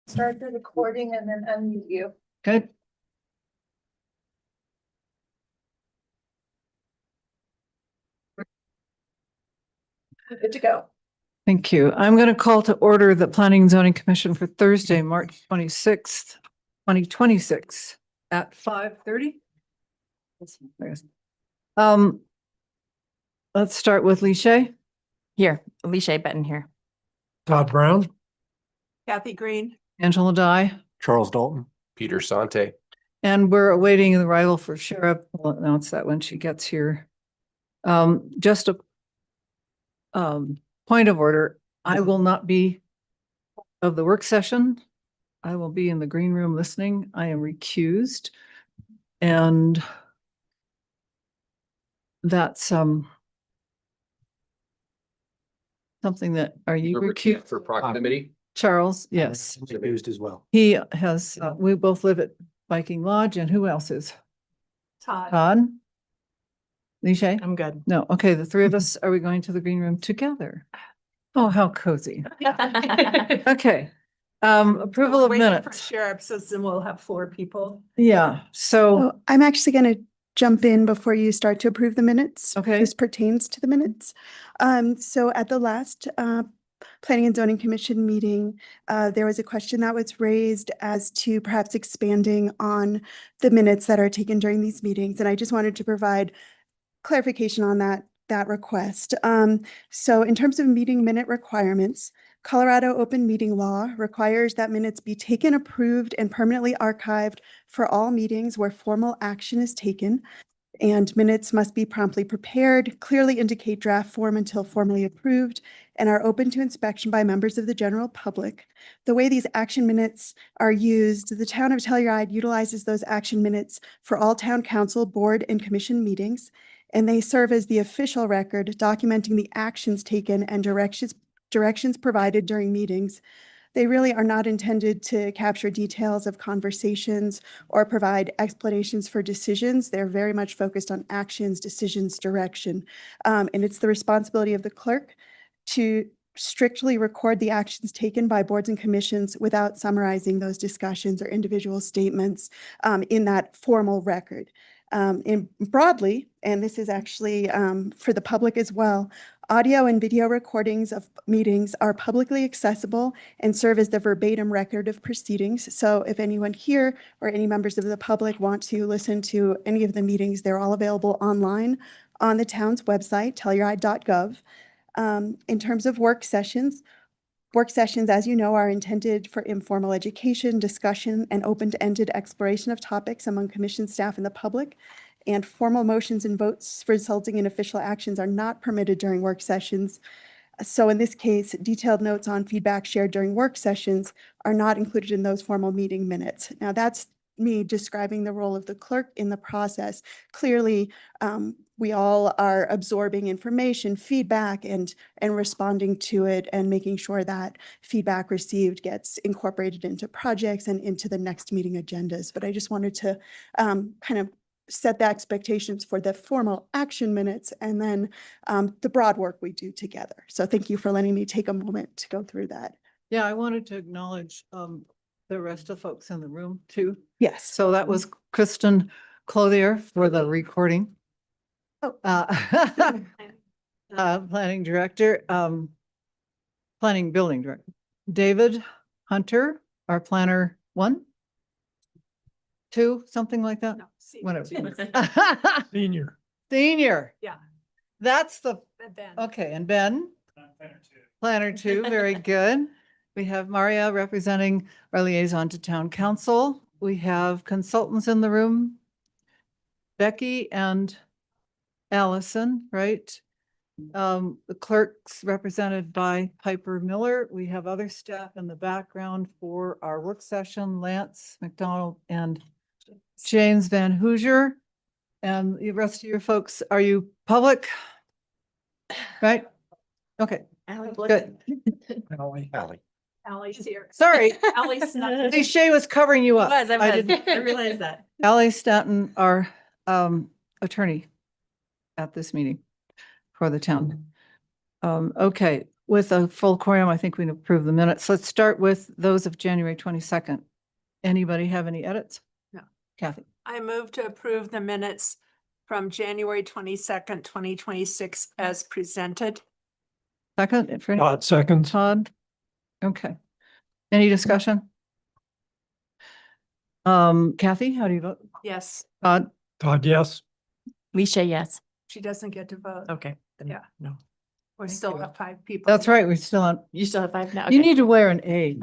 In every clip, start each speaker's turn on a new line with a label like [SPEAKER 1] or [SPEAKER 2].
[SPEAKER 1] Start the recording and then unmute you.
[SPEAKER 2] Good.
[SPEAKER 1] Good to go.
[SPEAKER 2] Thank you. I'm going to call to order the Planning and Zoning Commission for Thursday, March 26th, 2026 at 5:30. Let's start with Lishay.
[SPEAKER 3] Here, Alicia Benton here.
[SPEAKER 4] Todd Brown.
[SPEAKER 1] Kathy Green.
[SPEAKER 2] Angela Dye.
[SPEAKER 4] Charles Dalton.
[SPEAKER 5] Peter Sante.
[SPEAKER 2] And we're awaiting the arrival for Sheriff. We'll announce that when she gets here. Just a point of order. I will not be of the work session. I will be in the green room listening. I am recused. And that's something that, are you recused?
[SPEAKER 5] For proximity.
[SPEAKER 2] Charles, yes.
[SPEAKER 4] Used as well.
[SPEAKER 2] He has, we both live at Viking Lodge, and who else is?
[SPEAKER 1] Todd.
[SPEAKER 2] Todd? Lishay?
[SPEAKER 3] I'm good.
[SPEAKER 2] No, okay, the three of us, are we going to the green room together? Oh, how cozy. Okay. Approval of
[SPEAKER 1] Waiting for
[SPEAKER 2] minutes.
[SPEAKER 1] Sheriff, so then we'll have 4 people.
[SPEAKER 2] Yeah, so,
[SPEAKER 6] Oh, I'm actually going to jump in before you start to approve the minutes.
[SPEAKER 2] Okay.
[SPEAKER 6] This pertains to the minutes. So at the last Planning and Zoning Commission meeting, there was a question that was raised as to perhaps expanding on the minutes that are taken during these meetings. And I just wanted to provide clarification on that request. So in terms of meeting minute requirements, Colorado open meeting law requires that minutes be taken, approved, and permanently archived for all meetings where formal action is taken. And minutes must be promptly prepared, clearly indicate draft form until formally approved, and are open to inspection by members of the general public. The way these action minutes are used, the town of Telluride utilizes those action minutes for all town council, board, and commission meetings, and they serve as the official record documenting the actions taken and directions provided during meetings. They really are not intended to capture details of conversations or provide explanations for decisions. They're very much focused on actions, decisions, direction. And it's the responsibility of the clerk to strictly record the actions taken by boards and commissions without summarizing those discussions or individual statements in that formal record. And broadly, and this is actually for the public as well, audio and video recordings of meetings are publicly accessible and serve as the verbatim record of proceedings. So if anyone here or any members of the public want to listen to any of the meetings, they're all available online on the town's website, telluride.gov. In terms of work sessions, as you know, are intended for informal education, discussion, and open-ended exploration of topics among commission staff and the public. And formal motions and votes resulting in official actions are not permitted during work sessions. So in this case, detailed notes on feedback shared during work sessions are not included in those formal meeting minutes. Now that's me describing the role of the clerk in the process. Clearly, we all are absorbing information, feedback, and responding to it and making sure that feedback received gets incorporated into projects and into the next meeting agendas. But I just wanted to kind of set the expectations for the formal action minutes and then the broad work we do together. So thank you for letting me take a moment to go through that.
[SPEAKER 2] yeah, I wanted to acknowledge the rest of folks in the room too.
[SPEAKER 6] Yes.
[SPEAKER 2] So that was Kristen Clothier for the recording.
[SPEAKER 6] Oh.
[SPEAKER 2] Planning director, planning building director. David Hunter, our planner 1, 2, something like that.
[SPEAKER 1] No, see.
[SPEAKER 2] Whatever.
[SPEAKER 4] Senior.
[SPEAKER 2] Senior.
[SPEAKER 1] Yeah.
[SPEAKER 2] That's the,
[SPEAKER 1] Ben.
[SPEAKER 2] okay, and Ben? Planner 2, very good. We have Maria representing our liaison to town council. We have consultants in the room. Becky and Allison, right? The clerks represented by Piper Miller. We have other staff in the background for our work session, Lance McDonald and James Van Hoosier. And the rest of your folks, are you public? Right? Okay, good.
[SPEAKER 4] Allie.
[SPEAKER 1] Allie's here.
[SPEAKER 2] Sorry.
[SPEAKER 1] Allie snuck.
[SPEAKER 2] Shay was covering you up.
[SPEAKER 3] I
[SPEAKER 2] didn't-
[SPEAKER 3] realized that.
[SPEAKER 2] Ally Stanton, our attorney at this meeting for the town. Okay, with a full quorum, I think we can approve the minutes. Let's start with those of January 22nd. Anybody have any edits?
[SPEAKER 1] No.
[SPEAKER 2] Kathy?
[SPEAKER 1] I move to approve the minutes from January 22nd, 2026 as presented.
[SPEAKER 2] Second?
[SPEAKER 4] Todd seconds.
[SPEAKER 2] Todd? Okay. Any discussion? Kathy, how do you vote?
[SPEAKER 1] Yes,
[SPEAKER 2] Todd?
[SPEAKER 4] Todd, yes.
[SPEAKER 3] Alicia, yes.
[SPEAKER 1] she doesn't get to vote.
[SPEAKER 3] Okay. then
[SPEAKER 1] Yeah.
[SPEAKER 3] No.
[SPEAKER 1] We
[SPEAKER 2] Thank
[SPEAKER 1] still
[SPEAKER 2] you.
[SPEAKER 1] have 5 people.
[SPEAKER 2] That's right, we're still on.
[SPEAKER 3] You still have 5 now?
[SPEAKER 2] You
[SPEAKER 3] Okay.
[SPEAKER 2] need to wear an A.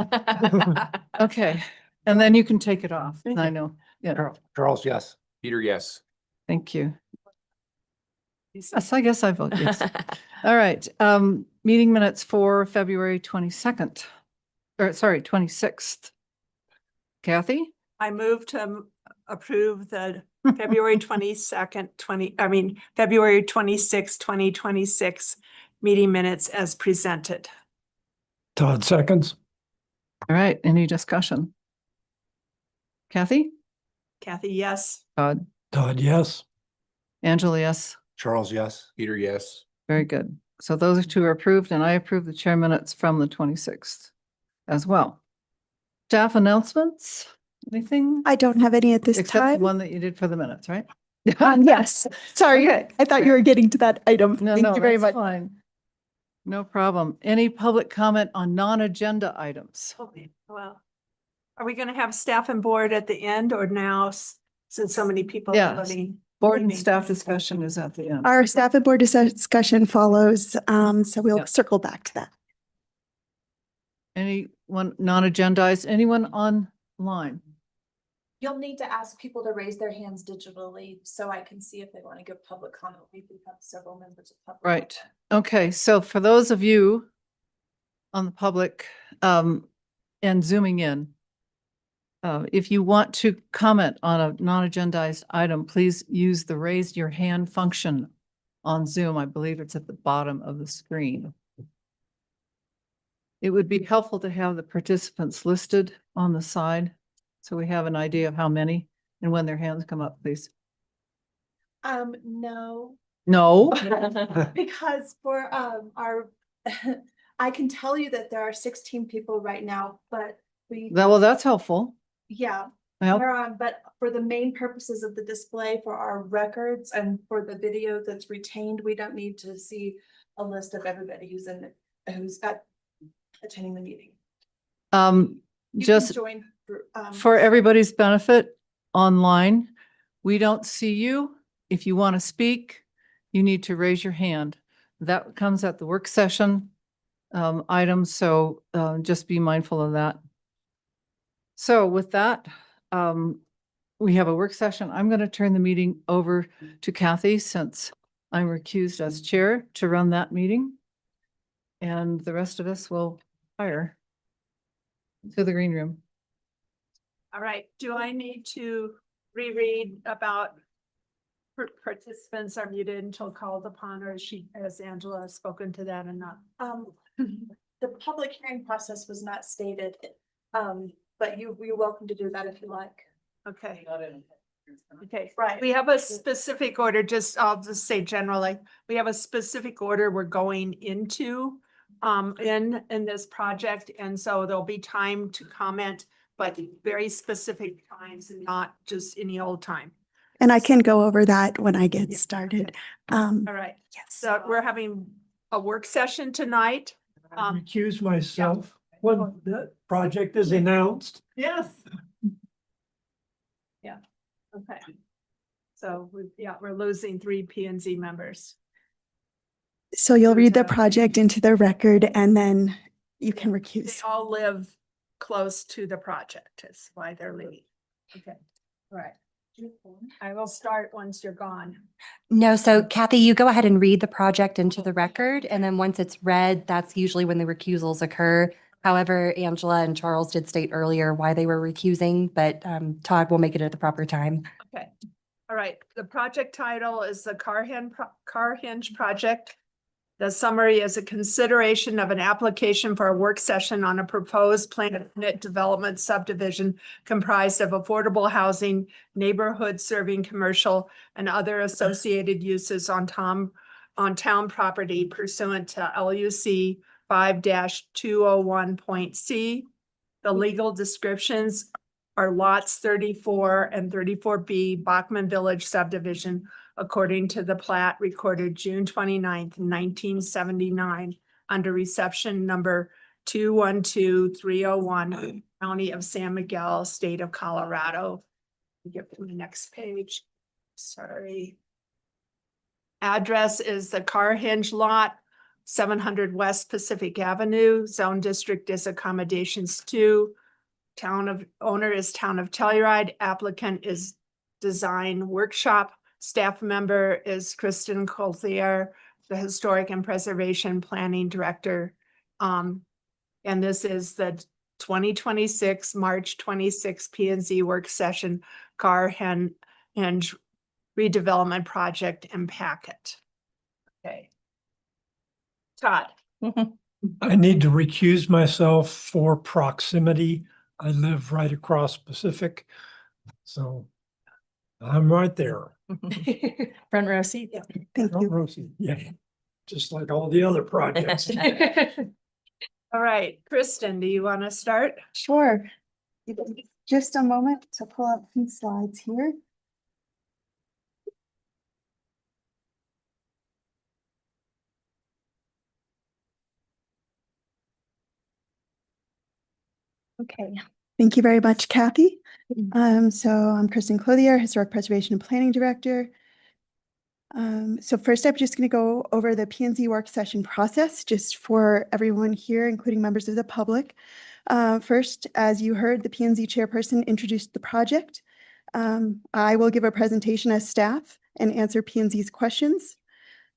[SPEAKER 2] Okay, and then you can take it off.
[SPEAKER 3] Thank
[SPEAKER 2] I
[SPEAKER 3] you.
[SPEAKER 2] know. Yeah,
[SPEAKER 4] Charles, yes.
[SPEAKER 5] Peter, yes.
[SPEAKER 2] thank you.
[SPEAKER 1] He's-
[SPEAKER 2] Yes, I guess I vote yes. All right, meeting minutes for February 22nd, or sorry, 26th. Kathy?
[SPEAKER 1] I move to approve the February 22nd, February 26th, 2026 meeting minutes as presented.
[SPEAKER 4] Todd seconds.
[SPEAKER 2] All right, any discussion? Kathy?
[SPEAKER 1] Kathy, yes.
[SPEAKER 2] Todd?
[SPEAKER 4] Todd, yes.
[SPEAKER 2] Angela, yes.
[SPEAKER 4] Charles, yes.
[SPEAKER 5] Peter, yes.
[SPEAKER 2] Very good. So those two are approved, and I approve the chair minutes from the 26th as well. Staff announcements, anything?
[SPEAKER 6] I don't have any at this
[SPEAKER 2] Except the
[SPEAKER 6] time.
[SPEAKER 2] one that you did for the minutes, right?
[SPEAKER 6] Yes, sorry,
[SPEAKER 2] Okay.
[SPEAKER 6] I thought you were getting to that item.
[SPEAKER 2] No,
[SPEAKER 6] Thank
[SPEAKER 2] no,
[SPEAKER 6] you very
[SPEAKER 2] that's
[SPEAKER 6] much.
[SPEAKER 2] fine. No problem. Any public comment on non-agenda items?
[SPEAKER 1] Okay, well, are we going to have staff and board at the end or now, since so many people are
[SPEAKER 2] Yes.
[SPEAKER 1] voting?
[SPEAKER 2] Board and
[SPEAKER 1] Evening.
[SPEAKER 2] staff discussion is at the end.
[SPEAKER 6] Our staff and board discussion follows, so we'll
[SPEAKER 2] Yeah.
[SPEAKER 6] circle back to that.
[SPEAKER 2] Anyone non-agendized, anyone online?
[SPEAKER 7] You'll need to ask people to raise their hands digitally so I can see if they want to give public comment. We do have several members of public.
[SPEAKER 2] Right.
[SPEAKER 7] comment.
[SPEAKER 2] Okay, so for those of you on the public and zooming in, if you want to comment on a non-agendized item, please use the raise your hand function on Zoom. I believe it's at the bottom of the screen. It would be helpful to have the participants listed on the side, so we have an idea of how many and when their hands come up, please.
[SPEAKER 7] No,
[SPEAKER 2] No?
[SPEAKER 7] because for our, I can tell you that there are 16 people right now, but
[SPEAKER 2] Well, that's helpful.
[SPEAKER 7] yeah.
[SPEAKER 2] Well,
[SPEAKER 7] They're on, but for the main purposes of the display for our records and for the video that's retained, we don't need to see a list of everybody who's attending the meeting. You can
[SPEAKER 2] just
[SPEAKER 7] join
[SPEAKER 2] for everybody's benefit online, we don't see you. If you want to speak, you need to raise your hand. That comes at the work session items, so just be mindful of that. So with that, we have a work session. I'm going to turn the meeting over to Kathy since I'm recused as chair to run that meeting. And the rest of us will fire to the green room.
[SPEAKER 1] All right, do I need to reread about participants are muted until called upon, or has Angela spoken to that enough?
[SPEAKER 7] The public hearing process was not stated, but you're welcome to do that if you like.
[SPEAKER 1] Okay. Okay,
[SPEAKER 7] Right.
[SPEAKER 1] we have a specific order, I'll just say generally, we have a specific order we're going into in this project, and so there'll be time to comment, but very specific times and not just any old time.
[SPEAKER 6] And I can go over that when I get
[SPEAKER 1] Yeah.
[SPEAKER 6] started.
[SPEAKER 1] All right,
[SPEAKER 6] Yes.
[SPEAKER 1] so we're having a work session tonight.
[SPEAKER 4] Recuse myself when the project is announced.
[SPEAKER 1] Yes. Yeah, okay. So we're losing 3 P&Z members.
[SPEAKER 6] So you'll read the
[SPEAKER 1] Okay.
[SPEAKER 6] project into the record and then you can
[SPEAKER 1] They
[SPEAKER 6] recuse.
[SPEAKER 1] all live close to the project, is why they're leaving. Okay, all right. I will start once you're gone.
[SPEAKER 8] No, so Kathy, you go ahead and read the project into the record, and then once it's read, that's usually when the recusals occur. However, Angela and Charles did state earlier why they were recusing, but Todd will make it at the proper time.
[SPEAKER 1] Okay, all right. The project title is the Car Hinge Project. The summary is a consideration of an application for a work session on a proposed planned unit development subdivision comprised of affordable housing, neighborhood serving commercial, and other associated uses on town property pursuant to LUC 5-201.c. The legal descriptions are lots 34 and 34B Bachman Village subdivision according to the plat recorded June 29th, 1979 under reception number 212301, County of San Miguel, State of Colorado. Get to the next page. Sorry. Address is the Car Hinge Lot, 700 West Pacific Avenue. Zone District is Accommodations 2. Owner is Town of Telluride. Applicant is Design Workshop. Staff member is Kristen Colthier, the Historic and Preservation Planning Director. And this is the 2026, March 26 P&Z work session, Car Hinge redevelopment project and packet. Okay. Todd.
[SPEAKER 4] I need to recuse myself for proximity. I live right across Pacific, so I'm right there.
[SPEAKER 3] Front row seat.
[SPEAKER 6] Thank
[SPEAKER 4] Oh,
[SPEAKER 6] you.
[SPEAKER 4] Rosie, yeah, just like all the other projects.
[SPEAKER 1] All right, Kristen, do you want to start?
[SPEAKER 6] Sure. Give me just a moment to pull up some slides here. Okay, thank you very much, Kathy. So I'm Kristen Clothier, Historic Preservation and Planning Director. So first, I'm just going to go over the P&Z work session process, just for everyone here, including members of the public. First, as you heard, the P&Z chairperson introduced the project. I will give a presentation as staff and answer P&Z's questions.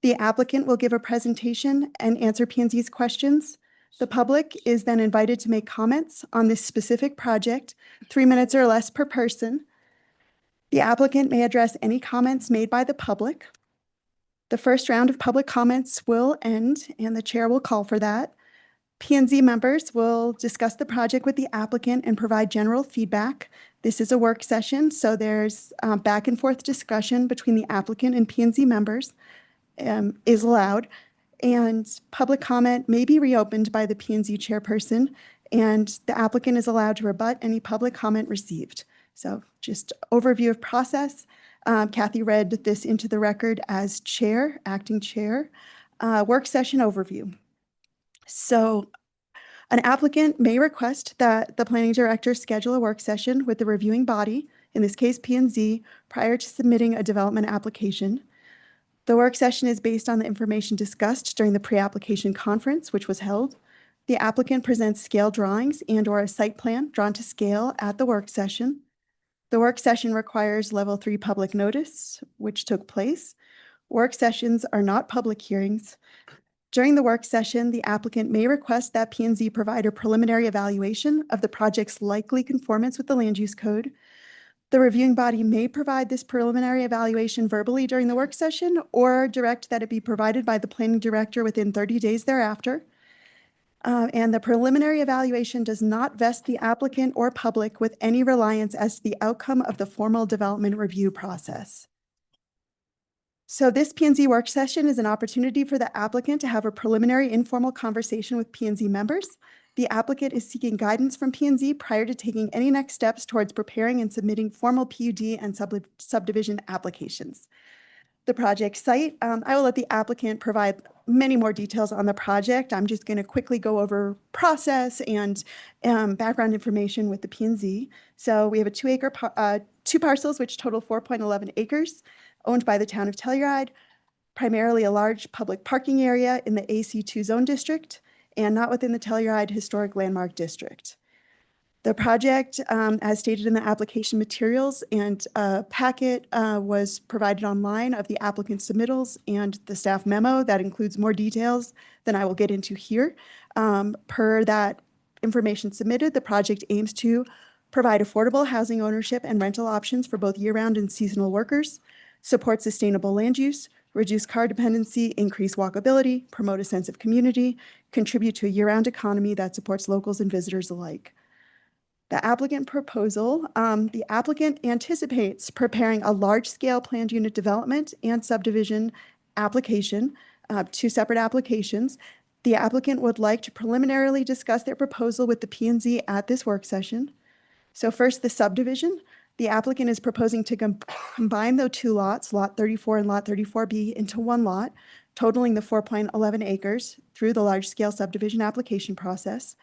[SPEAKER 6] The applicant will give a presentation and answer P&Z's questions. The public is then invited to make comments on this specific project, 3 minutes or less per person. The applicant may address any comments made by the public. The first round of public comments will end, and the chair will call for that. P&Z members will discuss the project with the applicant and provide general feedback. This is a work session, so there's back and forth discussion between the applicant and P&Z members is allowed. And public comment may be reopened by the P&Z chairperson, and the applicant is allowed to rebut any public comment received. So just overview of process. Kathy read this into the record as chair, acting chair. Work session overview. So an applicant may request that the planning director schedule a work session with the reviewing body, in this case P&Z, prior to submitting a development application. The work session is based on the information discussed during the pre-application conference, which was held. The applicant presents scale drawings and/or a site plan drawn to scale at the work session. The work session requires level 3 public notice, which took place. Work sessions are not public hearings. During the work session, the applicant may request that P&Z provide a preliminary evaluation of the project's likely conformance with the land use code. The reviewing body may provide this preliminary evaluation verbally during the work session or direct that it be provided by the planning director within 30 days thereafter. And the preliminary evaluation does not vest the applicant or public with any reliance as to the outcome of the formal development review process. So this P&Z work session is an opportunity for the applicant to have a preliminary informal conversation with P&Z members. The applicant is seeking guidance from P&Z prior to taking any next steps towards preparing and submitting formal PUD and subdivision applications. The project site, I will let the applicant provide many more details on the project. I'm just going to quickly go over process and background information with the P&Z. So we have a 2 parcels which total 4.11 acres, owned by the town of Telluride, primarily a large public parking area in the AC2 zone district and not within the Telluride Historic Landmark District. The project, as stated in the application materials and packet, was provided online of the applicant's submittals and the staff memo that includes more details than I will get into here. Per that information submitted, the project aims to provide affordable housing ownership and rental options for both year-round and seasonal workers, support sustainable land use, reduce car dependency, increase walkability, promote a sense of community, contribute to a year-round economy that supports locals and visitors alike. The applicant proposal, the applicant anticipates preparing a large-scale planned unit development and subdivision application, 2 separate applications, The applicant would like to preliminarily discuss their proposal with the P&Z at this work session. So first, the subdivision. The applicant is proposing to combine the two lots, Lot 34 and Lot 34B, into one lot, totaling the 4.11 acres through the large-scale subdivision application process.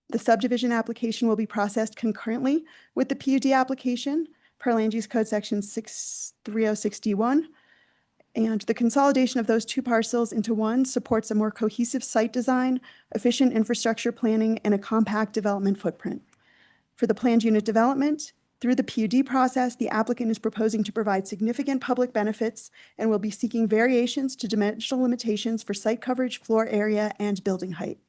[SPEAKER 6] The subdivision application will be processed concurrently with the PUD application per Land Use Code Section 63061. And the consolidation of those two parcels into one supports a more cohesive site design, efficient infrastructure planning, and a compact development footprint. For the planned unit development, through the PUD process, the applicant is proposing to provide significant public benefits and will be seeking variations to dimensional limitations for site coverage, floor area, and building height.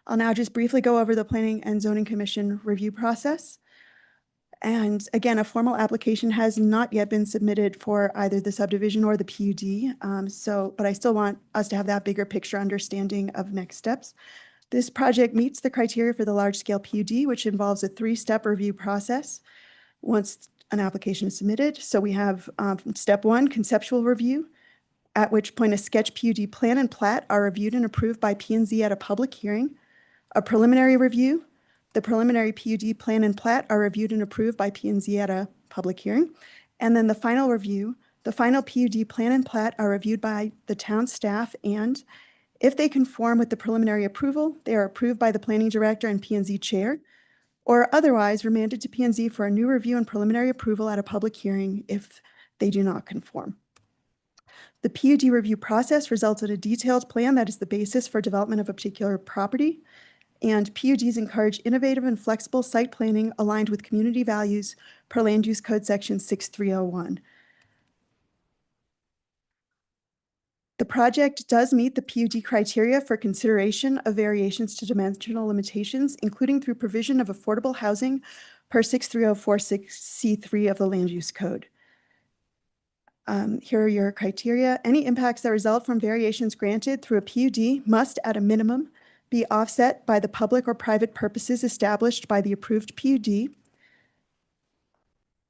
[SPEAKER 6] I'll now just briefly go over the Planning and Zoning Commission review process. And again, a formal application has not yet been submitted for either the subdivision or the PUD. But I still want us to have that bigger picture understanding of next steps. This project meets the criteria for the large-scale PUD, which involves a 3-step review process once an application is submitted. So we have step 1, conceptual review, at which point a sketch PUD plan and plat are reviewed and approved by P&Z at a public hearing. A preliminary review, the preliminary PUD plan and plat are reviewed and approved by P&Z at a public hearing. And then the final review, the final PUD plan and plat are reviewed by the town staff, and if they conform with the preliminary approval, they are approved by the planning director and P&Z chair, or otherwise remanded to P&Z for a new review and preliminary approval at a public hearing if they do not conform. The PUD review process results in a detailed plan that is the basis for development of a particular property, and PUDs encourage innovative and flexible site planning aligned with community values per Land Use Code Section 6301. The project does meet the PUD criteria for consideration of variations to dimensional limitations, including through provision of affordable housing per 63046C3 of the Land Use Code. Here are your criteria. Any impacts that result from variations granted through a PUD must, at a minimum, be offset by the public or private purposes established by the approved PUD.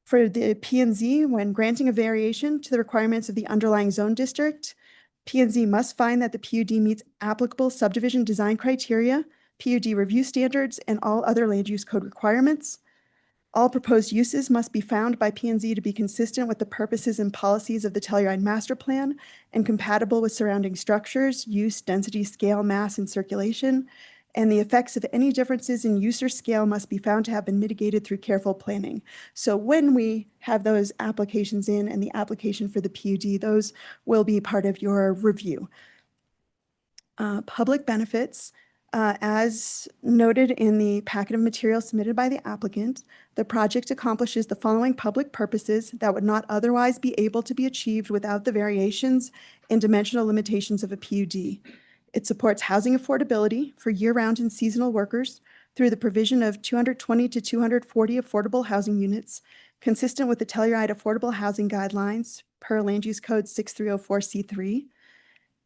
[SPEAKER 6] For the P&Z, when granting a variation to the requirements of the underlying zone district, P&Z must find that the PUD meets applicable subdivision design criteria, PUD review standards, and all other land use code requirements. All proposed uses must be found by P&Z to be consistent with the purposes and policies of the Telluride Master Plan and compatible with surrounding structures, use, density, scale, mass, and circulation. And the effects of any differences in use or scale must be found to have been mitigated through careful planning. So when we have those applications in and the application for the PUD, those will be part of your review. Public benefits. As noted in the packet of materials submitted by the applicant, the project accomplishes the following public purposes that would not otherwise be able to be achieved without the variations and dimensional limitations of a PUD. It supports housing affordability for year-round and seasonal workers through the provision of 220 to 240 affordable housing units, consistent with the Telluride Affordable Housing Guidelines per Land Use Code 6304C3.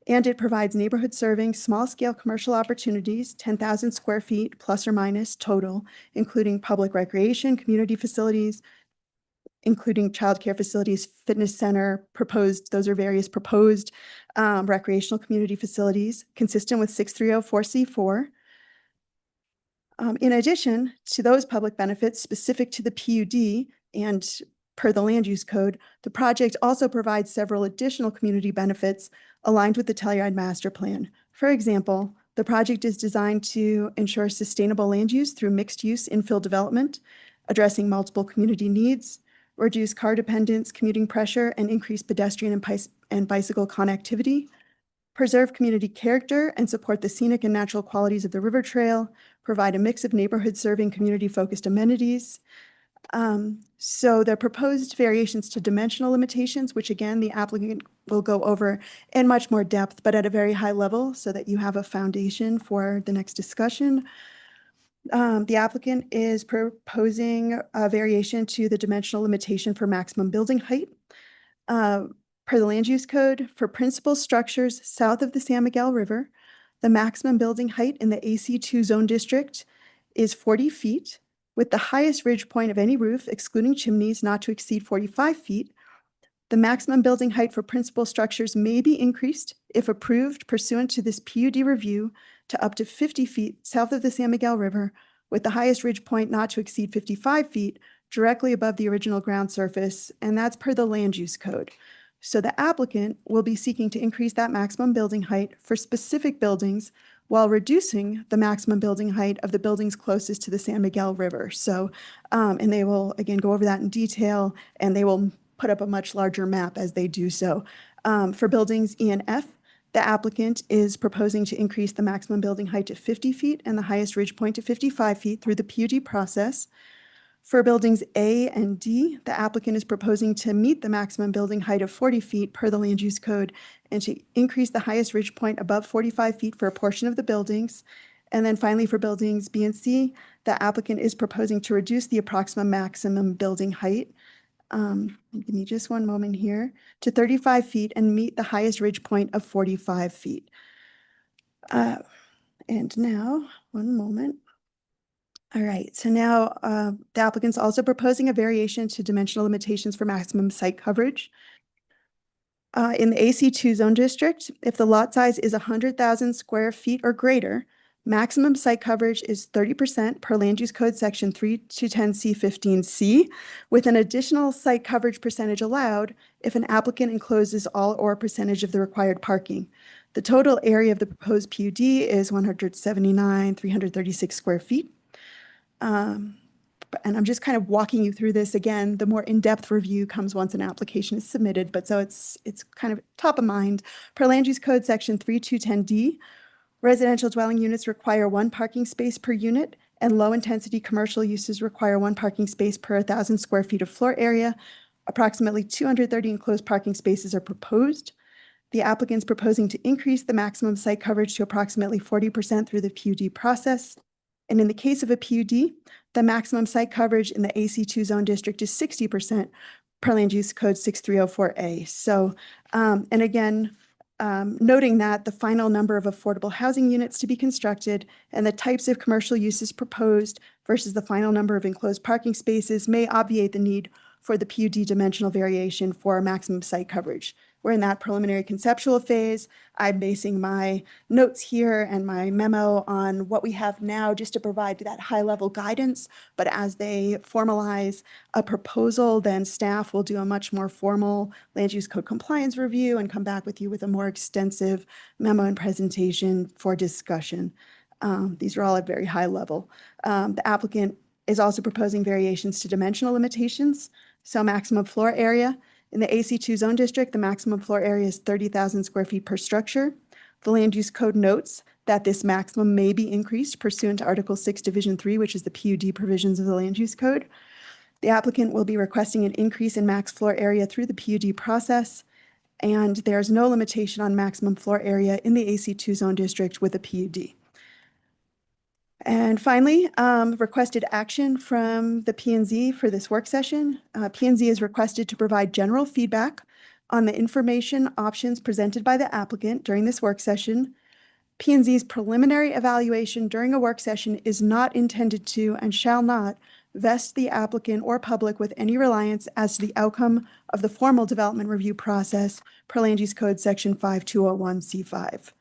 [SPEAKER 6] And it provides neighborhood serving, small-scale commercial opportunities, 10,000 square feet plus or minus total, including public recreation, community facilities, including childcare facilities, fitness center, those are various proposed recreational community facilities consistent with 6304C4. In addition to those public benefits specific to the PUD and per the Land Use Code, the project also provides several additional community benefits aligned with the Telluride Master Plan. For example, the project is designed to ensure sustainable land use through mixed-use infill development, addressing multiple community needs, reduce car dependence, commuting pressure, and increase pedestrian and bicycle connectivity, preserve community character and support the scenic and natural qualities of the river trail, provide a mix of neighborhood-serving, community-focused amenities. So the proposed variations to dimensional limitations, which again, the applicant will go over in much more depth, but at a very high level so that you have a foundation for the next discussion. The applicant is proposing a variation to the dimensional limitation for maximum building height. Per the Land Use Code, for principal structures south of the San Miguel River, the maximum building height in the AC2 zone district is 40 feet, with the highest ridge point of any roof, excluding chimneys, not to exceed 45 feet. The maximum building height for principal structures may be increased if approved pursuant to this PUD review to up to 50 feet south of the San Miguel River, with the highest ridge point not to exceed 55 feet directly above the original ground surface, and that's per the land use code. So the applicant will be seeking to increase that maximum building height for specific buildings while reducing the maximum building height of the buildings closest to the San Miguel River. So, and they will, again, go over that in detail, and they will put up a much larger map as they do so. For buildings E and F, the applicant is proposing to increase the maximum building height to 50 feet and the highest ridge point to 55 feet through the PUD process. For buildings A and D, the applicant is proposing to meet the maximum building height of 40 feet per the land use code and to increase the highest ridge point above 45 feet for a portion of the buildings. And then finally, for buildings B and C, the applicant is proposing to reduce the approximate maximum building height, give me just one moment here, to 35 feet and meet the highest ridge point of 45 feet. And now, one moment. All right, so now the applicant's also proposing a variation to dimensional limitations for maximum site coverage. In the AC2 zone district, if the lot size is 100,000 square feet or greater, maximum site coverage is 30% per land use code section 3210C15C, with an additional site coverage percentage allowed if an applicant encloses all or percentage of the required parking. The total area of the proposed PUD is 179,336 square feet. And I'm just kind of walking you through this again. The more in-depth review comes once an application is submitted, but so it's kind of top of mind. Per land use code section 3210D, residential dwelling units require 1 parking space per unit, and low-intensity commercial uses require 1 parking space per 1,000 square feet of floor area. Approximately 230 enclosed parking spaces are proposed. The applicant's proposing to increase the maximum site coverage to approximately 40% through the PUD process. And in the case of a PUD, the maximum site coverage in the AC2 zone district is 60% per land use code 6304A. So, and again, noting that the final number of affordable housing units to be constructed and the types of commercial uses proposed versus the final number of enclosed parking spaces may obviate the need for the PUD dimensional variation for maximum site coverage. We're in that preliminary conceptual phase. I'm basing my notes here and my memo on what we have now just to provide that high-level guidance. But as they formalize a proposal, then staff will do a much more formal land use code compliance review and come back with you with a more extensive memo and presentation for discussion. These are all at very high level. The applicant is also proposing variations to dimensional limitations. So maximum floor area. In the AC2 zone district, the maximum floor area is 30,000 square feet per structure. The land use code notes that this maximum may be increased pursuant to Article 6, Division 3, which is the PUD provisions of the land use code. The applicant will be requesting an increase in max floor area through the PUD process, and there's no limitation on maximum floor area in the AC2 zone district with a PUD. And finally, requested action from the P&Z for this work session. P&Z is requested to provide general feedback on the information options presented by the applicant during this work session. P&Z's preliminary evaluation during a work session is not intended to and shall not vest the applicant or public with any reliance as to the outcome of the formal development review process per Land Use Code Section 5201C5.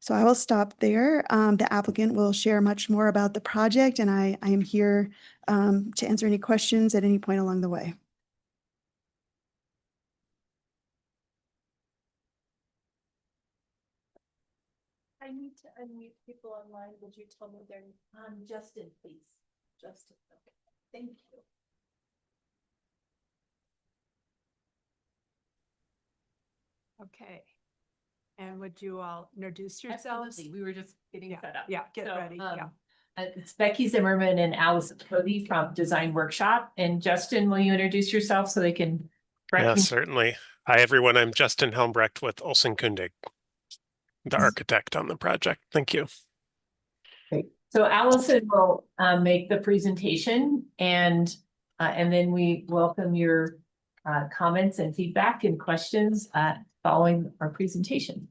[SPEAKER 6] So I will stop there. The applicant will share much more about the project, and I am here to answer any questions at any point along the way.
[SPEAKER 7] I need to unmute people online. Would you tell me their, Justin, please? Justin, okay, thank you.
[SPEAKER 1] Okay. And would you all introduce yourselves?
[SPEAKER 3] Absolutely. We were just getting
[SPEAKER 1] Yeah,
[SPEAKER 3] set up.
[SPEAKER 1] yeah, get
[SPEAKER 3] So,
[SPEAKER 1] ready, yeah.
[SPEAKER 3] It's Becky Zimmerman and Alice Cody from Design Workshop. And Justin, will you introduce yourself so they can
[SPEAKER 9] Yeah,
[SPEAKER 3] correct me?
[SPEAKER 9] certainly. Hi, everyone. I'm Justin Helmbrecht with Olsen Kundig, the architect on the project. Thank you.
[SPEAKER 3] So Allison will make the presentation and then we welcome your comments and feedback and questions following our presentation.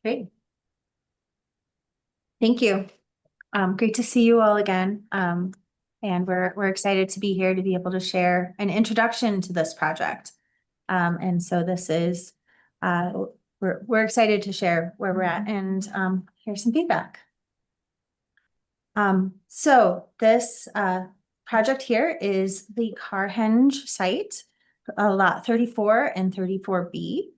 [SPEAKER 10] Great. Thank you. Great to see you all again. And we're excited to be here to be able to share an introduction to this project. And so this is, we're excited to share where we're at and here's some feedback. So this project here is the Carhenge site, lot 34 and 34B,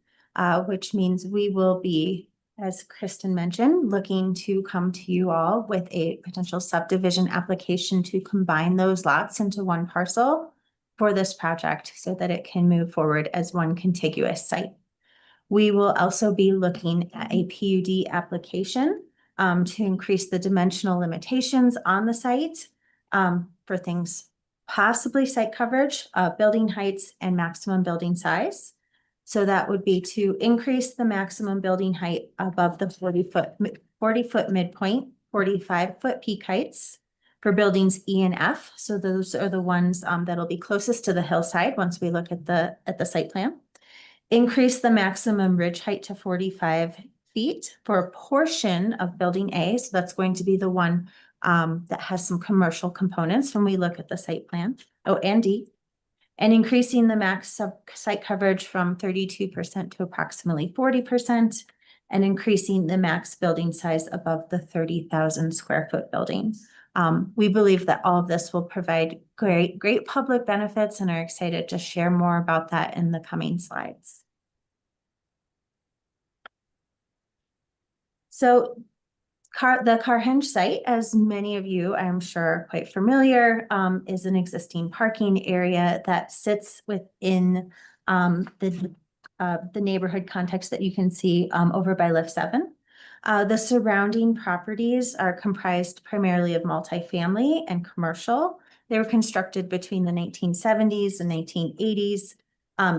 [SPEAKER 10] which means we will be, as Kristen mentioned, looking to come to you all with a potential subdivision application to combine those lots into one parcel for this project so that it can move forward as one contiguous site. We will also be looking at a PUD application to increase the dimensional limitations on the site for things possibly site coverage, building heights, and maximum building size. So that would be to increase the maximum building height above the 40-foot midpoint, 45-foot peak heights for buildings E and F. So those are the ones that'll be closest to the hillside once we look at the site plan. Increase the maximum ridge height to 45 feet for a portion of building A. So that's going to be the one that has some commercial components when we look at the site plan. Oh, and D. And increasing the max site coverage from 32% to approximately 40%, and increasing the max building size above the 30,000 square foot building. We believe that all of this will provide great public benefits and are excited to share more about that in the coming slides. So the Carhenge site, as many of you I'm sure are quite familiar, is an existing parking area that sits within the neighborhood context that you can see over by Lift 7. The surrounding properties are comprised primarily of multifamily and commercial. They were constructed between the 1970s and 1980s,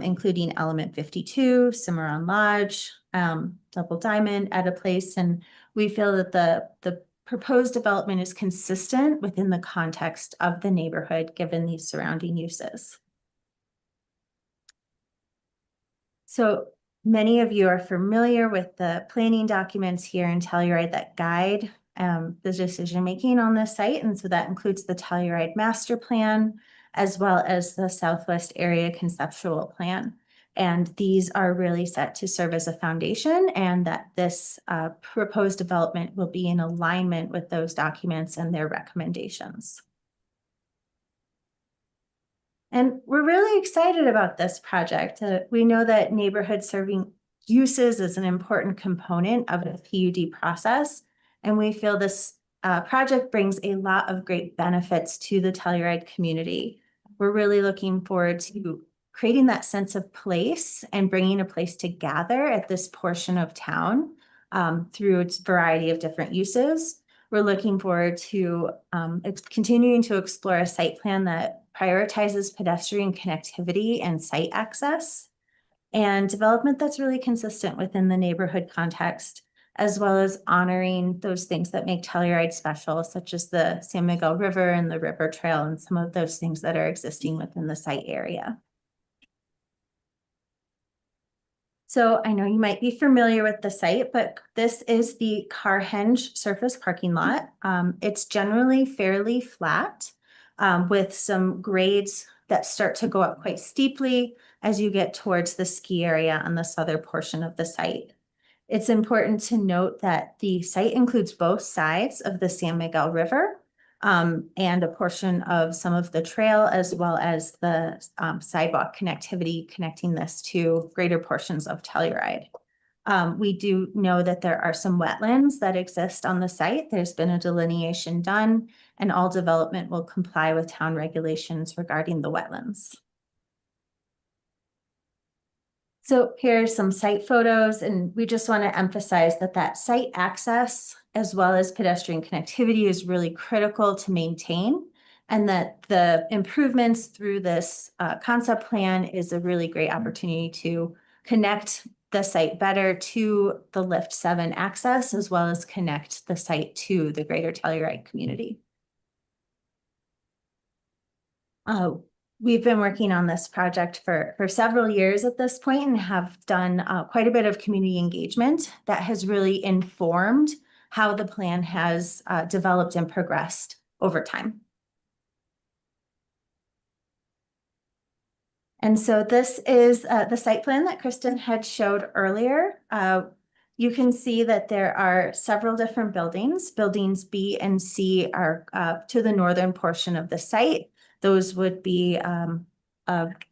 [SPEAKER 10] including Element 52, Cimarron Lodge, Double Diamond at a place. And we feel that the proposed development is consistent within the context of the neighborhood, given these surrounding uses. So many of you are familiar with the planning documents here in Telluride that guide the decision-making on this site. And so that includes the Telluride Master Plan, as well as the Southwest Area Conceptual Plan. And these are really set to serve as a foundation, and that this proposed development will be in alignment with those documents and their recommendations. And we're really excited about this project. We know that neighborhood serving uses is an important component of the PUD process, and we feel this project brings a lot of great benefits to the Telluride community. We're really looking forward to creating that sense of place and bringing a place to gather at this portion of town through its variety of different uses. We're looking forward to continuing to explore a site plan that prioritizes pedestrian connectivity and site access, and development that's really consistent within the neighborhood context, as well as honoring those things that make Telluride special, such as the San Miguel River and the River Trail and some of those things that are existing within the site area. So I know you might be familiar with the site, but this is the Carhenge surface parking lot. It's generally fairly flat with some grades that start to go up quite steeply as you get towards the ski area on the southern portion of the site. It's important to note that the site includes both sides of the San Miguel River and a portion of some of the trail, as well as the sidewalk connectivity connecting this to greater portions of Telluride. We do know that there are some wetlands that exist on the site. There's been a delineation done, and all development will comply with town regulations regarding the wetlands. So here's some site photos, and we just want to emphasize that site access as well as pedestrian connectivity is really critical to maintain, and that the improvements through this concept plan is a really great opportunity to connect the site better to the Lift 7 access, as well as connect the site to the greater Telluride community. We've been working on this project for several years at this point and have done quite a bit of community engagement that has really informed how the plan has developed and progressed over time. And so this is the site plan that Kristen had showed earlier. You can see that there are several different buildings. Buildings B and C are to the northern portion of the site. Those would be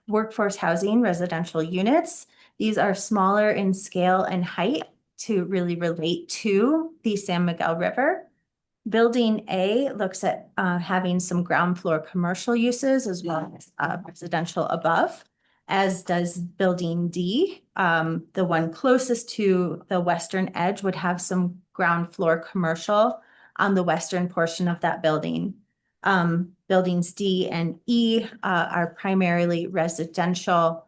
[SPEAKER 10] workforce housing residential units. These are smaller in scale and height to really relate to the San Miguel River. Building A looks at having some ground floor commercial uses as well as residential above, as does Building D. The one closest to the western edge would have some ground floor commercial on the western portion of that building. Buildings D and E are primarily residential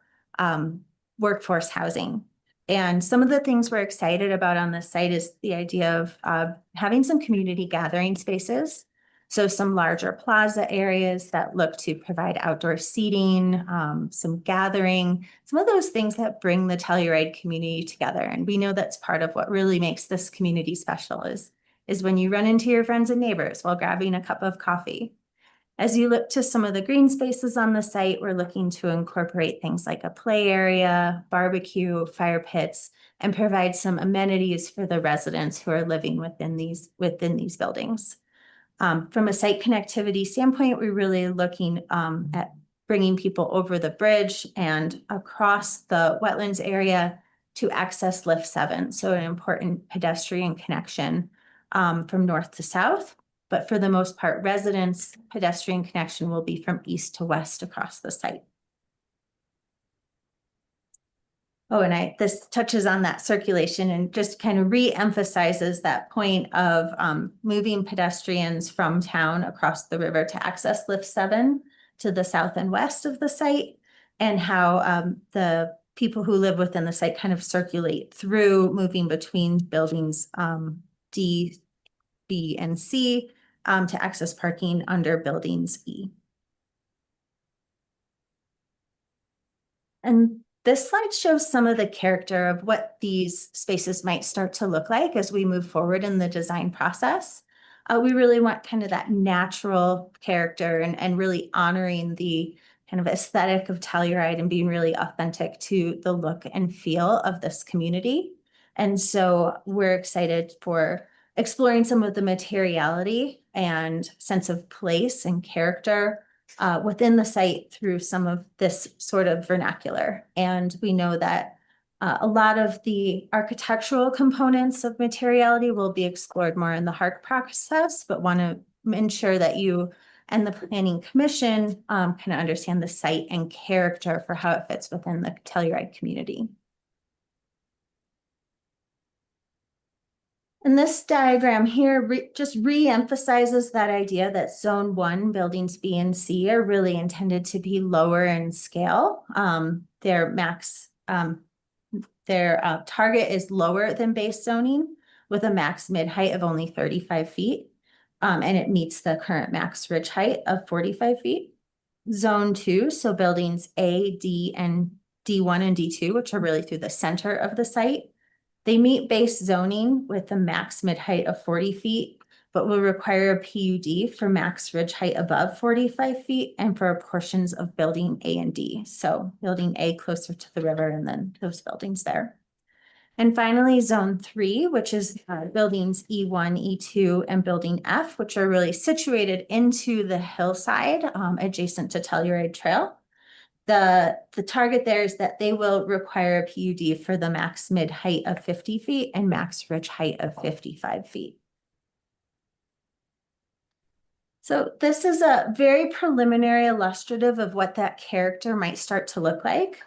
[SPEAKER 10] workforce housing. And some of the things we're excited about on this site is the idea of having some community gathering spaces. So some larger plaza areas that look to provide outdoor seating, some gathering, some of those things that bring the Telluride community together. And we know that's part of what really makes this community special is when you run into your friends and neighbors while grabbing a cup of coffee. As you look to some of the green spaces on the site, we're looking to incorporate things like a play area, barbecue, fire pits, and provide some amenities for the residents who are living within these buildings. From a site connectivity standpoint, we're really looking at bringing people over the bridge and across the wetlands area to access Lift 7. So an important pedestrian connection from north to south. But for the most part, residents' pedestrian connection will be from east to west across the site. Oh, and this touches on that circulation and just kind of re-emphasizes that point of moving pedestrians from town across the river to access Lift 7 to the south and west of the site, and how the people who live within the site kind of circulate through, moving between buildings D, B, and C to access parking under buildings E. And this slide shows some of the character of what these spaces might start to look like as we move forward in the design process. We really want kind of that natural character and really honoring the kind of aesthetic of Telluride and being really authentic to the look and feel of this community. And so we're excited for exploring some of the materiality and sense of place and character within the site through some of this sort of vernacular. And we know that a lot of the architectural components of materiality will be explored more in the HARC process, but want to ensure that you and the Planning Commission kind of understand the site and character for how it fits within the Telluride community. And this diagram here just re-emphasizes that idea that Zone 1 buildings B and C are really intended to be lower in scale. Their target is lower than base zoning with a max mid height of only 35 feet. And it meets the current max ridge height of 45 feet. Zone 2, so buildings A, D, and D1 and D2, which are really through the center of the site. They meet base zoning with a max mid height of 40 feet, but will require a PUD for max ridge height above 45 feet and for portions of building A and D. So building A closer to the river and then those buildings there. And finally, Zone 3, which is buildings E1, E2, and building F, which are really situated into the hillside adjacent to Telluride Trail. The target there is that they will require a PUD for the max mid height of 50 feet and max ridge height of 55 feet. So this is a very preliminary illustrative of what that character might start to look like.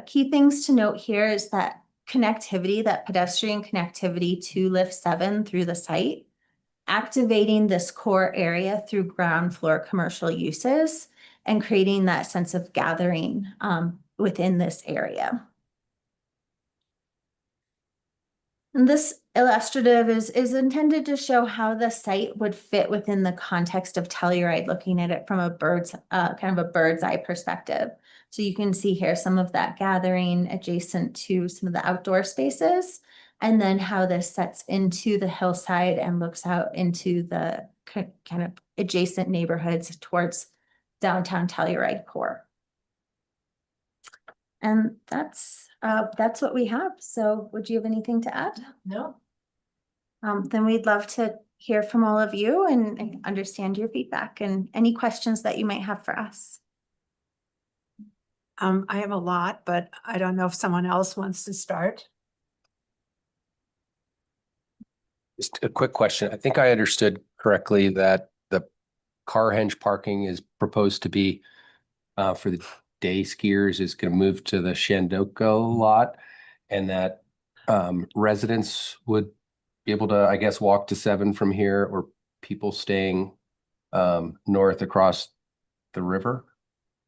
[SPEAKER 10] Key things to note here is that connectivity, that pedestrian connectivity to Lift 7 through the site, activating this core area through ground floor commercial uses, and creating that sense of gathering within this area. And this illustrative is intended to show how the site would fit within the context of Telluride, looking at it from a bird's eye perspective. So you can see here some of that gathering adjacent to some of the outdoor spaces, and then how this sets into the hillside and looks out into the kind of adjacent neighborhoods towards downtown Telluride core. And that's what we have. So would you have anything to add?
[SPEAKER 3] No,
[SPEAKER 10] Then we'd love to hear from all of you and understand your feedback and any questions that you might have for us.
[SPEAKER 1] I have a lot, but I don't know if someone else wants to start.
[SPEAKER 5] Just a quick question. I think I understood correctly that the car henge parking is proposed to be for the day skiers is going to move to the Shandoko lot, and that residents would be able to, I guess, walk to 7 from here, or people staying north across the river.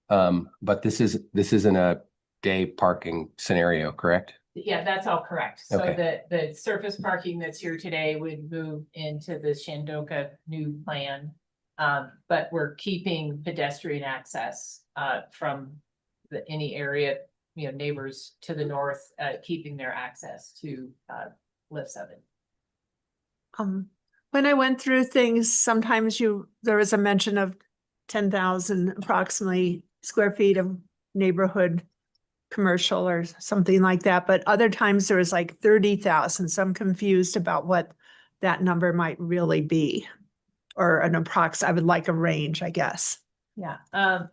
[SPEAKER 5] But this isn't a day parking scenario, correct?
[SPEAKER 3] yeah, that's all correct. So
[SPEAKER 5] Okay.
[SPEAKER 3] the surface parking that's here today would move into the Shandoka new plan. But we're keeping pedestrian access from any area, neighbors to the north, keeping their access to Lift 7.
[SPEAKER 1] When I went through things, sometimes there was a mention of 10,000 approximately square feet of neighborhood commercial or something like that, but other times there was like 30,000. So I'm confused about what that number might really be, or I would like a range, I guess.
[SPEAKER 3] Yeah.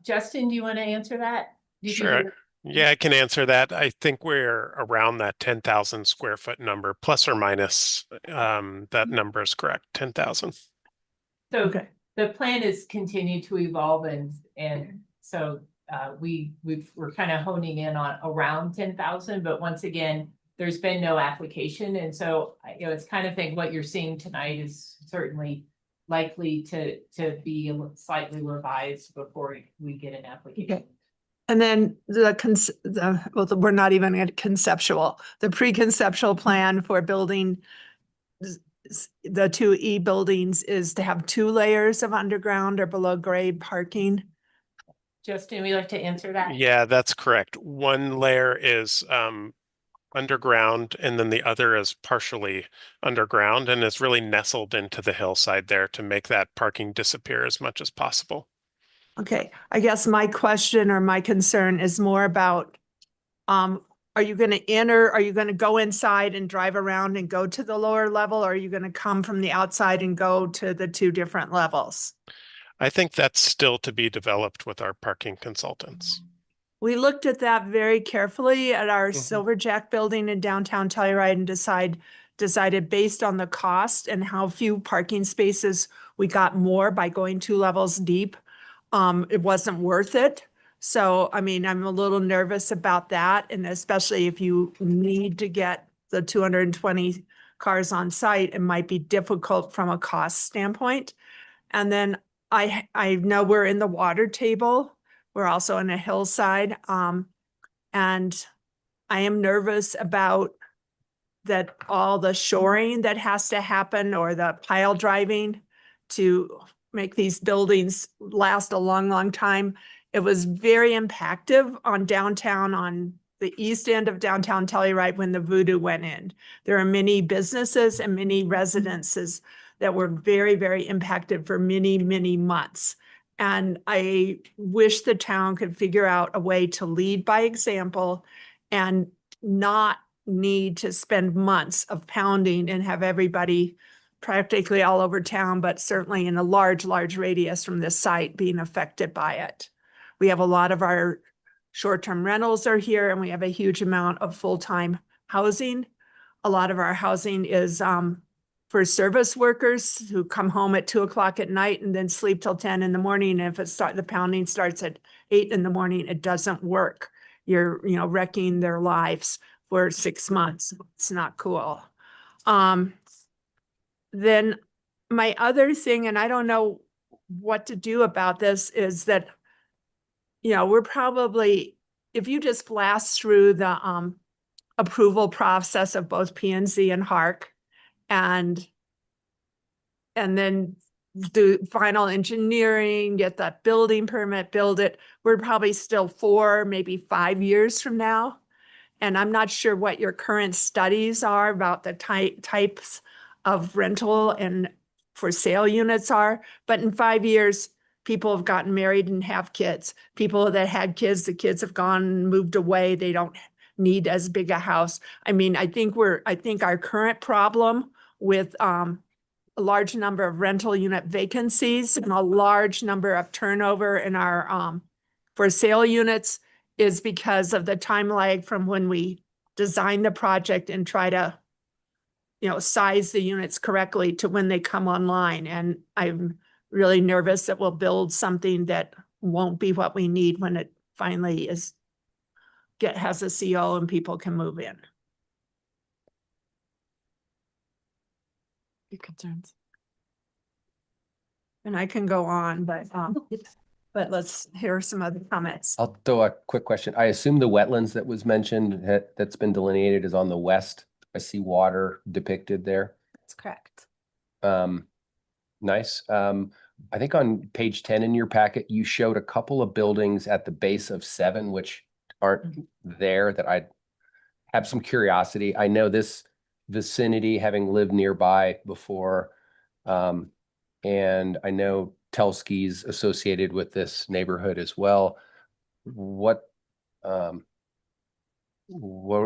[SPEAKER 3] Justin, do you want to answer that? Did you
[SPEAKER 9] Sure.
[SPEAKER 3] hear-
[SPEAKER 9] Yeah, I can answer that. I think we're around that 10,000 square foot number, plus or minus. That number is correct, 10,000.
[SPEAKER 3] So
[SPEAKER 1] Okay.
[SPEAKER 3] the plan is continued to evolve and so we're kind of honing in on around 10,000, but once again, there's been no application. And so, it's kind of think what you're seeing tonight is certainly likely to be slightly revised before we get an application.
[SPEAKER 1] Okay. And then we're not even at conceptual, the pre-conceptual plan for building the 2E buildings is to have 2 layers of underground or below grade parking.
[SPEAKER 3] Justin, would you like to answer that?
[SPEAKER 9] Yeah, that's correct. One layer is underground, and then the other is partially underground and is really nestled into the hillside there to make that parking disappear as much as possible.
[SPEAKER 1] Okay, I guess my question or my concern is more about, are you going to go inside and drive around and go to the lower level? Or are you going to come from the outside and go to the 2 different levels?
[SPEAKER 9] I think that's still to be developed with our parking consultants.
[SPEAKER 1] We looked at that very carefully at our
[SPEAKER 9] Mhm.
[SPEAKER 1] Silverjack building in downtown Telluride and decided based on the cost and how few parking spaces we got more by going 2 levels deep. It wasn't worth it. So, I mean, I'm a little nervous about that. And especially if you need to get the 220 cars on site, it might be difficult from a cost standpoint. And then I know we're in the water table. We're also in a hillside. And I am nervous about that all the shoring that has to happen or the pile driving to make these buildings last a long, long time. It was very impactful on downtown, on the east end of downtown Telluride when the voodoo went in. There are many businesses and many residences that were very, very impacted for many, many months. And I wish the town could figure out a way to lead by example and not need to spend months of pounding and have everybody practically all over town, but certainly in a large, large radius from this site being affected by it. We have a lot of our short-term rentals are here, and we have a huge amount of full-time housing. A lot of our housing is for service workers who come home at 2 o'clock at night and then sleep till 10 in the morning. And if the pounding starts at 8 in the morning, it doesn't work. You're, wrecking their lives for 6 months. It's not cool. Then my other thing, and I don't know what to do about this, is that, we're probably, if you just blast through the approval process of both P&Z and HARC and then do final engineering, get that building permit, build it, we're probably still 4, maybe 5 years from now. And I'm not sure what your current studies are about the types of rental and for sale units are, but in 5 years, people have gotten married and have kids. People that had kids, the kids have gone and moved away. They don't need as big a house. I mean, I think our current problem with a large number of rental unit vacancies and a large number of turnover in our for sale units is because of the time lag from when we design the project and try to, size the units correctly to when they come online. And I'm really nervous that we'll build something that won't be what we need when it finally has a CO and people can move in.
[SPEAKER 2] Your concerns.
[SPEAKER 1] And I can go on, but let's hear some other comments.
[SPEAKER 5] I'll throw a quick question. I assume the wetlands that was mentioned that's been delineated is on the west. I see water depicted there.
[SPEAKER 10] That's correct.
[SPEAKER 5] Nice. I think on page 10 in your packet, you showed a couple of buildings at the base of 7, which aren't there, that I have some curiosity. I know this vicinity, having lived nearby before, and I know Telski's associated with this neighborhood as well. What are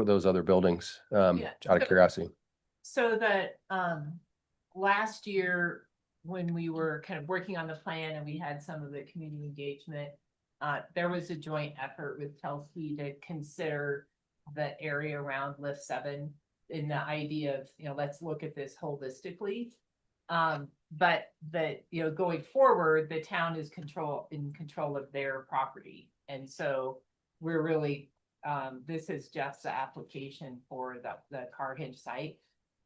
[SPEAKER 5] those other buildings? Out of curiosity.
[SPEAKER 3] So that last year, when we were kind of working on the plan and we had some of the community engagement, there was a joint effort with Telsky to consider the area around Lift 7 in the idea of, let's look at this holistically. But that, going forward, the town is in control of their property. And so we're really, this is just the application for the Car Hinge site.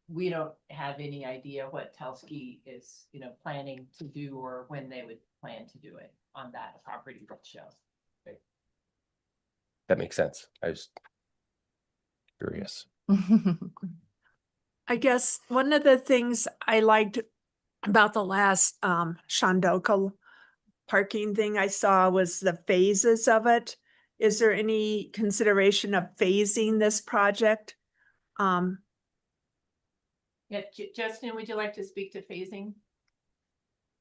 [SPEAKER 3] We don't have any idea what Telsky is, planning to do or when they would plan to do it on that property show.
[SPEAKER 5] That makes sense. I was curious.
[SPEAKER 1] I guess one of the things I liked about the last Shandoka parking thing I saw was the phases of it. Is there any consideration of phasing this project?
[SPEAKER 3] Yeah, Justin, would you like to speak to phasing?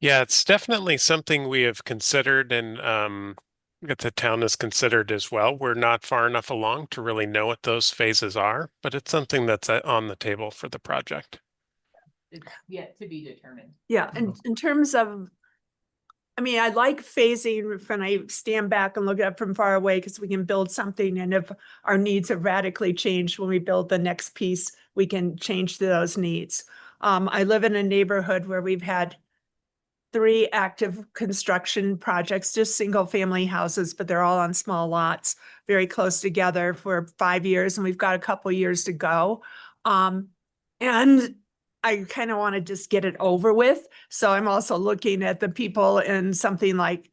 [SPEAKER 9] Yeah, it's definitely something we have considered and that the town has considered as well. We're not far enough along to really know what those phases are, but it's something that's on the table for the project.
[SPEAKER 3] It's yet to be determined.
[SPEAKER 1] Yeah, and in terms of, I mean, I like phasing when I stand back and look at it from far away because we can build something. And if our needs have radically changed when we build the next piece, we can change to those needs. I live in a neighborhood where we've had 3 active construction projects, just single family houses, but they're all on small lots, very close together for 5 years. And we've got a couple years to go. And I kind of want to just get it over with. So I'm also looking at the people in something like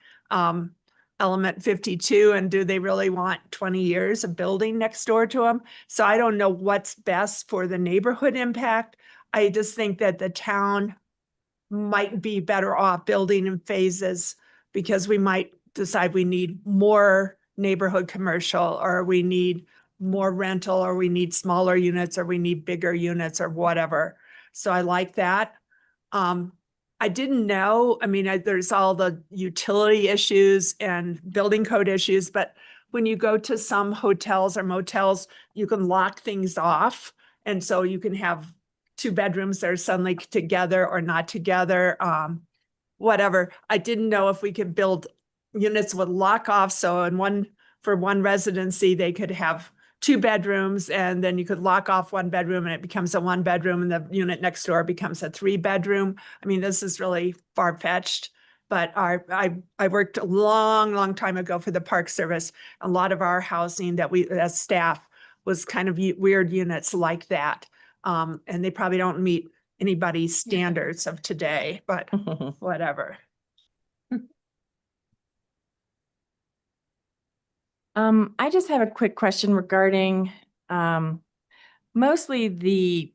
[SPEAKER 1] Element 52, and do they really want 20 years of building next door to them? So I don't know what's best for the neighborhood impact. I just think that the town might be better off building in phases because we might decide we need more neighborhood commercial, or we need more rental, or we need smaller units, or we need bigger units, or whatever. So I like that. I didn't know, I mean, there's all the utility issues and building code issues, but when you go to some hotels or motels, you can lock things off. And so you can have 2 bedrooms that are suddenly together or not together, whatever. I didn't know if we could build units with lock off. So for one residency, they could have 2 bedrooms, and then you could lock off 1 bedroom and it becomes a 1 bedroom, and the unit next door becomes a 3 bedroom. I mean, this is really far-fetched, but I worked a long time ago for the Park Service. A lot of our housing that we, as staff, was kind of weird units like that. And they probably don't meet anybody's standards of today, but whatever.
[SPEAKER 11] I just have a quick question regarding mostly the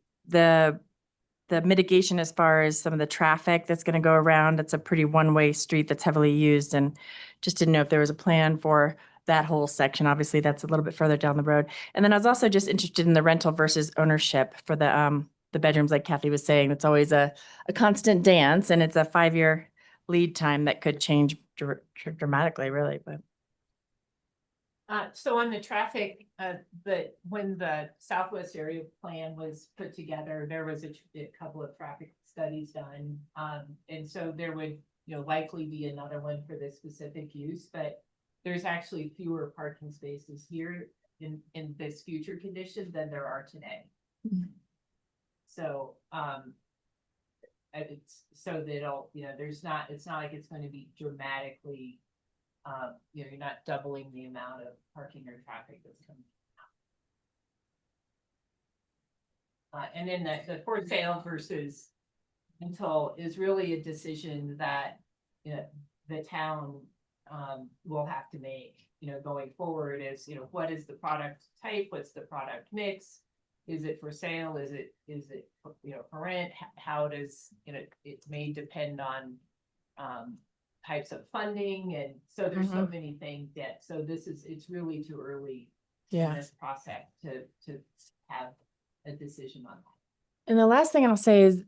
[SPEAKER 11] mitigation as far as some of the traffic that's going to go around. It's a pretty one-way street that's heavily used, and just didn't know if there was a plan for that whole section. Obviously, that's a little bit further down the road. And then I was also just interested in the rental versus ownership for the bedrooms, like Kathy was saying. It's always a constant dance, and it's a 5-year lead time that could change dramatically, really, but.
[SPEAKER 3] So on the traffic, when the Southwest area plan was put together, there was a couple of traffic studies done. And so there would, likely be another one for this specific use, but there's actually fewer parking spaces here in this future condition than there are today. So, it's so that it'll, it's not like it's going to be dramatically, you're not doubling the amount of parking or traffic that's coming. And then the for sale versus rental is really a decision that, the town will have to make, going forward is, what is the product type? What's the product mix? Is it for sale? Is it, for rent? How does, it may depend on, types of funding. And so there's so many things that, so it's really too early in this process to have a decision on that.
[SPEAKER 11] And the last thing I'll say is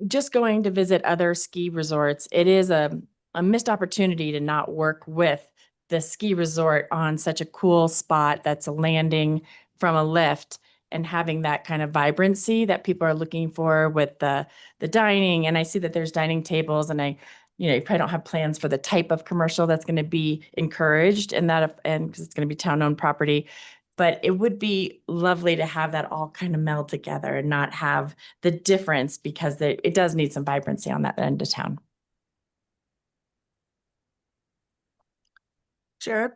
[SPEAKER 11] just going to visit other ski resorts. It is a missed opportunity to not work with the ski resort on such a cool spot that's a landing from a lift and having that kind of vibrancy that people are looking for with the dining. And I see that there's dining tables, and you probably don't have plans for the type of commercial that's going to be encouraged and because it's going to be town-owned property. But it would be lovely to have that all kind of meld together and not have the difference, because it does need some vibrancy on that end of town.
[SPEAKER 1] Jared?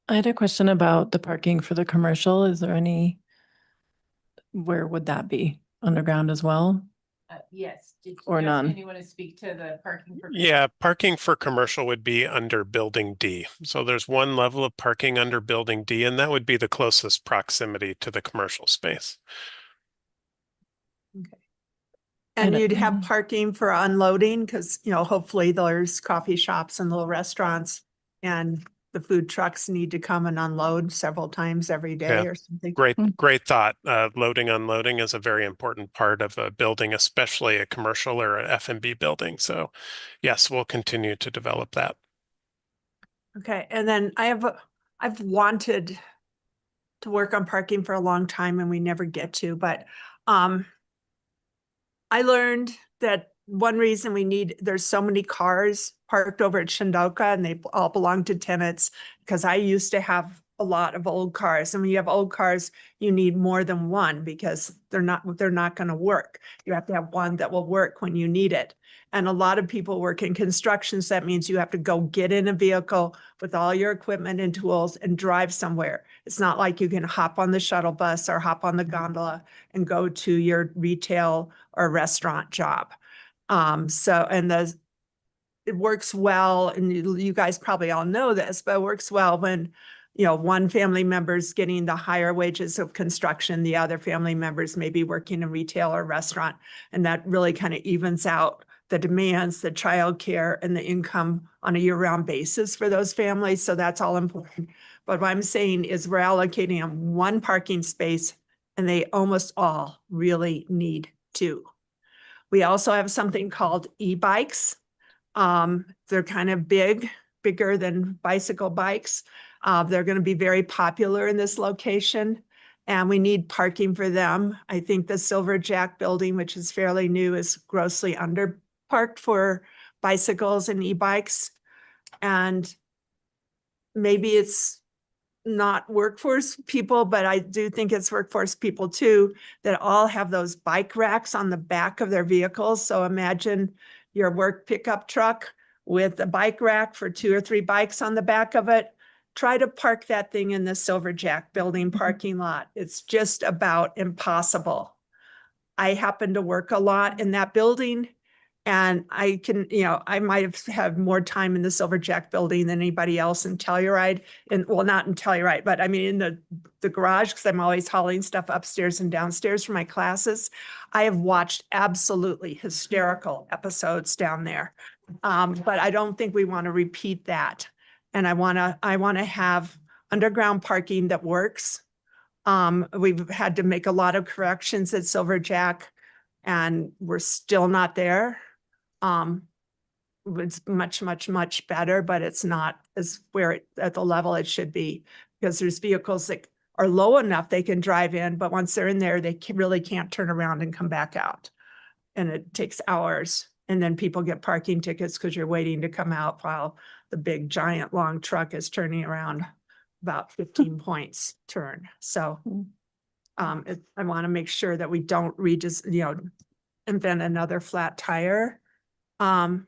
[SPEAKER 12] I had a question about the parking for the commercial. Is there where would that be? Underground as well?
[SPEAKER 3] Yes.
[SPEAKER 12] Or none.
[SPEAKER 3] Anyone want to speak to the parking?
[SPEAKER 9] Yeah, parking for commercial would be under building D. So there's one level of parking under building D, and that would be the closest proximity to the commercial space.
[SPEAKER 1] And
[SPEAKER 12] And-
[SPEAKER 1] you'd have parking for unloading because, hopefully there's coffee shops and little restaurants and the food trucks need to come and unload several times every day
[SPEAKER 9] Yeah.
[SPEAKER 1] or something.
[SPEAKER 9] Great thought. Loading, unloading is a very important part of a building, especially a commercial or an F&B building. So yes, we'll continue to develop that.
[SPEAKER 1] Okay, and then I've wanted to work on parking for a long time and we never get to, but I learned that one reason there's so many cars parked over at Shindoka and they all belong to tenants, because I used to have a lot of old cars. And when you have old cars, you need more than one because they're not going to work. You have to have one that will work when you need it. And a lot of people work in construction, so that means you have to go get in a vehicle with all your equipment and tools and drive somewhere. It's not like you can hop on the shuttle bus or hop on the gondola and go to your retail or restaurant job. It works well, and you guys probably all know this, but it works well when, one family member's getting the higher wages of construction, the other family members may be working in retail or restaurant, and that really kind of evens out the demands, the childcare, and the income on a year-round basis for those families. So that's all important. But what I'm saying is we're allocating them one parking space, and they almost all really need two. We also have something called e-bikes. They're kind of bigger than bicycle bikes. They're going to be very popular in this location, and we need parking for them. I think the Silver Jack building, which is fairly new, is grossly underparked for bicycles and e-bikes. And maybe it's not workforce people, but I do think it's workforce people too, that all have those bike racks on the back of their vehicles. So imagine your work pickup truck with a bike rack for 2 or 3 bikes on the back of it. Try to park that thing in the Silver Jack building parking lot. It's just about impossible. I happen to work a lot in that building, and I can, I might have had more time in the Silver Jack building than anybody else in Telluride. Well, not in Telluride, but I mean in the garage, because I'm always hauling stuff upstairs and downstairs for my classes. I have watched absolutely hysterical episodes down there. But I don't think we want to repeat that. And I want to have underground parking that works. We've had to make a lot of corrections at Silver Jack, and we're still not there. it's much, much, much better, but it's not as at the level it should be. Because there's vehicles that are low enough they can drive in, but once they're in there, they really can't turn around and come back out. And it takes hours. And then people get parking tickets because you're waiting to come out while the big giant long truck is turning around about 15 points turn. So I want to make sure that we don't invent another flat tire. I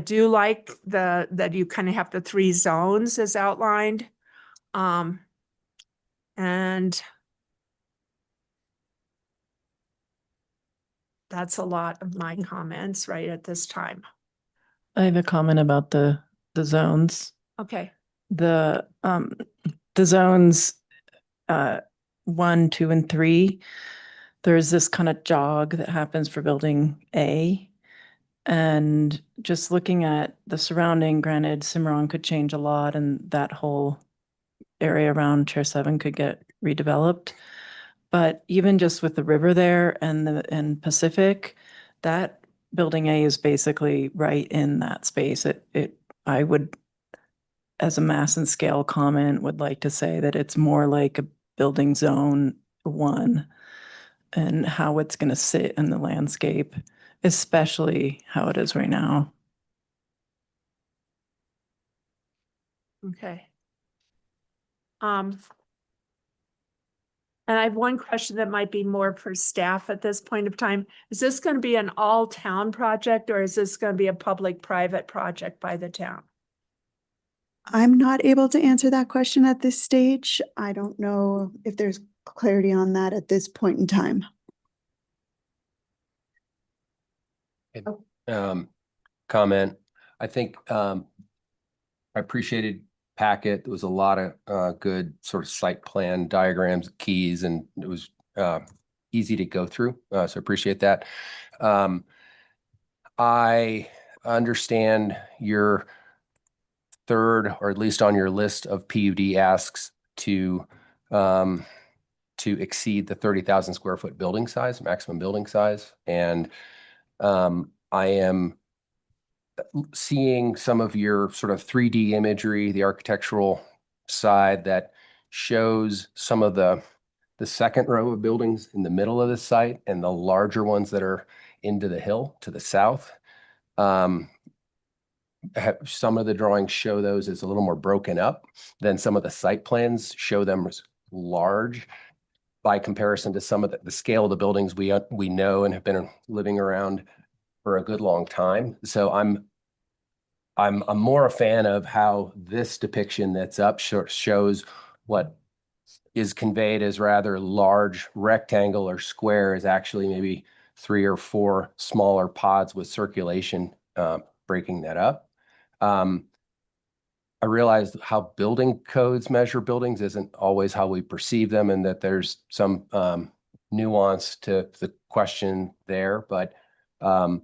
[SPEAKER 1] do like that you kind of have the 3 zones as outlined. And that's a lot of my comments right at this time.
[SPEAKER 12] I have a comment about the zones.
[SPEAKER 1] Okay.
[SPEAKER 12] The zones 1, 2, and 3. There's this kind of jog that happens for building A. And just looking at the surrounding, granted, Cimarron could change a lot and that whole area around Chair 7 could get redeveloped. But even just with the river there and Pacific, that building A is basically right in that space. I would, as a mass and scale comment, would like to say that it's more like a building zone 1 and how it's going to sit in the landscape, especially how it is right now.
[SPEAKER 1] Okay. And I have one question that might be more for staff at this point of time. Is this going to be an all-town project or is this going to be a public-private project by the town?
[SPEAKER 6] I'm not able to answer that question at this stage. I don't know if there's clarity on that at this point in time.
[SPEAKER 5] Comment. I think I appreciated packet. There was a lot of good sort of site plan diagrams, keys, and it was easy to go through. So appreciate that. I understand your third, or at least on your list of PUD asks to exceed the 30,000 square foot building size, maximum building size. And I am seeing some of your sort of 3D imagery, the architectural side that shows some of the second row of buildings in the middle of the site and the larger ones that are into the hill to the south. Some of the drawings show those as a little more broken up than some of the site plans show them as large by comparison to some of the scale of the buildings we know and have been living around for a good long time. So I'm more a fan of how this depiction that's up shows what is conveyed as rather large rectangle or square is actually maybe 3 or 4 smaller pods with circulation breaking that up. I realized how building codes measure buildings isn't always how we perceive them, and that there's some nuance to the question there. But when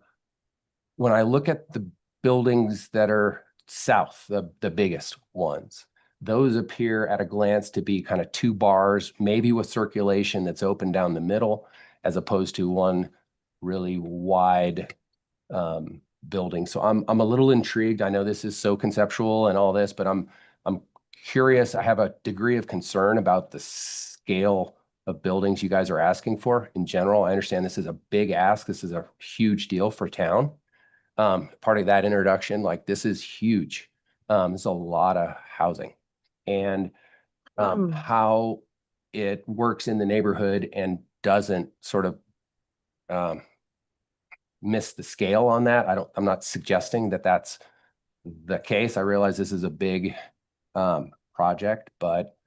[SPEAKER 5] I look at the buildings that are south, the biggest ones, those appear at a glance to be kind of 2 bars, maybe with circulation that's open down the middle, as opposed to one really wide building. So I'm a little intrigued. I know this is so conceptual and all this, but I'm curious. I have a degree of concern about the scale of buildings you guys are asking for in general. I understand this is a big ask. This is a huge deal for town. Part of that introduction, like this is huge. It's a lot of housing, and how it works in the neighborhood and doesn't sort of miss the scale on that. I'm not suggesting that that's the case. I realize this is a big project, but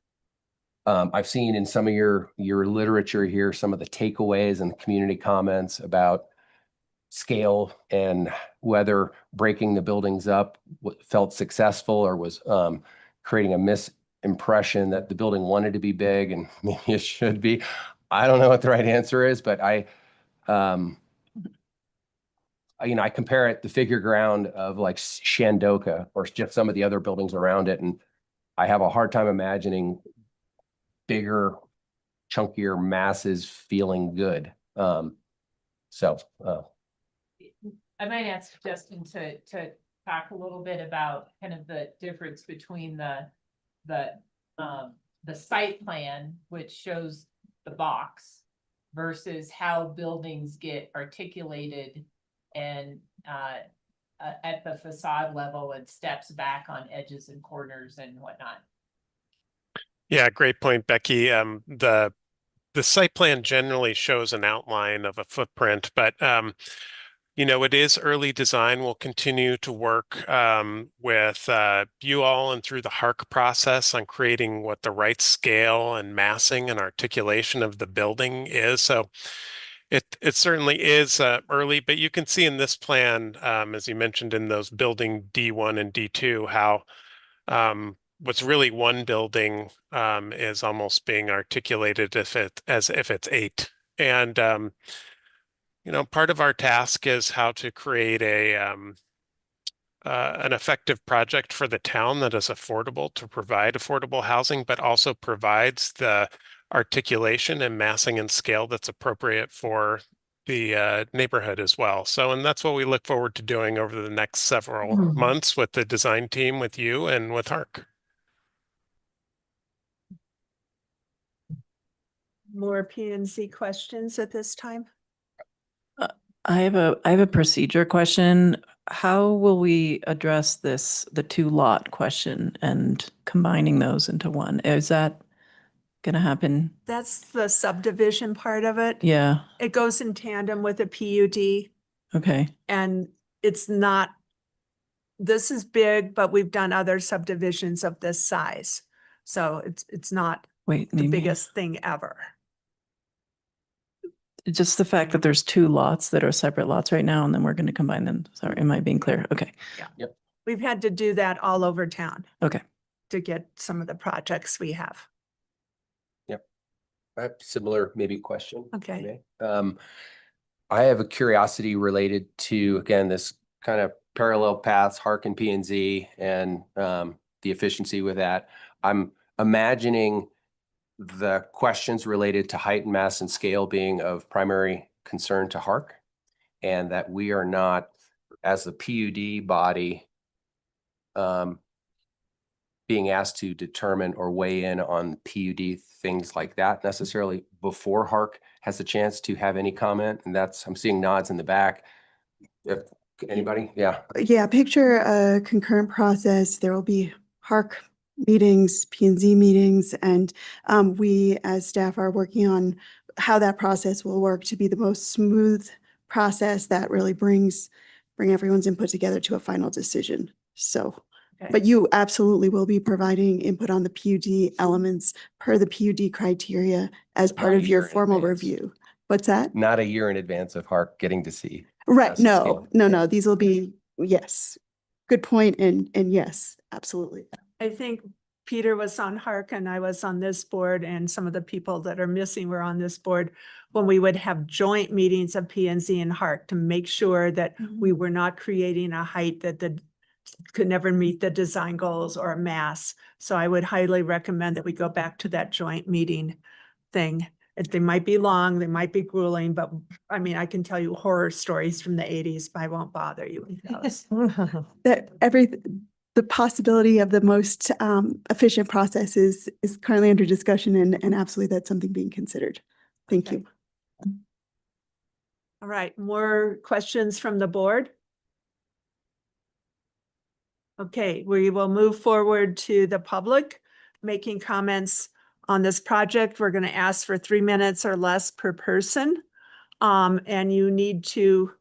[SPEAKER 5] I've seen in some of your literature here some of the takeaways and the community comments about scale and whether breaking the buildings up felt successful or was creating a misimpression that the building wanted to be big and maybe it should be. I don't know what the right answer is, but I compare the figure ground of like Shandoka or just some of the other buildings around it, and I have a hard time imagining bigger, chunkier masses feeling good.
[SPEAKER 3] I might ask Justin to talk a little bit about kind of the difference between the site plan, which shows the box, versus how buildings get articulated and at the facade level and steps back on edges and corners and whatnot.
[SPEAKER 9] Yeah, great point, Becky. The site plan generally shows an outline of a footprint, but you know, it is early design. We'll continue to work with you all and through the HARC process on creating what the right scale and massing and articulation of the building is. So it certainly is early, but you can see in this plan, as you mentioned in those building D1 and D2, how what's really one building is almost being articulated as if it's 8. And you know, part of our task is how to create an effective project for the town that is affordable to provide affordable housing, but also provides the articulation and massing and scale that's appropriate for the neighborhood as well. So, and that's what we look forward to doing over the next several months with the design team, with you, and with HARC.
[SPEAKER 1] More P&Z questions at this time?
[SPEAKER 12] I have a procedure question. How will we address the 2-lot question and combining those into one? Is that going to happen?
[SPEAKER 1] That's the subdivision part of it.
[SPEAKER 12] Yeah.
[SPEAKER 1] It goes in tandem with a PUD,
[SPEAKER 12] Okay.
[SPEAKER 1] and it's not, this is big, but we've done other subdivisions of this size. So it's not
[SPEAKER 12] Wait,
[SPEAKER 1] the
[SPEAKER 12] maybe
[SPEAKER 1] biggest thing ever.
[SPEAKER 12] just the fact that there's 2 lots that are separate lots right now, and then we're going to combine them. Sorry, am I being clear? Okay.
[SPEAKER 1] We've had to do that all over town
[SPEAKER 12] Okay.
[SPEAKER 1] to get some of the projects we have.
[SPEAKER 5] I have a similar maybe question.
[SPEAKER 1] Okay.
[SPEAKER 5] I have a curiosity related to, again, this kind of parallel paths, HARC and P&Z, and the efficiency with that. I'm imagining the questions related to height and mass and scale being of primary concern to HARC, and that we are not, as the PUD body, being asked to determine or weigh in on PUD things like that necessarily before HARC has a chance to have any comment. And that's, I'm seeing nods in the back. If anybody, yeah.
[SPEAKER 6] Yeah, picture a concurrent process. There will be HARC meetings, P&Z meetings, and we as staff are working on how that process will work to be the most smooth process that really bring everyone's input together to a final decision. So, but you absolutely will be providing input on the PUD elements per the PUD criteria as part of your formal review. What's that?
[SPEAKER 5] Not a year in advance of HARC getting to see.
[SPEAKER 6] Right,
[SPEAKER 5] mass and scale.
[SPEAKER 6] no, these will be, yes, good point, and yes, absolutely.
[SPEAKER 1] I think Peter was on HARC and I was on this board, and some of the people that are missing were on this board when we would have joint meetings of P&Z and HARC to make sure that we were not creating a height that could never meet the design goals or a mass. So I would highly recommend that we go back to that joint meeting thing. They might be long, they might be grueling, but I mean, I can tell you horror stories from the 80s, but I won't bother you with those.
[SPEAKER 6] The possibility of the most efficient process is currently under discussion, and absolutely that's something being considered. Thank you.
[SPEAKER 1] All right, more questions from the board? Okay, we will move forward to the public making comments on this project. We're going to ask for 3 minutes or less per person. And you need to,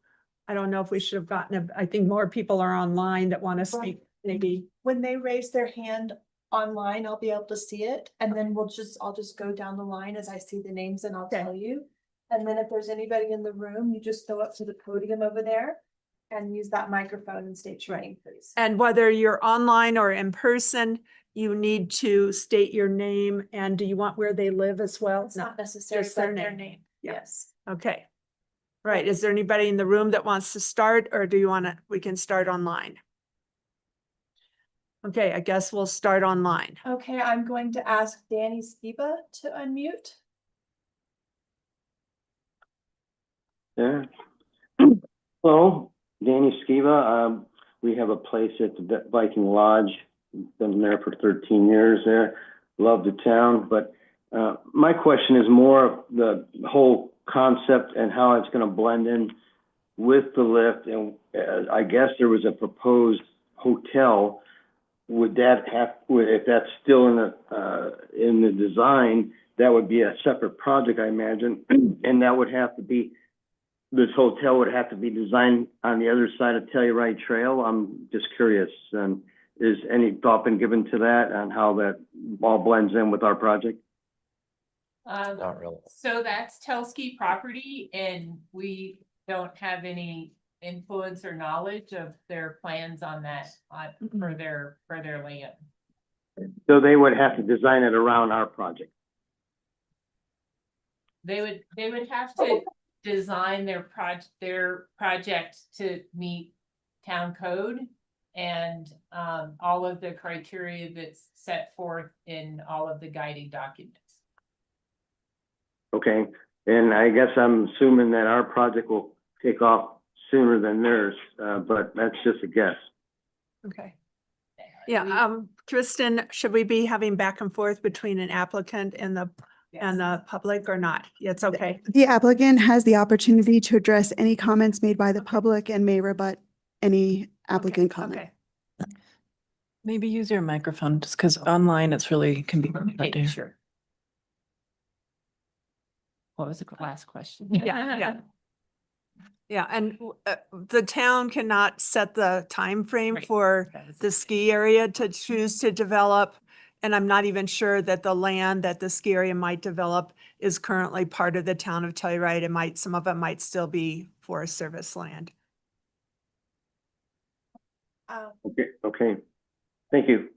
[SPEAKER 1] I don't know if we should have gotten, I think more people are online that want to speak, maybe.
[SPEAKER 7] When they raise their hand online, I'll be able to see it, and then I'll just go down the line as I see the names and I'll tell you. And then if there's anybody in the room, you just go up to the podium over there and use that microphone and state your name, please.
[SPEAKER 1] And whether you're online or in person, you need to state your name, and do you want where they live as well?
[SPEAKER 7] It's not necessary,
[SPEAKER 1] just their
[SPEAKER 7] but their
[SPEAKER 1] name.
[SPEAKER 7] name,
[SPEAKER 1] Yeah.
[SPEAKER 7] yes.
[SPEAKER 1] Okay. Right, is there anybody in the room that wants to start, or do you want to, we can start online? Okay, I guess we'll start online.
[SPEAKER 7] Okay, I'm going to ask Danny Skiba to unmute.
[SPEAKER 13] Yeah. Hello, Danny Skiva. We have a place at the Viking Lodge. Been there for 13 years there. Love the town, but my question is more of the whole concept and how it's going to blend in with the lift. And I guess there was a proposed hotel. Would that have, if that's still in the design, that would be a separate project, I imagine, and that would have to be, this hotel would have to be designed on the other side of Telluride Trail. I'm just curious, is any thought been given to that and how that all blends in with our project?
[SPEAKER 5] Not really.
[SPEAKER 3] So that's Telsky property and we don't have any influence or knowledge of their plans on that, for their land.
[SPEAKER 13] So they would have to design it around our project.
[SPEAKER 3] They would have to design their project to meet town code and all of the criteria that's set forth in all of the guiding documents.
[SPEAKER 13] Okay, and I guess I'm assuming that our project will take off sooner than theirs, but that's just a guess.
[SPEAKER 1] Okay. Yeah, Tristan, should we be having back and forth between an applicant and the public or not? It's okay.
[SPEAKER 6] The applicant has the opportunity to address any comments made by the public and may rebut any applicant comment.
[SPEAKER 1] Okay.
[SPEAKER 12] Maybe use your microphone just because online it's really can be hard to hear.
[SPEAKER 3] Sure. What was the last question?
[SPEAKER 1] Yeah. Yeah, and the town cannot set the time frame
[SPEAKER 3] Right.
[SPEAKER 1] for the ski area to choose to develop. And I'm not even sure that the land that the ski area might develop is currently part of the town of Telluride. Some of it might still be Forest Service land.
[SPEAKER 13] Okay. Thank you.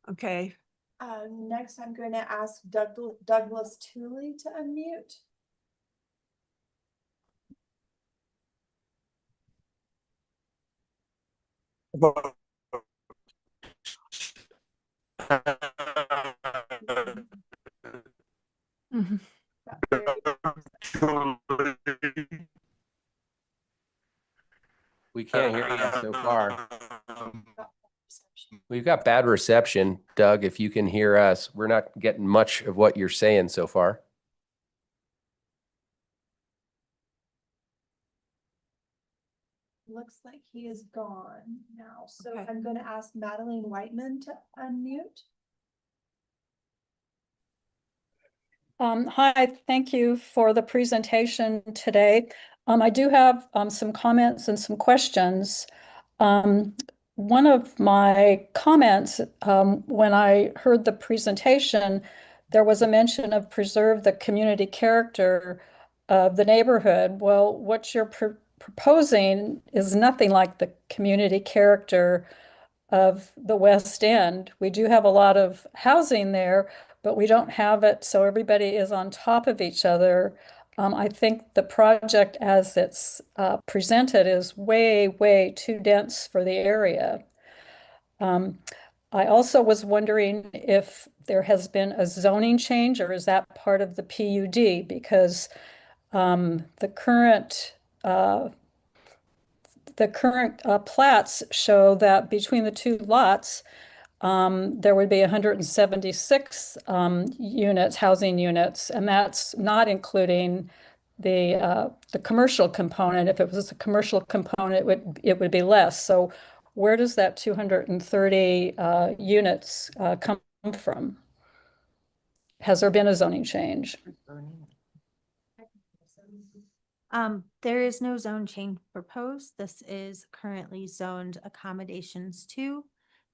[SPEAKER 1] Okay,
[SPEAKER 7] Next, I'm going to ask Douglas Tooley to unmute.
[SPEAKER 5] We can't hear you so far. We've got bad reception, Doug. If you can hear us, we're not getting much of what you're saying so far.
[SPEAKER 7] Looks like he is gone now, so
[SPEAKER 1] Okay.
[SPEAKER 7] I'm going to ask Madeline Whiteman to unmute.
[SPEAKER 14] Hi, thank you for the presentation today. I do have some comments and some questions. One of my comments, when I heard the presentation, there was a mention of preserve the community character of the neighborhood. Well, what you're proposing is nothing like the community character of the West End. We do have a lot of housing there, but we don't have it so everybody is on top of each other. I think the project as it's presented is way, way too dense for the area. I also was wondering if there has been a zoning change or is that part of the PUD? Because the current plats show that between the two lots, there would be 176 units, housing units, and that's not including the commercial component. If it was a commercial component, it would be less. So where does that 230 units come from? Has there been a zoning change?
[SPEAKER 10] There is no zone change proposed. This is currently zoned accommodations 2,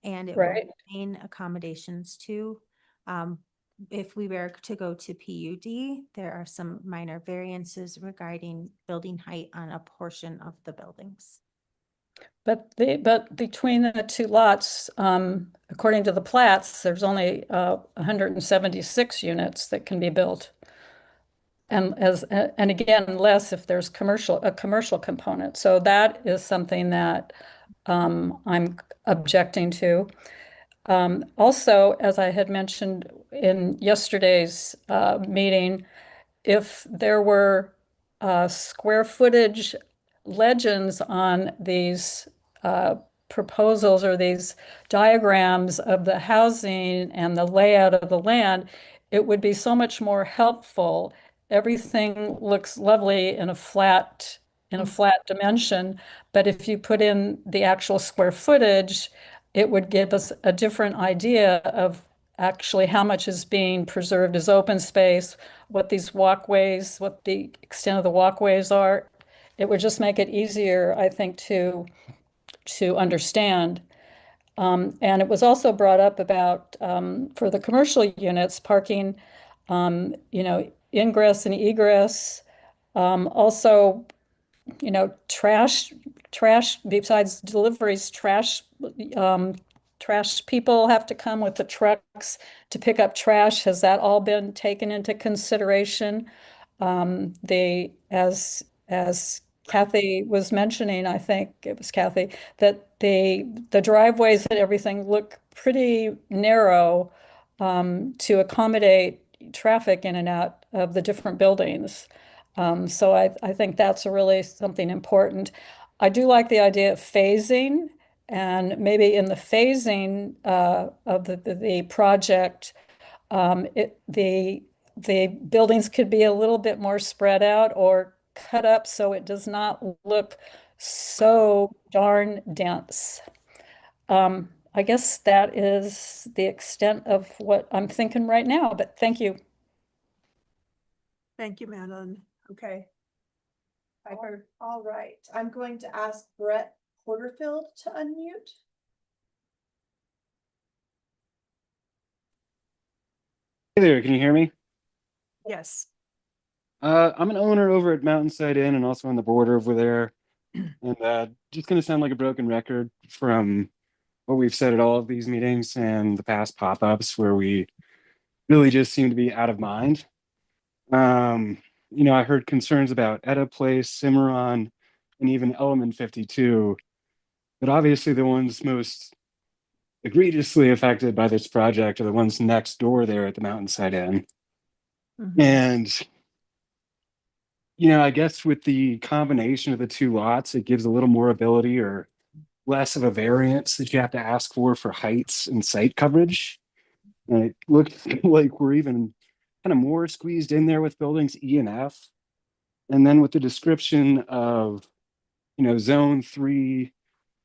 [SPEAKER 10] and it will
[SPEAKER 14] Right.
[SPEAKER 10] remain accommodations 2. If we were to go to PUD, there are some minor variances regarding building height on a portion of the buildings.
[SPEAKER 14] But between the two lots, according to the plats, there's only 176 units that can be built. And again, less if there's a commercial component. So that is something that I'm objecting to. Also, as I had mentioned in yesterday's meeting, if there were square footage legends on these proposals or these diagrams of the housing and the layout of the land, it would be so much more helpful. Everything looks lovely in a flat dimension, but if you put in the actual square footage, it would give us a different idea of actually how much is being preserved as open space, what these walkways, what the extent of the walkways are. It would just make it easier, I think, to understand. And it was also brought up about for the commercial units, parking, ingress and egress. Also, trash besides deliveries, trash people have to come with the trucks to pick up trash. Has that all been taken into consideration? As Kathy was mentioning, I think it was Kathy, that the driveways and everything look pretty narrow to accommodate traffic in and out of the different buildings. So I think that's really something important. I do like the idea of phasing, and maybe in the phasing of the project, the buildings could be a little bit more spread out or cut up so it does not look so darn dense. I guess that is the extent of what I'm thinking right now, but thank you.
[SPEAKER 1] Thank you, Madeline. Okay. Piper.
[SPEAKER 7] All right, I'm going to ask Brett Porterfield to unmute.
[SPEAKER 15] Hey there, can you hear me?
[SPEAKER 1] Yes.
[SPEAKER 15] I'm an owner over at Mountainside Inn and also on the border over there. And just gonna sound like a broken record from what we've said at all of these meetings and the past pop-ups where we really just seem to be out of mind. I heard concerns about Edda Place, Cimarron, and even Element 52. But obviously the ones most egregiously affected by this project are the ones next door there at the Mountainside Inn. And I guess with the combination of the two lots, it gives a little more ability or less of a variance that you have to ask for heights and site coverage. And it looks like we're even kind of more squeezed in there with buildings E and F. And then with the description of, zone 3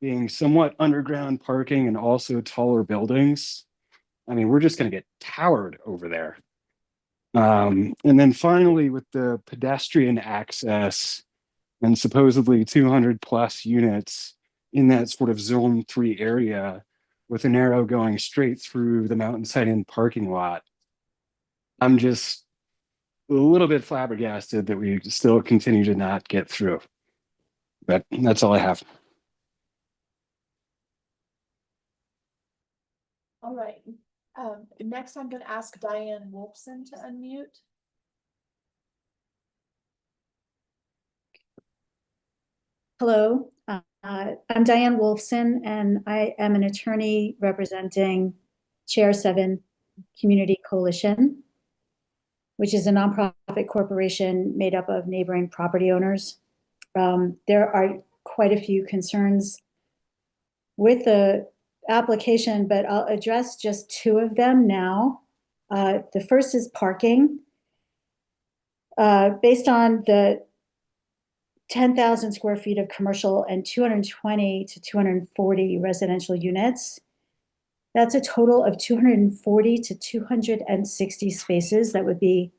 [SPEAKER 15] being somewhat underground parking and also taller buildings, I mean, we're just going to get towered over there. And then finally, with the pedestrian access and supposedly 200 plus units in that sort of zone 3 area with an arrow going straight through the Mountainside Inn parking lot, I'm just a little bit flabbergasted that we still continue to not get through. But that's all I have.
[SPEAKER 7] All right. Next, I'm going to ask Diane Wolfson to unmute.
[SPEAKER 16] Hello, I'm Diane Wolfson, and I am an attorney representing Chair 7 Community Coalition, which is a nonprofit corporation made up of neighboring property owners. There are quite a few concerns with the application, but I'll address just two of them now. The first is parking. Based on the 10,000 square feet of commercial and 220 to 240 residential units, that's a total of 240 to 260 spaces. That would be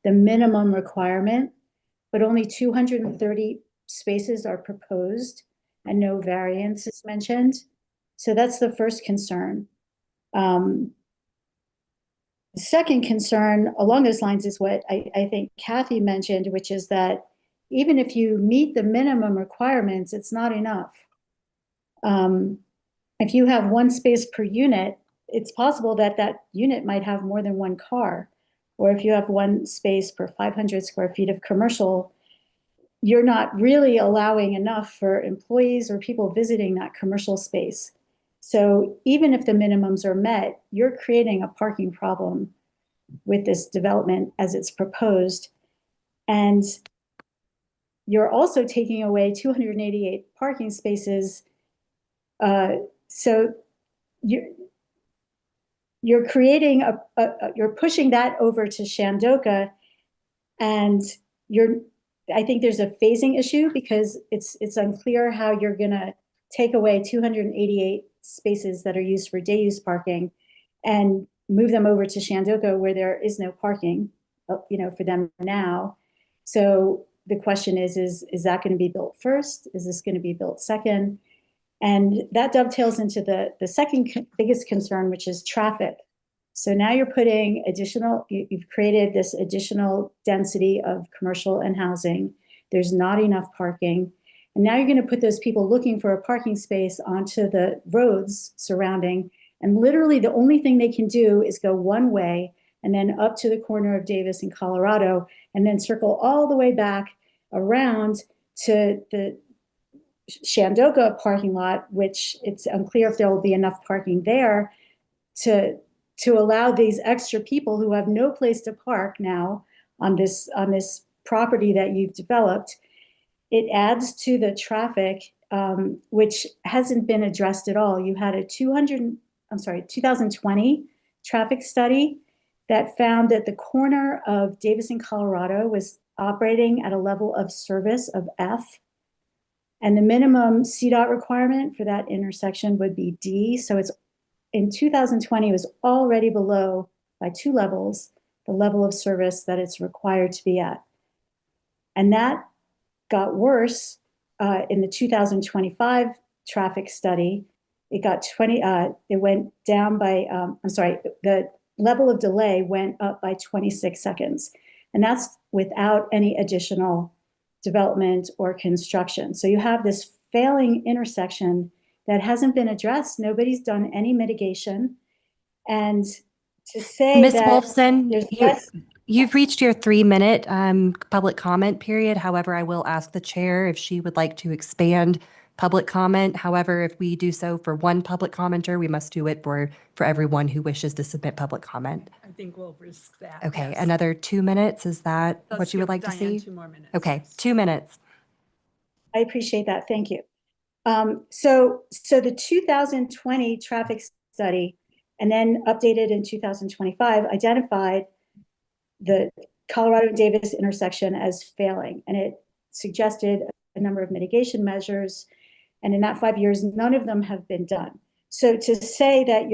[SPEAKER 16] the minimum requirement, but only 230 spaces are proposed and no variance is mentioned. So that's the first concern. The second concern along those lines is what I think Kathy mentioned, which is that even if you meet the minimum requirements, it's not enough. If you have one space per unit, it's possible that that unit might have more than one car. Or if you have one space per 500 square feet of commercial, you're not really allowing enough for employees or people visiting that commercial space. So even if the minimums are met, you're creating a parking problem with this development as it's proposed. And you're also taking away 288 parking spaces. So you're creating you're pushing that over to Shandoka, and I think there's a phasing issue because it's unclear how you're gonna take away 288 spaces that are used for day use parking and move them over to Shandoka where there is no parking, for them now. So the question is that going to be built first? Is this going to be built second? And that dovetails into the second biggest concern, which is traffic. So now you're putting you've created this additional density of commercial and housing. There's not enough parking. And now you're going to put those people looking for a parking space onto the roads surrounding. And literally the only thing they can do is go one way and then up to the corner of Davis and Colorado, and then circle all the way back around to the Shandoka parking lot, which it's unclear if there will be enough parking there to allow these extra people who have no place to park now on this property that you've developed. It adds to the traffic, which hasn't been addressed at all. You had a 2020 traffic study that found that the corner of Davis and Colorado was operating at a level of service of F. And the minimum CDOT requirement for that intersection would be D. So it's in 2020, it was already below by 2 levels, the level of service that it's required to be at. And that got worse in the 2025 traffic study. It went down by, the level of delay went up by 26 seconds. And that's without any additional development or construction. So you have this failing intersection that hasn't been addressed. Nobody's done any mitigation. And to say
[SPEAKER 8] Ms.
[SPEAKER 16] that
[SPEAKER 8] Wolfson, you've reached your 3-minute public comment period. However, I will ask the chair if she would like to expand public comment. However, if we do so for one public commenter, we must do it for everyone who wishes to submit public comment.
[SPEAKER 1] I think we'll risk that.
[SPEAKER 8] Okay,
[SPEAKER 1] yes.
[SPEAKER 8] another 2 minutes. Is that
[SPEAKER 1] Let's
[SPEAKER 8] what you would
[SPEAKER 1] give
[SPEAKER 8] like to
[SPEAKER 1] Diane
[SPEAKER 8] see?
[SPEAKER 1] 2 more minutes.
[SPEAKER 8] Okay, 2 minutes.
[SPEAKER 16] I appreciate that. Thank you. So the 2020 traffic study and then updated in 2025 identified the Colorado and Davis intersection as failing, and it suggested a number of mitigation measures. And in that 5 years, none of them have been done. So to say that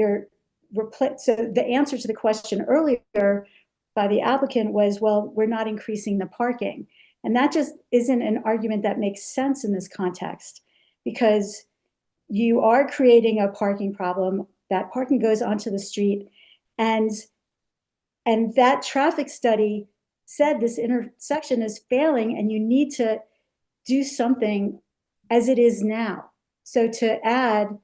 [SPEAKER 16] so the answer to the question earlier by the applicant was, well, we're not increasing the parking. And that just isn't an argument that makes sense in this context, because you are creating a parking problem. That parking goes onto the street, and that traffic study said this intersection is failing and you need to do something as it is now. So to add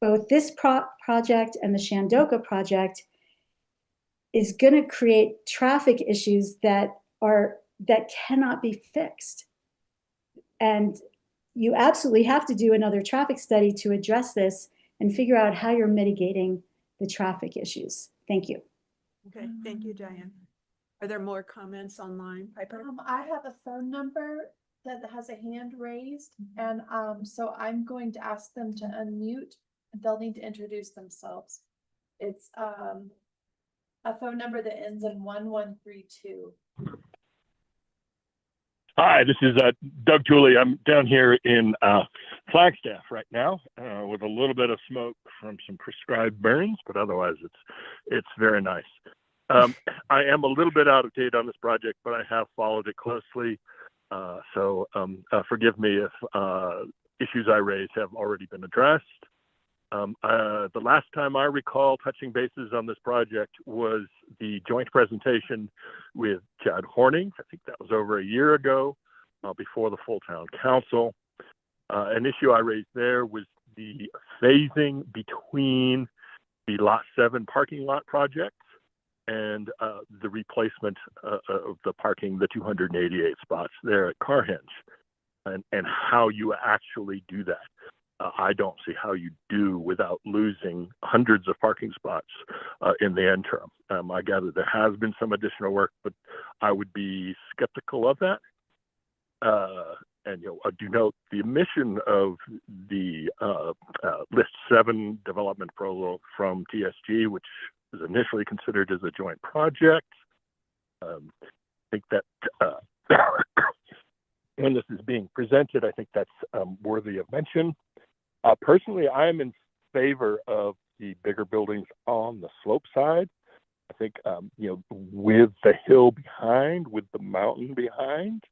[SPEAKER 16] both this project and the Shandoka project is going to create traffic issues that cannot be fixed. And you absolutely have to do another traffic study to address this and figure out how you're mitigating the traffic issues. Thank you.
[SPEAKER 1] Okay, thank you, Diane. Are there more comments online, Piper?
[SPEAKER 7] I have a phone number that has a hand raised, and so I'm going to ask them to unmute. They'll need to introduce themselves. It's a phone number that ends in 1132.
[SPEAKER 17] Hi, this is Doug Tooley. I'm down here in Flagstaff right now with a little bit of smoke from some prescribed burns, but otherwise it's very nice. I am a little bit out of date on this project, but I have followed it closely. So forgive me if issues I raised have already been addressed. The last time I recall touching bases on this project was the joint presentation with Chad Horning. I think that was over a year ago, before the full town council. An issue I raised there was the phasing between the Lot 7 parking lot project and the replacement of the parking, the 288 spots there at Carhenge, and how you actually do that. I don't see how you do without losing hundreds of parking spots in the interim. I gather there has been some additional work, but I would be skeptical of that. And I do note the omission of the List 7 development proposal from TSG, which was initially considered as a joint project. I think that when this is being presented, I think that's worthy of mention. Personally, I'm in favor of the bigger buildings on the slope side. I think, with the hill behind, with the mountain behind,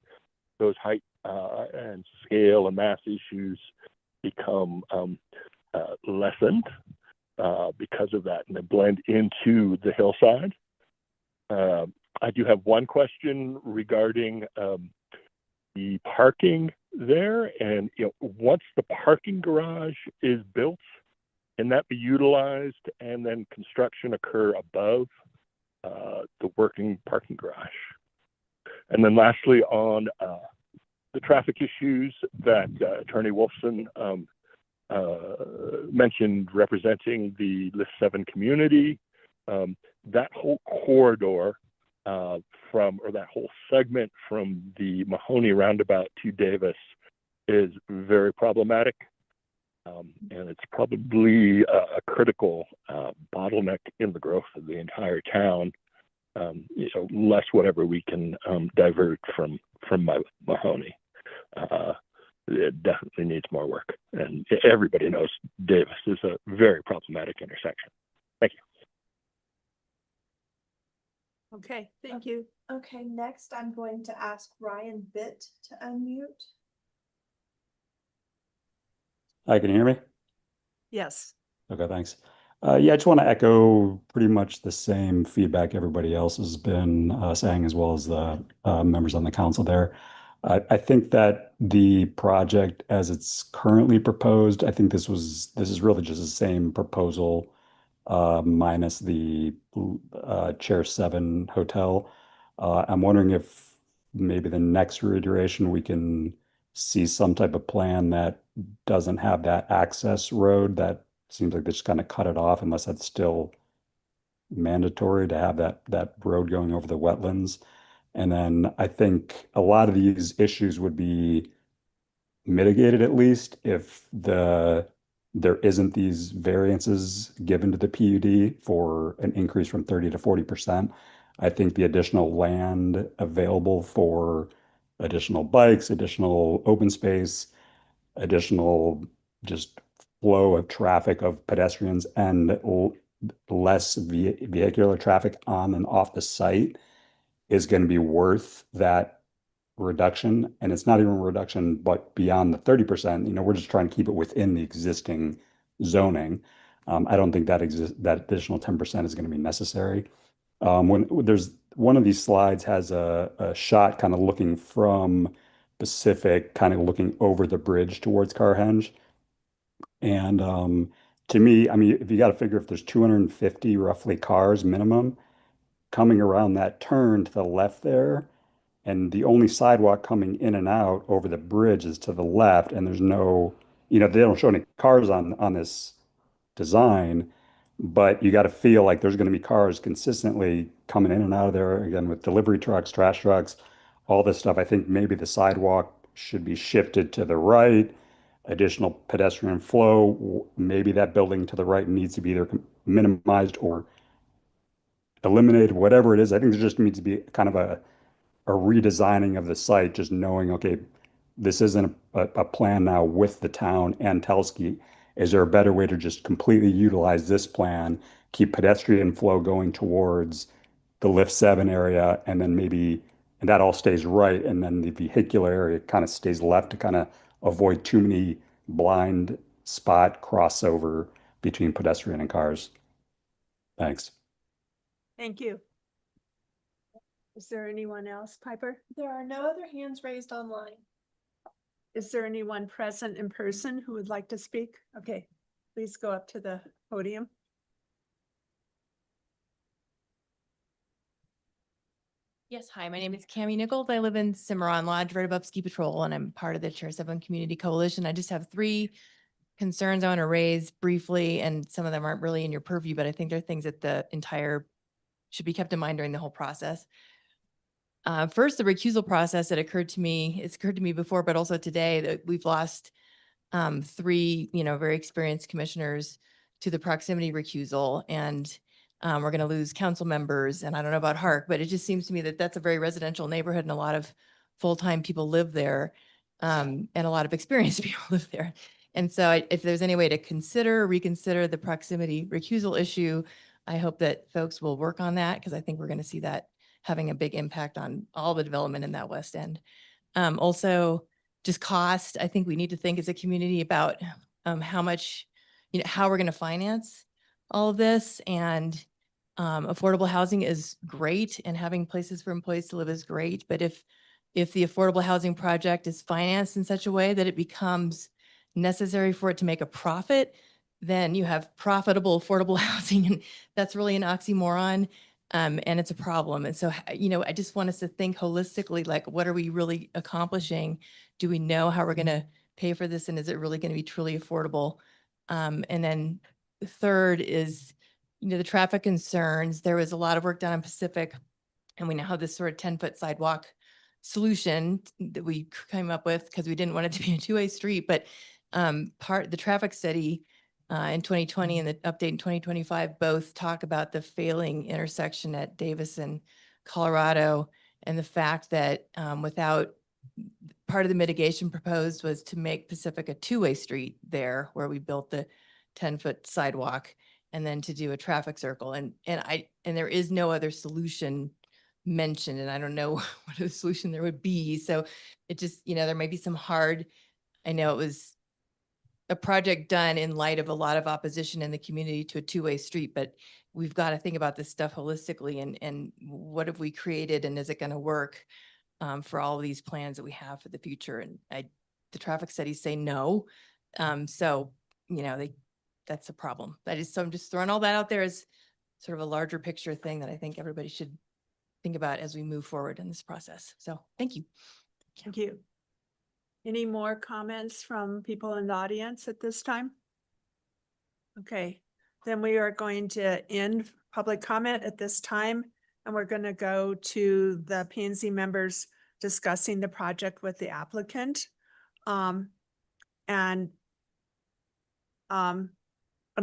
[SPEAKER 17] those height and scale and mass issues become lessened because of that, and they blend into the hillside. I do have one question regarding the parking there, and once the parking garage is built, can that be utilized and then construction occur above the working parking garage? And then lastly, on the traffic issues that Attorney Wolfson mentioned representing the List 7 community, that whole corridor that whole segment from the Mahoney roundabout to Davis is very problematic. And it's probably a critical bottleneck in the growth of the entire town. Less whatever we can divert from Mahoney. It definitely needs more work, and everybody knows Davis is a very problematic intersection. Thank you.
[SPEAKER 1] Okay, thank you.
[SPEAKER 7] Okay, next I'm going to ask Ryan Bitt to unmute.
[SPEAKER 18] Hi, can you hear me?
[SPEAKER 1] Yes.
[SPEAKER 18] Okay, thanks. Yeah, I just want to echo pretty much the same feedback everybody else has been saying, as well as the members on the council there. I think that the project as it's currently proposed, I think this is really just the same proposal minus the Chair 7 hotel. I'm wondering if maybe the next reiteration we can see some type of plan that doesn't have that access road. That seems like they just kind of cut it off, unless that's still mandatory to have that road going over the wetlands. And then I think a lot of these issues would be mitigated, at least if there isn't these variances given to the PUD for an increase from 30 to 40%. I think the additional land available for additional bikes, additional open space, additional just flow of traffic of pedestrians, and less vehicular traffic on and off the site is going to be worth that reduction. And it's not even a reduction, but beyond the 30%, we're just trying to keep it within the existing zoning. I don't think that additional 10% is going to be necessary. When there's one of these slides has a shot kind of looking from Pacific, kind of looking over the bridge towards Carhenge. And to me, I mean, if you got to figure if there's 250 roughly cars minimum coming around that turn to the left there, and the only sidewalk coming in and out over the bridge is to the left, and there's no, they don't show any cars on this design, but you got to feel like there's going to be cars consistently coming in and out of there, again, with delivery trucks, trash trucks, all this stuff. I think maybe the sidewalk should be shifted to the right, additional pedestrian flow. Maybe that building to the right needs to be either minimized or eliminated, whatever it is. I think there just needs to be kind of a redesigning of the site, just knowing, okay, this isn't a plan now with the town and Telski. Is there a better way to just completely utilize this plan, keep pedestrian flow going towards the Lift 7 area, and then and that all stays right, and then the vehicular area kind of stays left to kind of avoid too many blind spot crossover between pedestrian and cars. Thanks.
[SPEAKER 1] Thank you. Is there anyone else, Piper?
[SPEAKER 7] There are no other hands raised online.
[SPEAKER 1] Is there anyone present in person who would like to speak? Okay, please go up to the podium.
[SPEAKER 19] Yes, hi, my name is Cami Nichols. I live in Cimarron Lodge, right above Ski Patrol, and I'm part of the Chair 7 Community Coalition. I just have 3 concerns I want to raise briefly, and some of them aren't really in your purview, but I think they're things that should be kept in mind during the whole process. First, the recusal process, it's occurred to me before, but also today, that we've lost three, very experienced commissioners to the proximity recusal, and we're going to lose council members. And I don't know about Hark, but it just seems to me that that's a very residential neighborhood, and a lot of full-time people live there, and a lot of experienced people live there. And so if there's any way to reconsider the proximity recusal issue, I hope that folks will work on that, because I think we're going to see that having a big impact on all the development in that West End. Also, just cost. I think we need to think as a community about how much, how we're going to finance all of this. And affordable housing is great, and having places for employees to live is great. But if the affordable housing project is financed in such a way that it becomes necessary for it to make a profit, then you have profitable affordable housing, and that's really an oxymoron. And it's a problem. And so, I just want us to think holistically, like, what are we really accomplishing? Do we know how we're going to pay for this? And is it really going to be truly affordable? And then the third is, the traffic concerns. There was a lot of work done on Pacific, and we now have this sort of 10-foot sidewalk solution that we came up with because we didn't want it to be a two-way street. But the traffic study in 2020 and the update in 2025 both talk about the failing intersection at Davis and Colorado, and the fact that without part of the mitigation proposed was to make Pacific a two-way street there, where we built the 10-foot sidewalk, and then to do a traffic circle. And there is no other solution mentioned, and I don't know what a solution there would be. So it just, there may be some hard, I know it was a project done in light of a lot of opposition in the community to a two-way street, but we've got to think about this stuff holistically, and what have we created, and is it going to work for all of these plans that we have for the future? And the traffic studies say no. So, that's a problem. So I'm just throwing all that out there as sort of a larger picture thing that I think everybody should think about as we move forward in this process. So thank you.
[SPEAKER 1] Thank you. Any more comments from people in the audience at this time? Okay, then we are going to end public comment at this time, and we're going to go to the P&Z members discussing the project with the applicant. I'm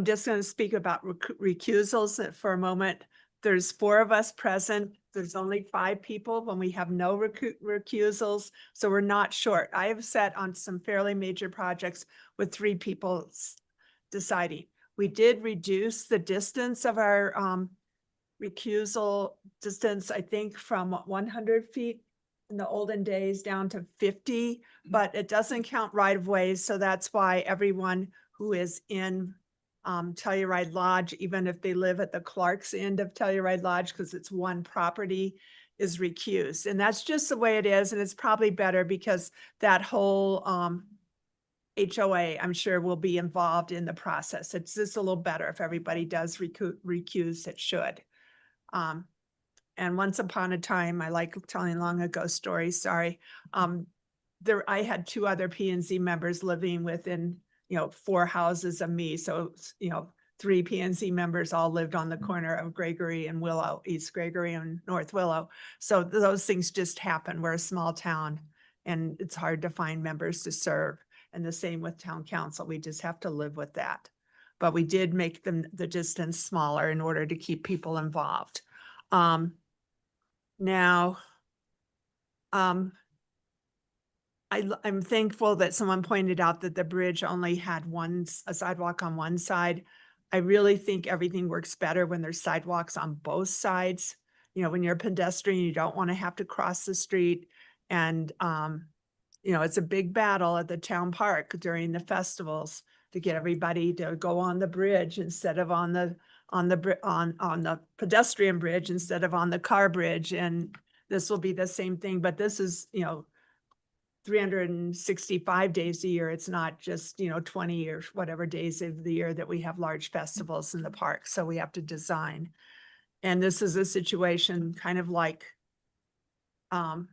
[SPEAKER 1] just going to speak about recusals for a moment. There's 4 of us present. There's only 5 people when we have no recusals, so we're not short. I have sat on some fairly major projects with 3 people deciding. We did reduce the distance of our recusal distance, I think, from 100 feet in the olden days down to 50, but it doesn't count right of ways. So that's why everyone who is in Telluride Lodge, even if they live at the Clark's end of Telluride Lodge, because it's one property, is recused. And that's just the way it is. And it's probably better because that whole HOA, I'm sure, will be involved in the process. It's just a little better if everybody does recuse. It should. And once upon a time, I like telling long ago stories, sorry. I had 2 other P&Z members living within 4 houses of me. So, 3 P&Z members all lived on the corner of Gregory and Willow, East Gregory and North Willow. So those things just happen. We're a small town, and it's hard to find members to serve. And the same with town council. We just have to live with that. But we did make the distance smaller in order to keep people involved. I'm thankful that someone pointed out that the bridge only had a sidewalk on one side. I really think everything works better when there's sidewalks on both sides. When you're a pedestrian, you don't want to have to cross the street. And, it's a big battle at the town park during the festivals to get everybody to go on the bridge instead of on the pedestrian bridge instead of on the car bridge. And this will be the same thing, but this is, 365 days a year. It's not just, 20 or whatever days of the year that we have large festivals in the park. So we have to design. And this is a situation kind of like the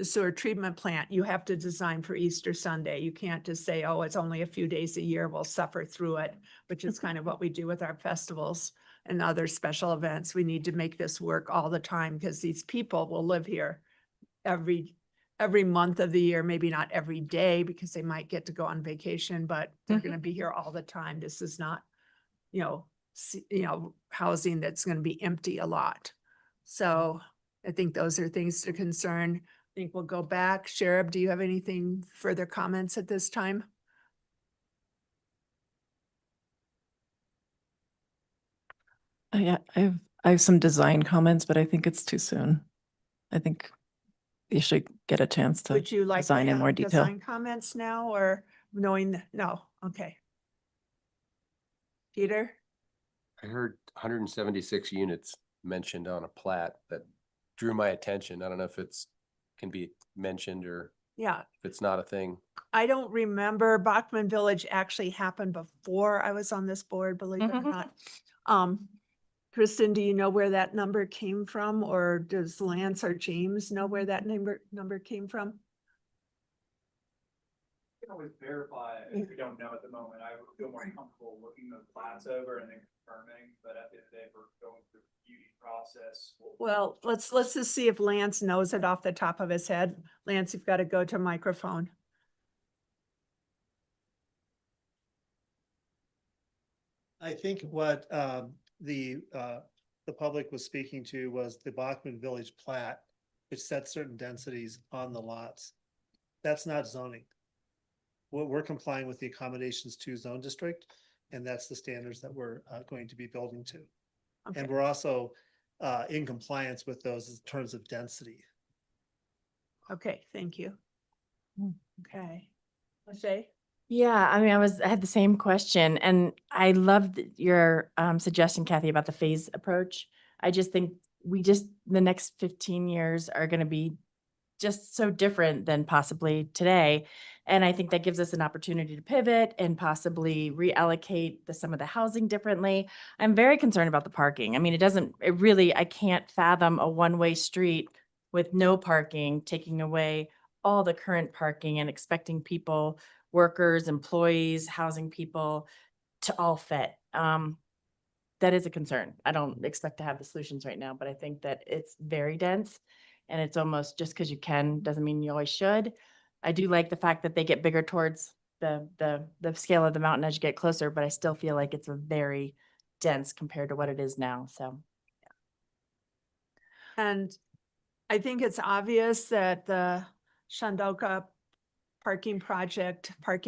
[SPEAKER 1] sewer treatment plant. You have to design for Easter Sunday. You can't just say, oh, it's only a few days a year, we'll suffer through it, which is kind of what we do with our festivals and other special events. We need to make this work all the time because these people will live here every month of the year, maybe not every day because they might get to go on vacation, but they're going to be here all the time. This is not, housing that's going to be empty a lot. So I think those are things to concern. I think we'll go back. Sherab, do you have anything further comments at this time?
[SPEAKER 12] Yeah, I have some design comments, but I think it's too soon. I think you should get a chance to
[SPEAKER 1] Would you like to
[SPEAKER 12] design in more
[SPEAKER 1] have
[SPEAKER 12] detail.
[SPEAKER 1] design comments now or knowing, no, okay. Peter?
[SPEAKER 5] I heard 176 units mentioned on a plat that drew my attention. I don't know if can be mentioned or
[SPEAKER 1] Yeah,
[SPEAKER 5] if it's not a thing.
[SPEAKER 1] I don't remember. Bachman Village actually happened before I was on this board, believe it or not. Kristen, do you know where that number came from, or does Lance or James know where that number came from?
[SPEAKER 20] You can always verify if we don't know at the moment. I would feel more comfortable looking those plans over and then confirming, but at the end of the day, we're going through the beauty process.
[SPEAKER 1] Well, let's just see if Lance knows it off the top of his head. Lance, you've got to go to microphone.
[SPEAKER 21] I think what the public was speaking to was the Bachman Village plat, which sets certain densities on the lots. That's not zoning. We're complying with the accommodations to zone district, and that's the standards that we're going to be building to.
[SPEAKER 1] Okay.
[SPEAKER 21] And we're also in compliance with those in terms of density.
[SPEAKER 1] Okay, thank you. Okay. Lachey?
[SPEAKER 11] Yeah, I mean, I had the same question, and I loved your suggestion, Kathy, about the phase approach. I just think the next 15 years are going to be just so different than possibly today. And I think that gives us an opportunity to pivot and possibly reallocate some of the housing differently. I'm very concerned about the parking. I mean, I can't fathom a one-way street with no parking, taking away all the current parking and expecting people, workers, employees, housing people to all fit. That is a concern. I don't expect to have the solutions right now, but I think that it's very dense. And it's almost just because you can, doesn't mean you always should. I do like the fact that they get bigger towards the scale of the mountain as you get closer, but I still feel like it's a very dense compared to what it is now, so.
[SPEAKER 1] And I think it's obvious that the Shandoka parking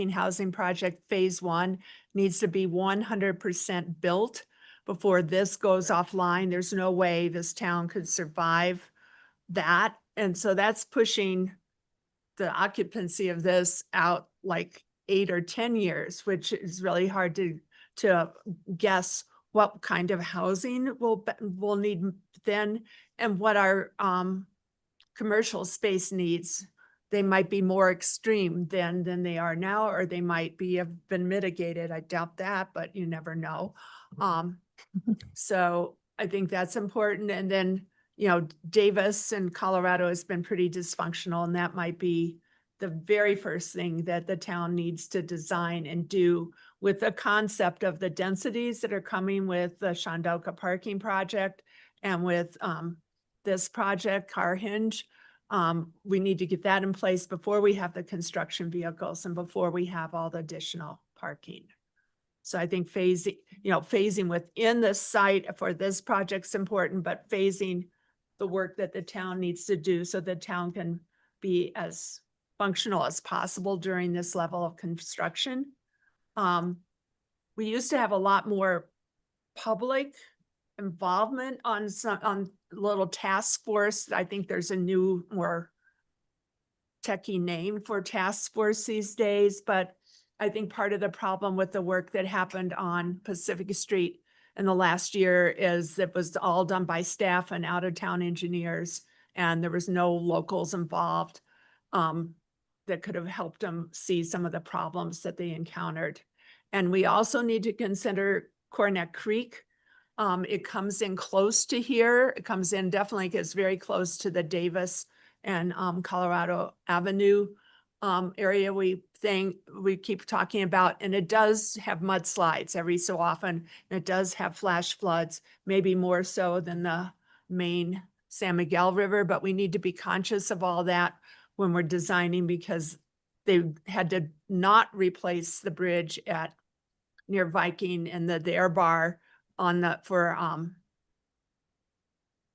[SPEAKER 1] housing project, phase 1 needs to be 100% built before this goes offline. There's no way this town could survive that. And so that's pushing the occupancy of this out like 8 or 10 years, which is really hard to guess what kind of housing we'll need then and what our commercial space needs. They might be more extreme than they are now, or they might have been mitigated. I doubt that, but you never know. So I think that's important. And then, Davis in Colorado has been pretty dysfunctional, and that might be the very first thing that the town needs to design and do with the concept of the densities that are coming with the Shandoka parking project and with this project, Car Hinge. We need to get that in place before we have the construction vehicles and before we have all the additional parking. So I think phasing within the site for this project's important, but phasing the work that the town needs to do so the town can be as functional as possible during this level of construction. We used to have a lot more public involvement on little task force. I think there's a new, more techie name for task force these days, but I think part of the problem with the work that happened on Pacific Street in the last year is it was all done by staff and out-of-town engineers, and there was no locals involved that could have helped them see some of the problems that they encountered. And we also need to consider Cornet Creek. It comes in close to here. It comes in, definitely gets very close to the Davis and Colorado Avenue area we keep talking about. And it does have mudslides every so often. And it does have flash floods, maybe more so than the main San Miguel River, but we need to be conscious of all that when we're designing, because they had to not replace the bridge at near Viking and the air bar on the, for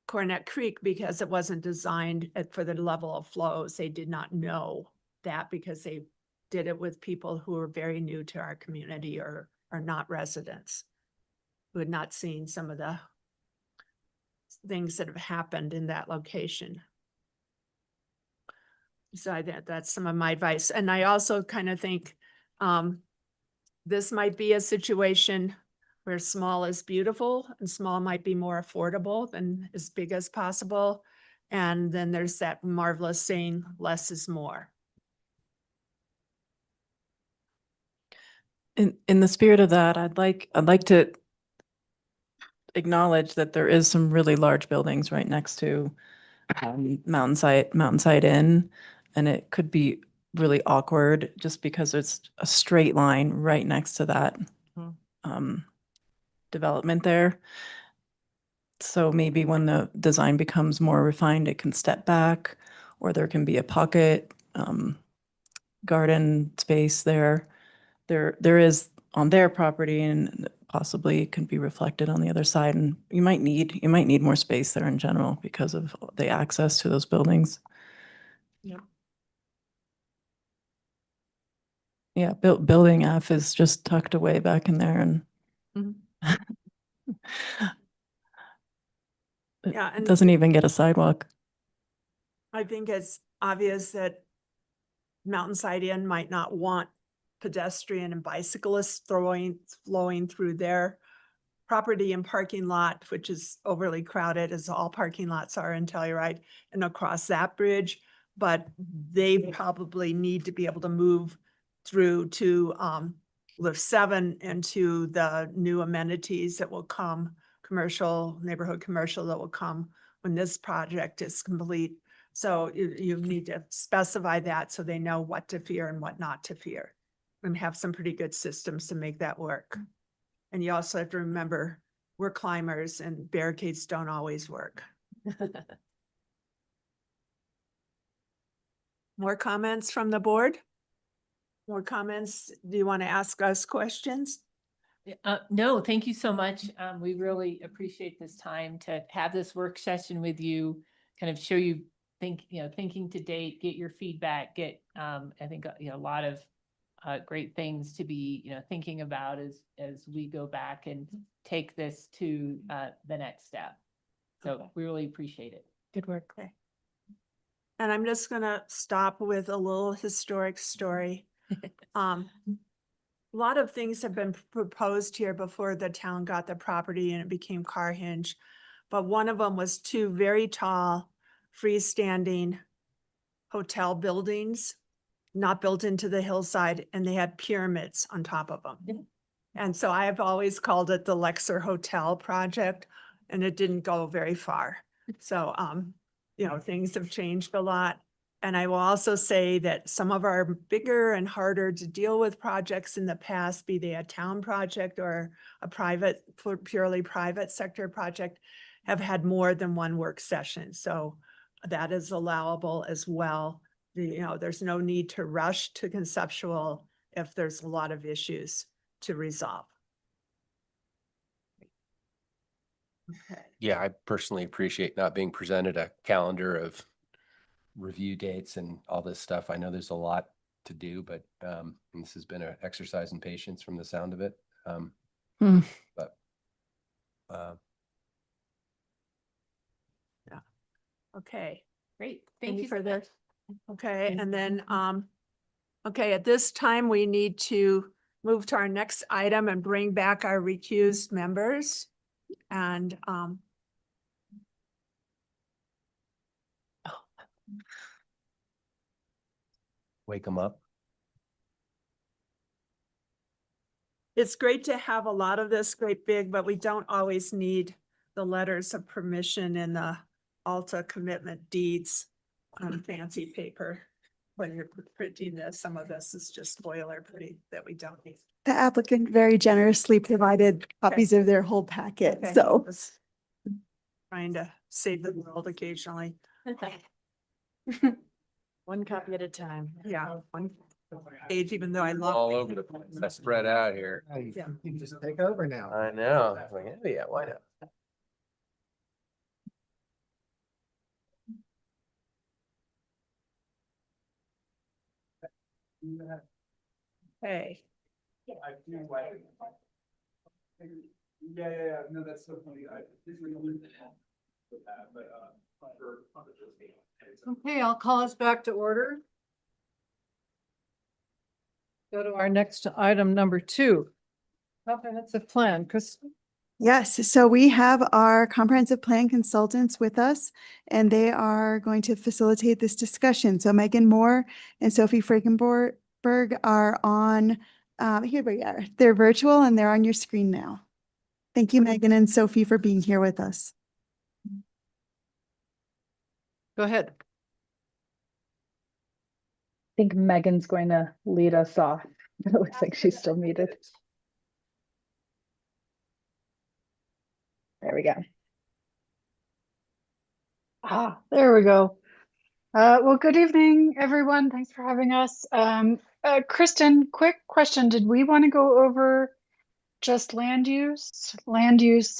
[SPEAKER 1] Cornet Creek, because it wasn't designed for the level of flows. They did not know that because they did it with people who were very new to our community or are not residents, who had not seen some of the things that have happened in that location. So that's some of my advice. And I also kind of think this might be a situation where small is beautiful and small might be more affordable than as big as possible. And then there's that marvelous saying, less is more.
[SPEAKER 12] In the spirit of that, I'd like to acknowledge that there is some really large buildings right next to Mountainside Inn, and it could be really awkward just because it's a straight line right next to that development there. So maybe when the design becomes more refined, it can step back, or there can be a pocket garden space there. There is on their property, and possibly can be reflected on the other side. And you might need more space there in general because of the access to those buildings.
[SPEAKER 1] Yeah.
[SPEAKER 12] Yeah, building F is just tucked away back in there, and
[SPEAKER 1] Yeah,
[SPEAKER 12] it
[SPEAKER 1] and
[SPEAKER 12] doesn't even get a sidewalk.
[SPEAKER 1] I think it's obvious that Mountainside Inn might not want pedestrian and bicyclists flowing through their property and parking lot, which is overly crowded, as all parking lots are in Telluride, and across that bridge. But they probably need to be able to move through to Lift 7 and to the new amenities that will come, neighborhood commercial that will come when this project is complete. So you need to specify that so they know what to fear and what not to fear, and have some pretty good systems to make that work. And you also have to remember, we're climbers and barricades don't always work. More comments from the board? More comments? Do you want to ask us questions?
[SPEAKER 3] No, thank you so much. We really appreciate this time to have this work session with you, kind of show you thinking to date, get your feedback, get I think a lot of great things to be thinking about as we go back and take this to the next step. So we really appreciate it.
[SPEAKER 12] Good work.
[SPEAKER 1] Okay. And I'm just gonna stop with a little historic story. A lot of things have been proposed here before the town got the property and it became Carhenge. But one of them was two very tall freestanding hotel buildings, not built into the hillside, and they had pyramids on top of them. And so I have always called it the Lexer Hotel project, and it didn't go very far. So, things have changed a lot. And I will also say that some of our bigger and harder to deal with projects in the past, be they a town project or a purely private sector project, have had more than one work session. So that is allowable as well. There's no need to rush to conceptual if there's a lot of issues to resolve. Okay.
[SPEAKER 5] Yeah, I personally appreciate not being presented a calendar of review dates and all this stuff. I know there's a lot to do, but this has been an exercise in patience from the sound of it. But
[SPEAKER 1] yeah. Okay.
[SPEAKER 3] Great. Thank
[SPEAKER 1] Any
[SPEAKER 3] you so
[SPEAKER 1] further?
[SPEAKER 3] much.
[SPEAKER 1] Okay, and then okay, at this time we need to move to our next item and bring back our recused members. And
[SPEAKER 5] wake them up.
[SPEAKER 1] it's great to have a lot of this great big, but we don't always need the letters of permission and the Alta commitment deeds on fancy paper. When you're printing this, some of this is just boilerplate that we don't need.
[SPEAKER 6] The applicant very generously provided copies of their whole packet,
[SPEAKER 1] Okay.
[SPEAKER 6] so.
[SPEAKER 1] Trying to save the world occasionally.
[SPEAKER 11] One copy at a time.
[SPEAKER 1] Yeah, one page, even though I love.
[SPEAKER 5] All over the place. I spread out here.
[SPEAKER 1] Yeah.
[SPEAKER 21] You can just take over now.
[SPEAKER 5] I know. I was like, yeah, why not?
[SPEAKER 1] Hey.
[SPEAKER 20] Yeah, no, that's so funny.
[SPEAKER 2] Okay, I'll call us back to order. Go to our next item, number 2. Comprehensive plan, Kristen.
[SPEAKER 6] Yes, so we have our comprehensive plan consultants with us, and they are going to facilitate this discussion. So Megan Moore and Sophie Frankenberg are on, here we are. They're virtual and they're on your screen now. Thank you, Megan and Sophie, for being here with us.
[SPEAKER 2] Go ahead.
[SPEAKER 4] I think Megan's going to lead us off. It looks like she's still muted. There we go. There we go. Well, good evening, everyone. Thanks for having us. Kristen, quick question. Did we want to go over just land use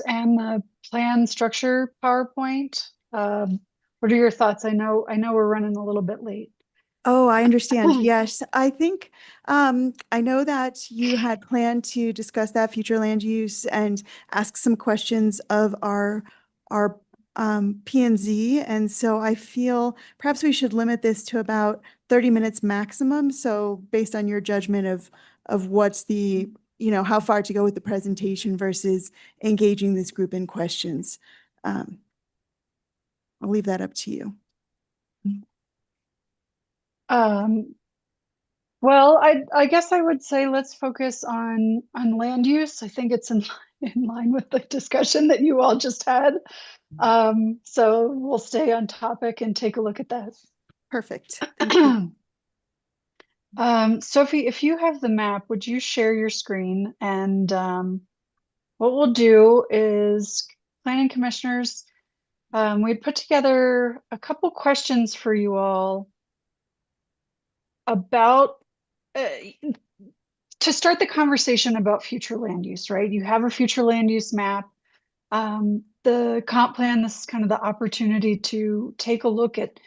[SPEAKER 4] and the plan structure PowerPoint? What are your thoughts? I know we're running a little bit late.
[SPEAKER 6] Oh, I understand. Yes, I think, I know that you had planned to discuss that future land use and ask some questions of our P&Z. And so I feel perhaps we should limit this to about 30 minutes maximum. So based on your judgment of what's the, how far to go with the presentation versus engaging this group in questions. I'll leave that up to you.
[SPEAKER 4] Well, I guess I would say let's focus on land use. I think it's in line with the discussion that you all just had. So we'll stay on topic and take a look at that.
[SPEAKER 6] Perfect. Thank you.
[SPEAKER 4] Sophie, if you have the map, would you share your screen? And what we'll do is, planning commissioners, we put together a couple questions for you all about to start the conversation about future land use, right? You have a future land use map. The comp plan, this is kind of the opportunity to take a look at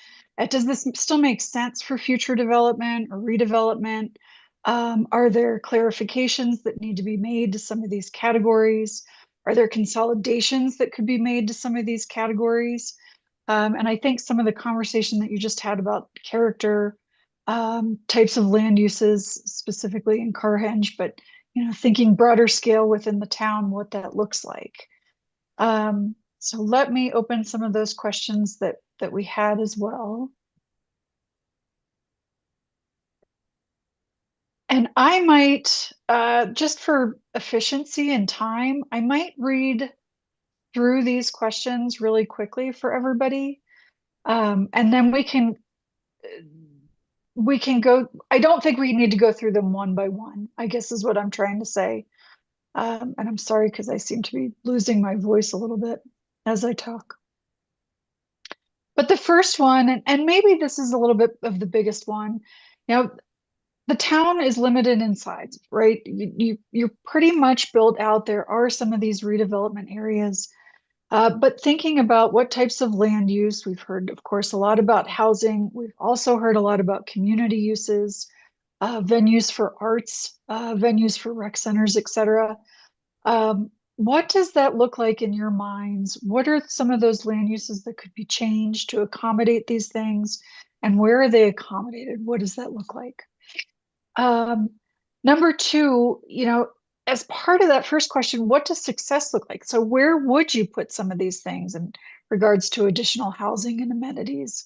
[SPEAKER 4] does this still make sense for future development or redevelopment? Are there clarifications that need to be made to some of these categories? Are there consolidations that could be made to some of these categories? And I think some of the conversation that you just had about character, types of land uses, specifically in Carhenge, but thinking broader scale within the town, what that looks like. So let me open some of those questions that we had as well. And I might, just for efficiency and time, I might read through these questions really quickly for everybody. And then we can go, I don't think we need to go through them one by one, I guess is what I'm trying to say. And I'm sorry, because I seem to be losing my voice a little bit as I talk. But the first one, and maybe this is a little bit of the biggest one, the town is limited in size, right? You're pretty much built out. There are some of these redevelopment areas. But thinking about what types of land use, we've heard, of course, a lot about housing. We've also heard a lot about community uses, venues for arts, venues for rec centers, et cetera. What does that look like in your minds? What are some of those land uses that could be changed to accommodate these things? And where are they accommodated? What does that look like? Number two, as part of that first question, what does success look like? So where would you put some of these things in regards to additional housing and amenities?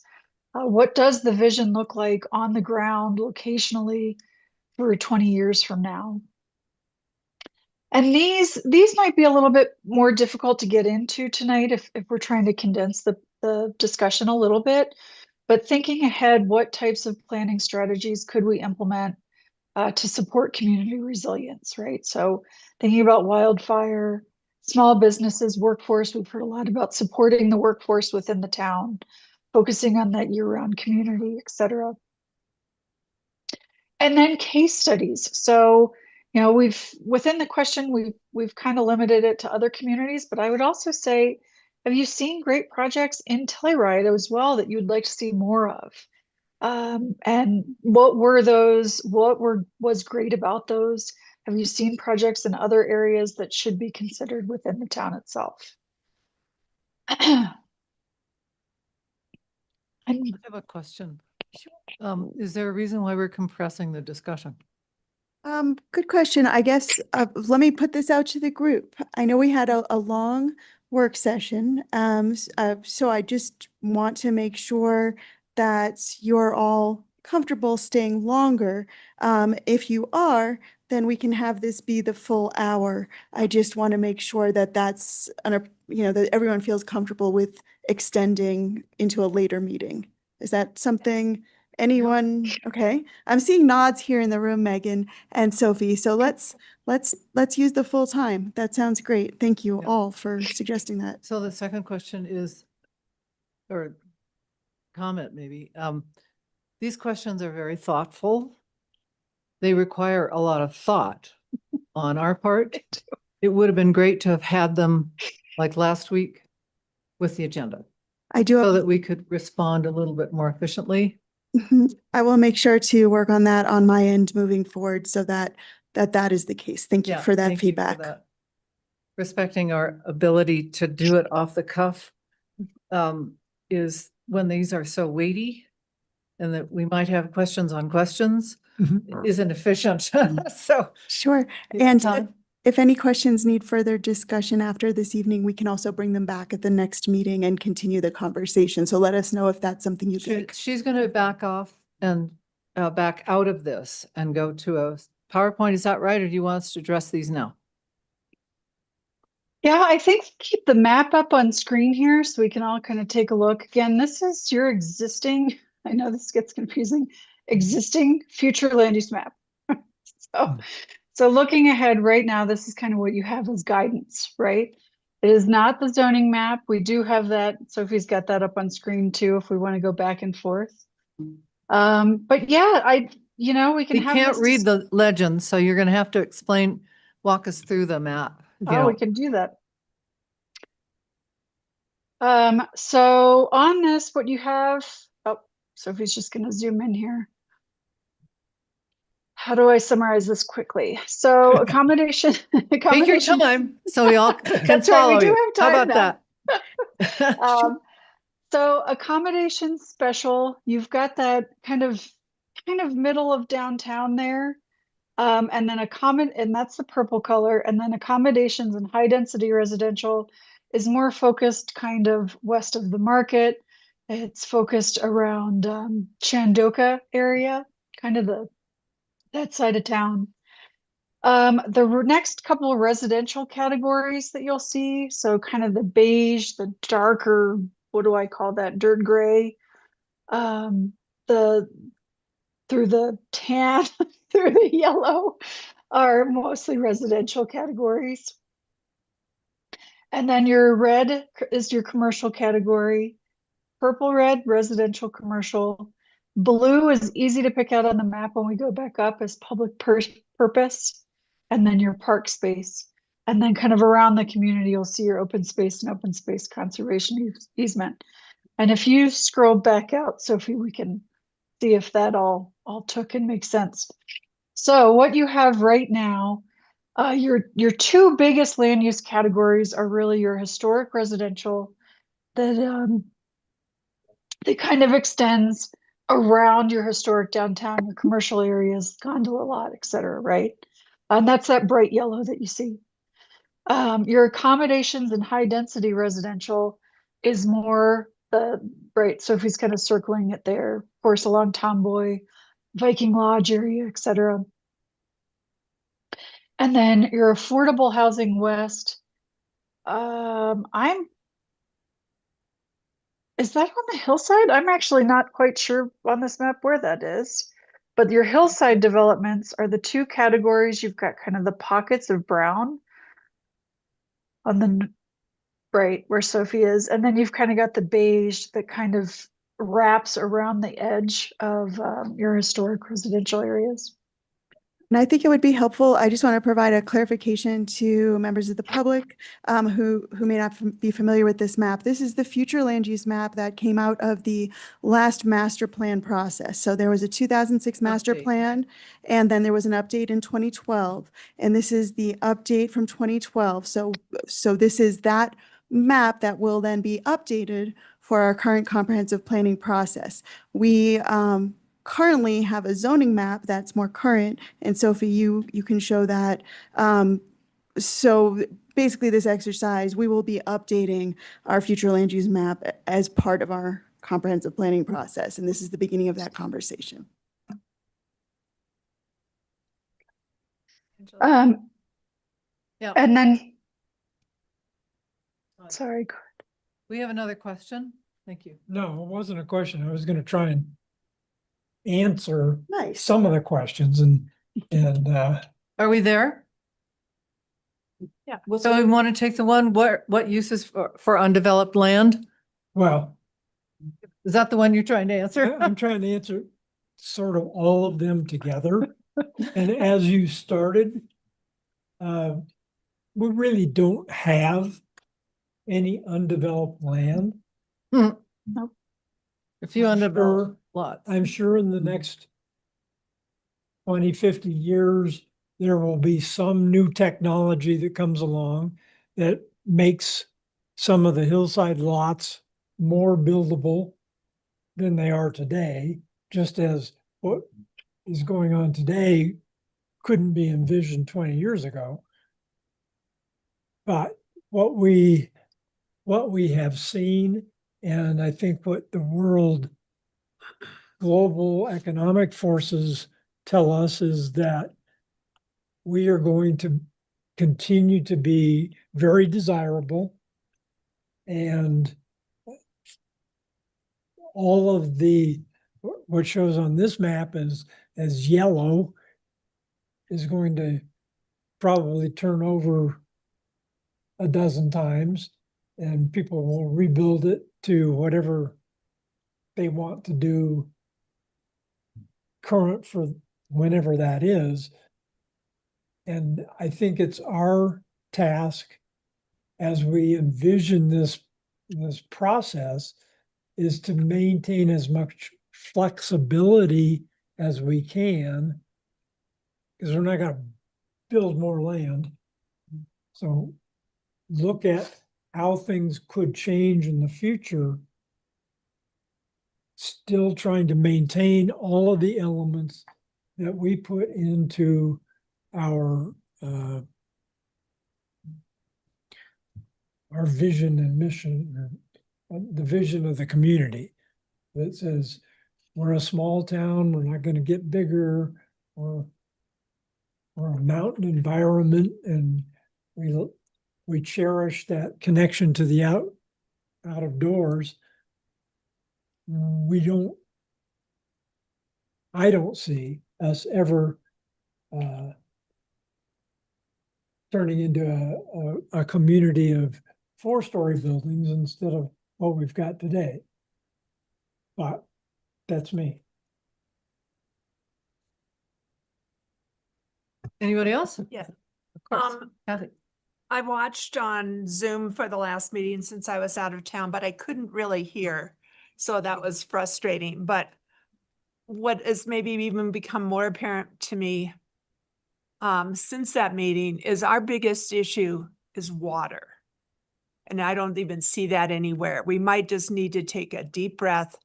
[SPEAKER 4] What does the vision look like on the ground, locationally, for 20 years from now? And these might be a little bit more difficult to get into tonight if we're trying to condense the discussion a little bit. But thinking ahead, what types of planning strategies could we implement to support community resilience, right? So thinking about wildfire, small businesses, workforce. We've heard a lot about supporting the workforce within the town, focusing on that year-round community, et cetera. And then case studies. So, you know, within the question, we've kind of limited it to other communities, but I would also say, have you seen great projects in Telluride as well that you'd like to see more of? And what were those? Was great about those? Have you seen projects in other areas that should be considered within the town itself?
[SPEAKER 2] I have a question. Is there a reason why we're compressing the discussion?
[SPEAKER 6] Good question. I guess, let me put this out to the group. I know we had a long work session. So I just want to make sure that you're all comfortable staying longer. If you are, then we can have this be the full hour. I just want to make sure that that everyone feels comfortable with extending into a later meeting. Is that something? Anyone? Okay. I'm seeing nods here in the room, Megan and Sophie. So let's use the full time. That sounds great. Thank you all for suggesting that.
[SPEAKER 2] So the second question is, or comment maybe, these questions are very thoughtful. They require a lot of thought on our part. It would have been great to have had them like last week with the agenda.
[SPEAKER 6] I do
[SPEAKER 2] so that we could respond a little bit more efficiently.
[SPEAKER 6] I will make sure to work on that on my end moving forward so that is the case. Thank you
[SPEAKER 2] Yeah,
[SPEAKER 6] for that
[SPEAKER 2] thank you for
[SPEAKER 6] feedback.
[SPEAKER 2] that. Respecting our ability to do it off the cuff is when these are so weighty and that we might have questions on questions isn't efficient. So
[SPEAKER 6] Sure. And if any questions need further discussion after this evening, we can also bring them back at the next meeting and continue the conversation. So let us know if that's something you'd like.
[SPEAKER 2] she's going to back off and back out of this and go to a PowerPoint. Is that right? Or do you want us to address these now?
[SPEAKER 4] Yeah, I think keep the map up on screen here so we can all kind of take a look. Again, this is your existing, I know this gets confusing, existing future land use map. So looking ahead right now, this is kind of what you have as guidance, right? It is not the zoning map. We do have that. Sophie's got that up on screen too, if we want to go back and forth. But yeah, we can have
[SPEAKER 2] can't
[SPEAKER 4] this.
[SPEAKER 2] read the legends, so you're going to have to walk us through the map.
[SPEAKER 4] We can do that. So on this, what you have, Sophie's just going to zoom in here. How do I summarize this quickly? So accommodation.
[SPEAKER 2] Take your time so we all can
[SPEAKER 4] That's right, we
[SPEAKER 2] follow
[SPEAKER 4] do
[SPEAKER 2] you.
[SPEAKER 4] have time
[SPEAKER 2] How about
[SPEAKER 4] that? So accommodation special, you've got that kind of middle of downtown there. And then and that's the purple color. And then accommodations and high density residential is more focused kind of west of the market. It's focused around Shandoka area, kind of that side of town. The next couple of residential categories that you'll see, so kind of the beige, the darker, what do I call that, dirt gray, through the tan, through the yellow, are mostly residential categories. And then your red is your commercial category. Purple, red, residential, commercial. Blue is easy to pick out on the map when we go back up as public purpose. And then your park space. And then kind of around the community, you'll see your open space and open space conservation easement. And if you scroll back out, Sophie, we can see if that all took and makes sense. So what you have right now, your two biggest land use categories are really your historic residential that kind of extends around your historic downtown, your commercial areas, gondola lot, et cetera, right? And that's that bright yellow that you see. Your accommodations and high density residential is more right. Sophie's kind of circling it there. Of course, along Tomboy, Viking Lodge area, et cetera. And then your affordable housing west. Is that on the hillside? I'm actually not quite sure on this map where that is. But your hillside developments are the two categories. You've got kind of the pockets of brown on the right where Sophie is, and then you've kind of got the beige that kind of wraps around the edge of your historic residential areas.
[SPEAKER 6] And I think it would be helpful. I just want to provide a clarification to members of the public who may not be familiar with this map. This is the future land use map that came out of the last master plan process. So there was a 2006 master
[SPEAKER 2] Update.
[SPEAKER 6] plan, and then there was an update in 2012. And this is the update from 2012. So this is that map that will then be updated for our current comprehensive planning process. We currently have a zoning map that's more current, and Sophie, you can show that. So basically this exercise, we will be updating our future land use map as part of our comprehensive planning process, and this is the beginning of that conversation.
[SPEAKER 2] Yeah.
[SPEAKER 4] And then, sorry, go ahead.
[SPEAKER 2] We have another question. Thank you.
[SPEAKER 9] No, it wasn't a question. I was going to try and answer
[SPEAKER 6] Nice.
[SPEAKER 9] some of the questions and
[SPEAKER 2] Are we there?
[SPEAKER 1] Yeah.
[SPEAKER 2] So we want to take the one, what uses for undeveloped land?
[SPEAKER 9] well,
[SPEAKER 2] Is that the one you're trying to answer?
[SPEAKER 9] I'm trying to answer sort of all of them together. And as you started, we really don't have any undeveloped land.
[SPEAKER 4] Nope.
[SPEAKER 2] A few undeveloped
[SPEAKER 9] Sure.
[SPEAKER 2] lots.
[SPEAKER 9] I'm sure in the next 20, 50 years, there will be some new technology that comes along that makes some of the hillside lots more buildable than they are today, just as what is going on today couldn't be envisioned 20 years ago. But what we have seen, and I think what the world global economic forces tell us, is that we are going to continue to be very desirable, and all of what shows on this map as yellow is going to probably turn over a dozen times, and people will rebuild it to whatever they want to do current for whenever that is. And I think it's our task as we envision this process is to maintain as much flexibility as we can, because we're not going to build more land. So look at how things could change in the future, still trying to maintain all of the elements that we put into our vision and mission, or the vision of the community that says we're a small town, we're not going to get bigger, or we're a mountain environment, and we cherish that connection to the out of doors. I don't see us ever turning into a community of 4-story buildings instead of what we've got today. But that's me.
[SPEAKER 2] Anybody else?
[SPEAKER 1] Yeah.
[SPEAKER 2] Of course. Kathy.
[SPEAKER 1] I watched on Zoom for the last meeting since I was out of town, but I couldn't really hear. So that was frustrating. But what has maybe even become more apparent to me since that meeting is our biggest issue is water. And I don't even see that anywhere. We might just need to take a deep breath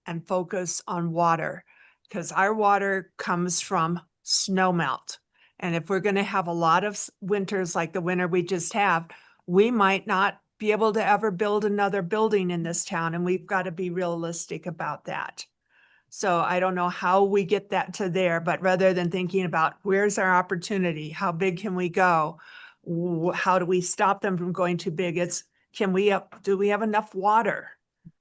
[SPEAKER 1] and focus on water, because our water comes from snow melt. And if we're going to have a lot of winters like the winter we just have, we might not be able to ever build another building in this town. And we've got to be realistic about that. So I don't know how we get that to there, but rather than thinking about where's our opportunity, how big can we go, how do we stop them from going too big, it's do we have enough water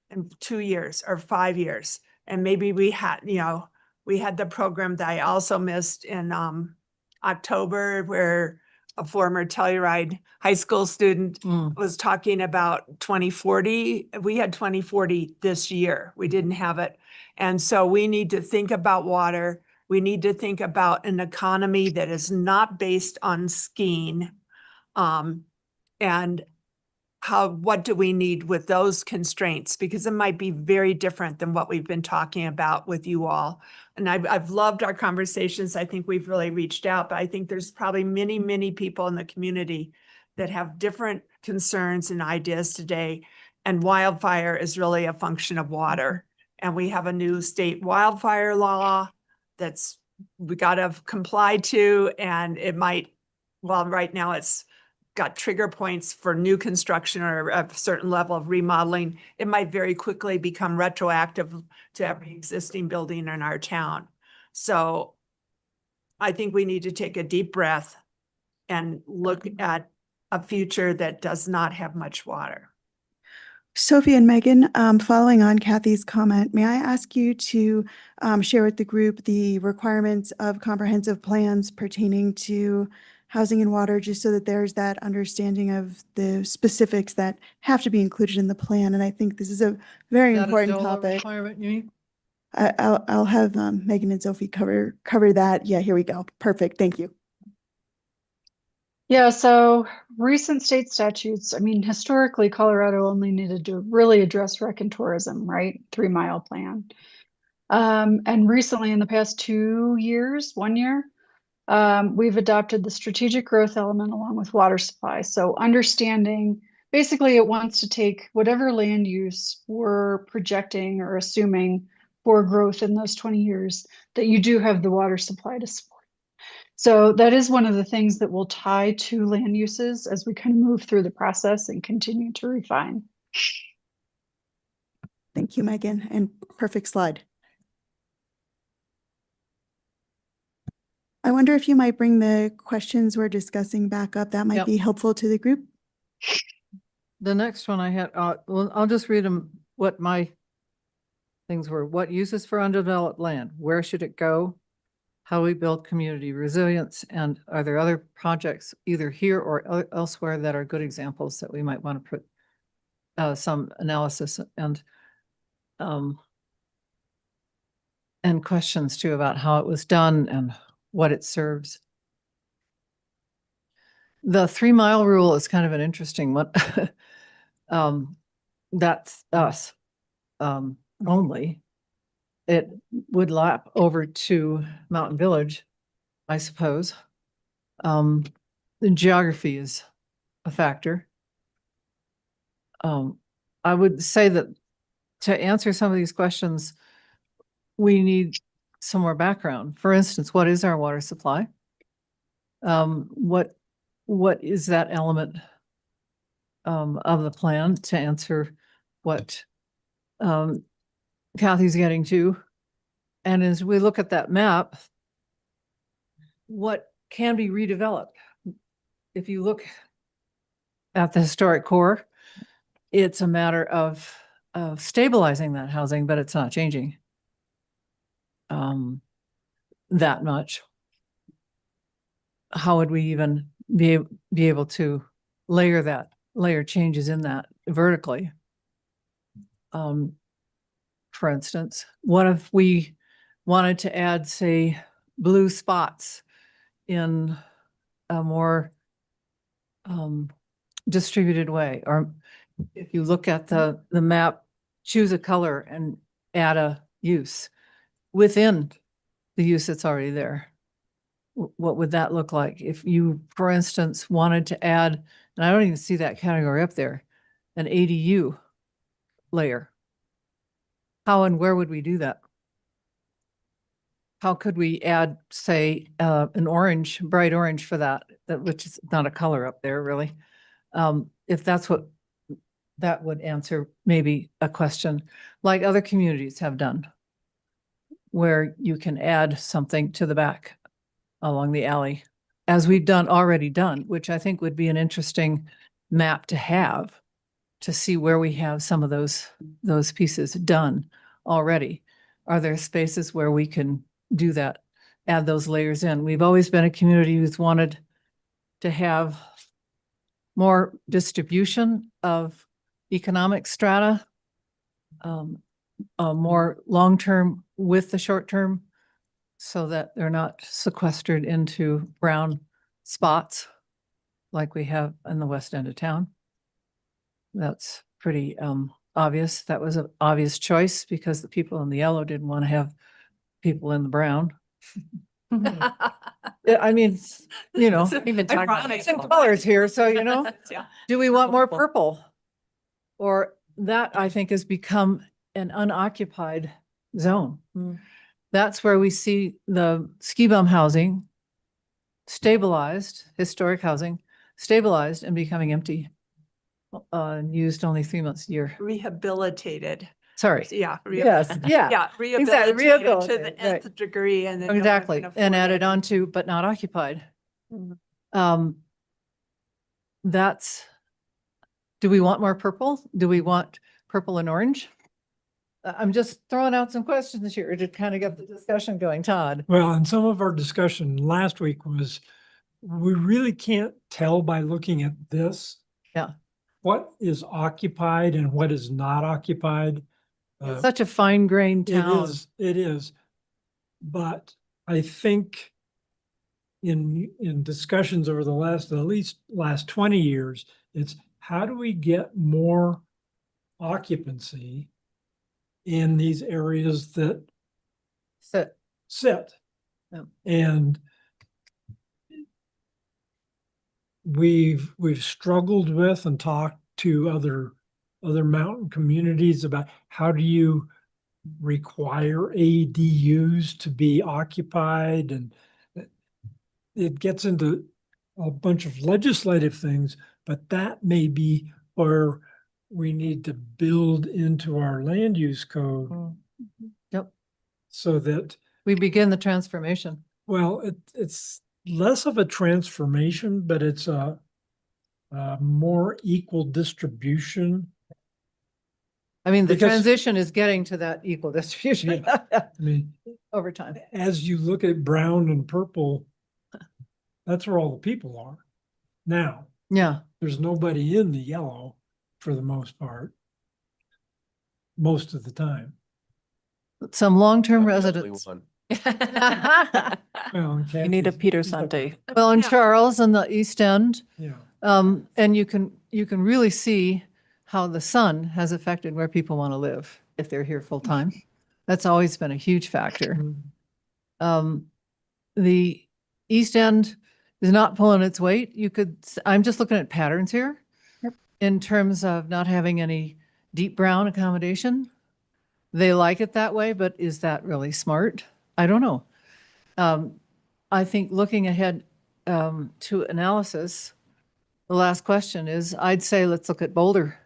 [SPEAKER 1] in 2 years or 5 years? And maybe we had the program that I also missed in October, where a former Telluride high school student was talking about 2040. We had 2040 this year. We didn't have it. And so we need to think about water. We need to think about an economy that is not based on skiing. And what do we need with those constraints? Because it might be very different than what we've been talking about with you all. And I've loved our conversations. I think we've really reached out, but I think there's probably many, many people in the community that have different concerns and ideas today. And wildfire is really a function of water. And we have a new state wildfire law that's we got to comply to, and it might, well, right now it's got trigger points for new construction or a certain level of remodeling, it might very quickly become retroactive to every existing building in our town. So I think we need to take a deep breath and look at a future that does not have much water.
[SPEAKER 6] Sophie and Megan, following on Kathy's comment, may I ask you to share with the group the requirements of comprehensive plans pertaining to housing and water, just so that there's that understanding of the specifics that have to be included in the plan. And I think this is a very important topic.
[SPEAKER 2] Requirement, you mean?
[SPEAKER 6] I'll have Megan and Sophie cover that. Yeah, here we go. Perfect. Thank you.
[SPEAKER 4] Yeah, so recent state statutes, I mean, historically, Colorado only needed to really address rec and tourism, right? 3 Mile Plan. And recently, in the past 2 years, 1 year, we've adopted the strategic growth element along with water supply. So understanding, basically it wants to take whatever land use we're projecting or assuming for growth in those 20 years, that you do have the water supply to support. So that is one of the things that will tie to land uses as we kind of move through the process and continue to refine.
[SPEAKER 6] Thank you, Megan, and perfect slide. I wonder if you might bring the questions we're discussing back up. That might
[SPEAKER 2] Yep.
[SPEAKER 6] be helpful to the group.
[SPEAKER 2] The next one I had, well, I'll just read them, what my things were. What uses for undeveloped land? Where should it go? How we build community resilience? And are there other projects either here or elsewhere that are good examples that we might want to put some analysis and questions too about how it was done and what it serves. The 3 mile rule is kind of an interesting one. That's us only. It would lap over to Mountain Village, I suppose. The geography is a factor. I would say that to answer some of these questions, we need some more background. For instance, what is our water supply? What is that element of the plan, to answer what Kathy's getting to? And as we look at that map, what can be redeveloped? If you look at the historic core, it's a matter of stabilizing that housing, but it's not changing that much. How would we even be able to layer changes in that vertically? For instance, what if we wanted to add, say, blue spots in a more distributed way? Or if you look at the map, choose a color and add a use within the use that's already there. What would that look like? If you, for instance, wanted to add, and I don't even see that category up there, an ADU layer. How and where would we do that? How could we add, say, an orange, bright orange for that, which is not a color up there really? If that's what, that would answer maybe a question like other communities have done, where you can add something to the back along the alley, as we've already done, which I think would be an interesting map to have, to see where we have some of those pieces done already. Are there spaces where we can do that, add those layers in? We've always been a community who's wanted to have more distribution of economic strata, more long-term with the short-term, so that they're not sequestered into brown spots like we have in the west end of town. That's pretty obvious. That was an obvious choice because the people in the yellow didn't want to have people in the brown. Yeah, I mean, you know,
[SPEAKER 11] Even talk about
[SPEAKER 2] it's in colors here, so you know,
[SPEAKER 11] Yeah.
[SPEAKER 2] do we want more purple? Or that, I think, has become an unoccupied zone.
[SPEAKER 11] Mm.
[SPEAKER 2] That's where we see the ski bum housing stabilized, historic housing, stabilized and becoming empty. Used only 3 months a year.
[SPEAKER 1] Rehabilitated.
[SPEAKER 2] Sorry.
[SPEAKER 1] Yeah.
[SPEAKER 2] Yes, yeah.
[SPEAKER 1] Yeah,
[SPEAKER 2] Exactly,
[SPEAKER 1] rehabilitated to
[SPEAKER 2] rehabilitated,
[SPEAKER 1] the nth degree and then. no one
[SPEAKER 2] Exactly,
[SPEAKER 1] can
[SPEAKER 2] and
[SPEAKER 1] afford
[SPEAKER 2] added
[SPEAKER 1] it.
[SPEAKER 2] on to, but not occupied.
[SPEAKER 1] Mhm.
[SPEAKER 2] That's, do we want more purple? Do we want purple and orange? I'm just throwing out some questions here to kind of get the discussion going, Todd.
[SPEAKER 9] Well, and some of our discussion last week was, we really can't tell by looking at this.
[SPEAKER 2] Yeah.
[SPEAKER 9] What is occupied and what is not occupied.
[SPEAKER 2] It's such a fine-grained town.
[SPEAKER 9] It is. But I think in discussions over the at least last 20 years, it's how do we get more occupancy in these areas that sit.
[SPEAKER 2] Yeah.
[SPEAKER 9] And we've struggled with and talked to other mountain communities about how do you require ADUs to be occupied, and it gets into a bunch of legislative things, but that may be where we need to build into our land use code.
[SPEAKER 2] Yep.
[SPEAKER 9] So that
[SPEAKER 2] we begin the transformation.
[SPEAKER 9] Well, it's less of a transformation, but it's a more equal distribution.
[SPEAKER 2] I mean, the
[SPEAKER 9] Because-
[SPEAKER 2] transition is getting to that equal distribution.
[SPEAKER 9] I mean,
[SPEAKER 2] over time.
[SPEAKER 9] As you look at brown and purple, that's where all the people are. Now,
[SPEAKER 2] Yeah.
[SPEAKER 9] there's nobody in the yellow for the most part, most of the time.
[SPEAKER 2] Some long-term residents.
[SPEAKER 5] One.
[SPEAKER 9] Well,
[SPEAKER 12] You need a Peter Sante.
[SPEAKER 2] Well, in Charles and the East End.
[SPEAKER 9] Yeah.
[SPEAKER 2] And you can really see how the sun has affected where people want to live if they're here full time. That's always been a huge factor. The East End is not pulling its weight. I'm just looking at patterns here.
[SPEAKER 4] Yep.
[SPEAKER 2] In terms of not having any deep brown accommodation. They like it that way, but is that really smart? I don't know. I think looking ahead to analysis, the last question is, I'd say let's look at Boulder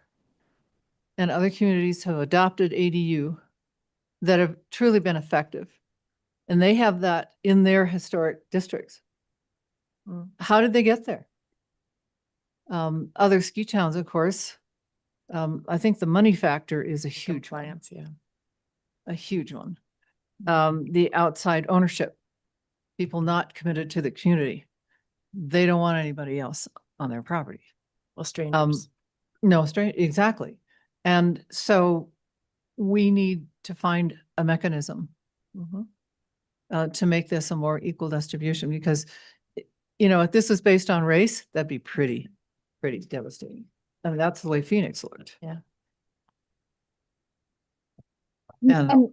[SPEAKER 2] and other communities have adopted ADU that have truly been effective. And they have that in their historic districts. How did they get there? Other ski towns, of course. I think the money factor is a huge one.
[SPEAKER 11] Yeah.
[SPEAKER 2] A huge one. The outside ownership, people not committed to the community. They don't want anybody else on their property.
[SPEAKER 11] Well, strangers.
[SPEAKER 2] No, exactly. And so we need to find a mechanism to make this a more equal distribution, because, you know, if this was based on race, that'd be pretty devastating. I mean, that's the way Phoenix looked.
[SPEAKER 11] Yeah.
[SPEAKER 2] And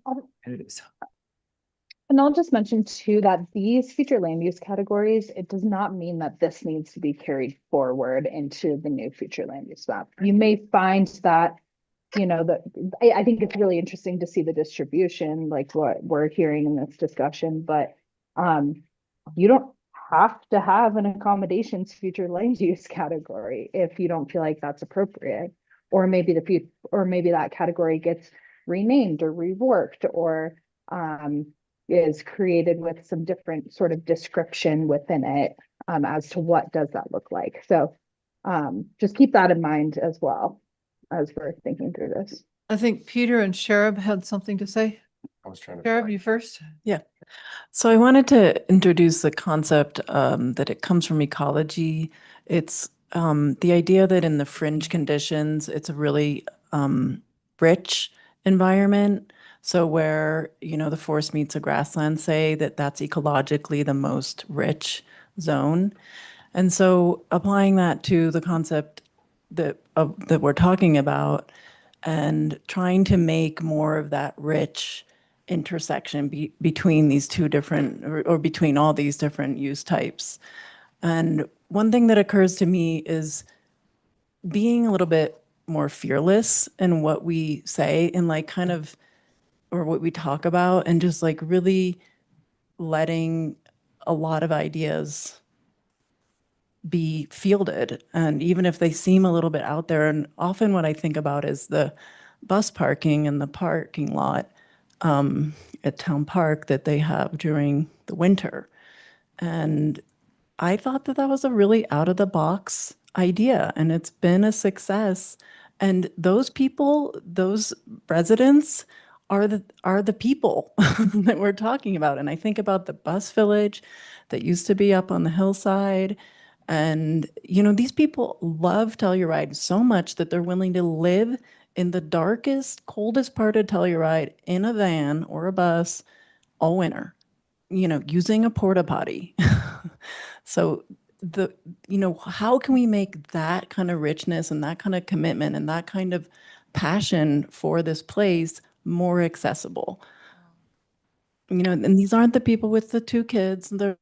[SPEAKER 13] And I'll just mention too that these future land use categories, it does not mean that this needs to be carried forward into the new future land use map. You may find that, you know, I think it's really interesting to see the distribution, like what we're hearing in this discussion, but you don't have to have an accommodations future land use category if you don't feel like that's appropriate, or maybe that category gets renamed or reworked, or is created with some different sort of description within it as to what does that look like. So just keep that in mind as well as we're thinking through this.
[SPEAKER 2] I think Peter and Sherab had something to say.
[SPEAKER 5] I was trying to.
[SPEAKER 2] Sherab, you first?
[SPEAKER 12] Yeah. So I wanted to introduce the concept that it comes from ecology. It's the idea that in the fringe conditions, it's a really rich environment. So where, you know, the forest meets a grassland, say that that's ecologically the most rich zone. And so applying that to the concept that we're talking about and trying to make more of that rich intersection between these two different or between all these different use types. And one thing that occurs to me is being a little bit more fearless in what we say and like kind of or what we talk about and just like really letting a lot of ideas be fielded. And even if they seem a little bit out there, and often what I think about is the bus parking and the parking lot at Town Park that they have during the winter. And I thought that that was a really out of the box idea and it's been a success. And those people, those residents are the people that we're talking about. And I think about the bus village that used to be up on the hillside. And, you know, these people love Telluride so much that they're willing to live in the darkest, coldest part of Telluride in a van or a bus all winter, you know, using a porta potty. So you know, how can we make that kind of richness and that kind of commitment and that kind of passion for this place more accessible? You know, and these aren't the people with the 2 kids. They're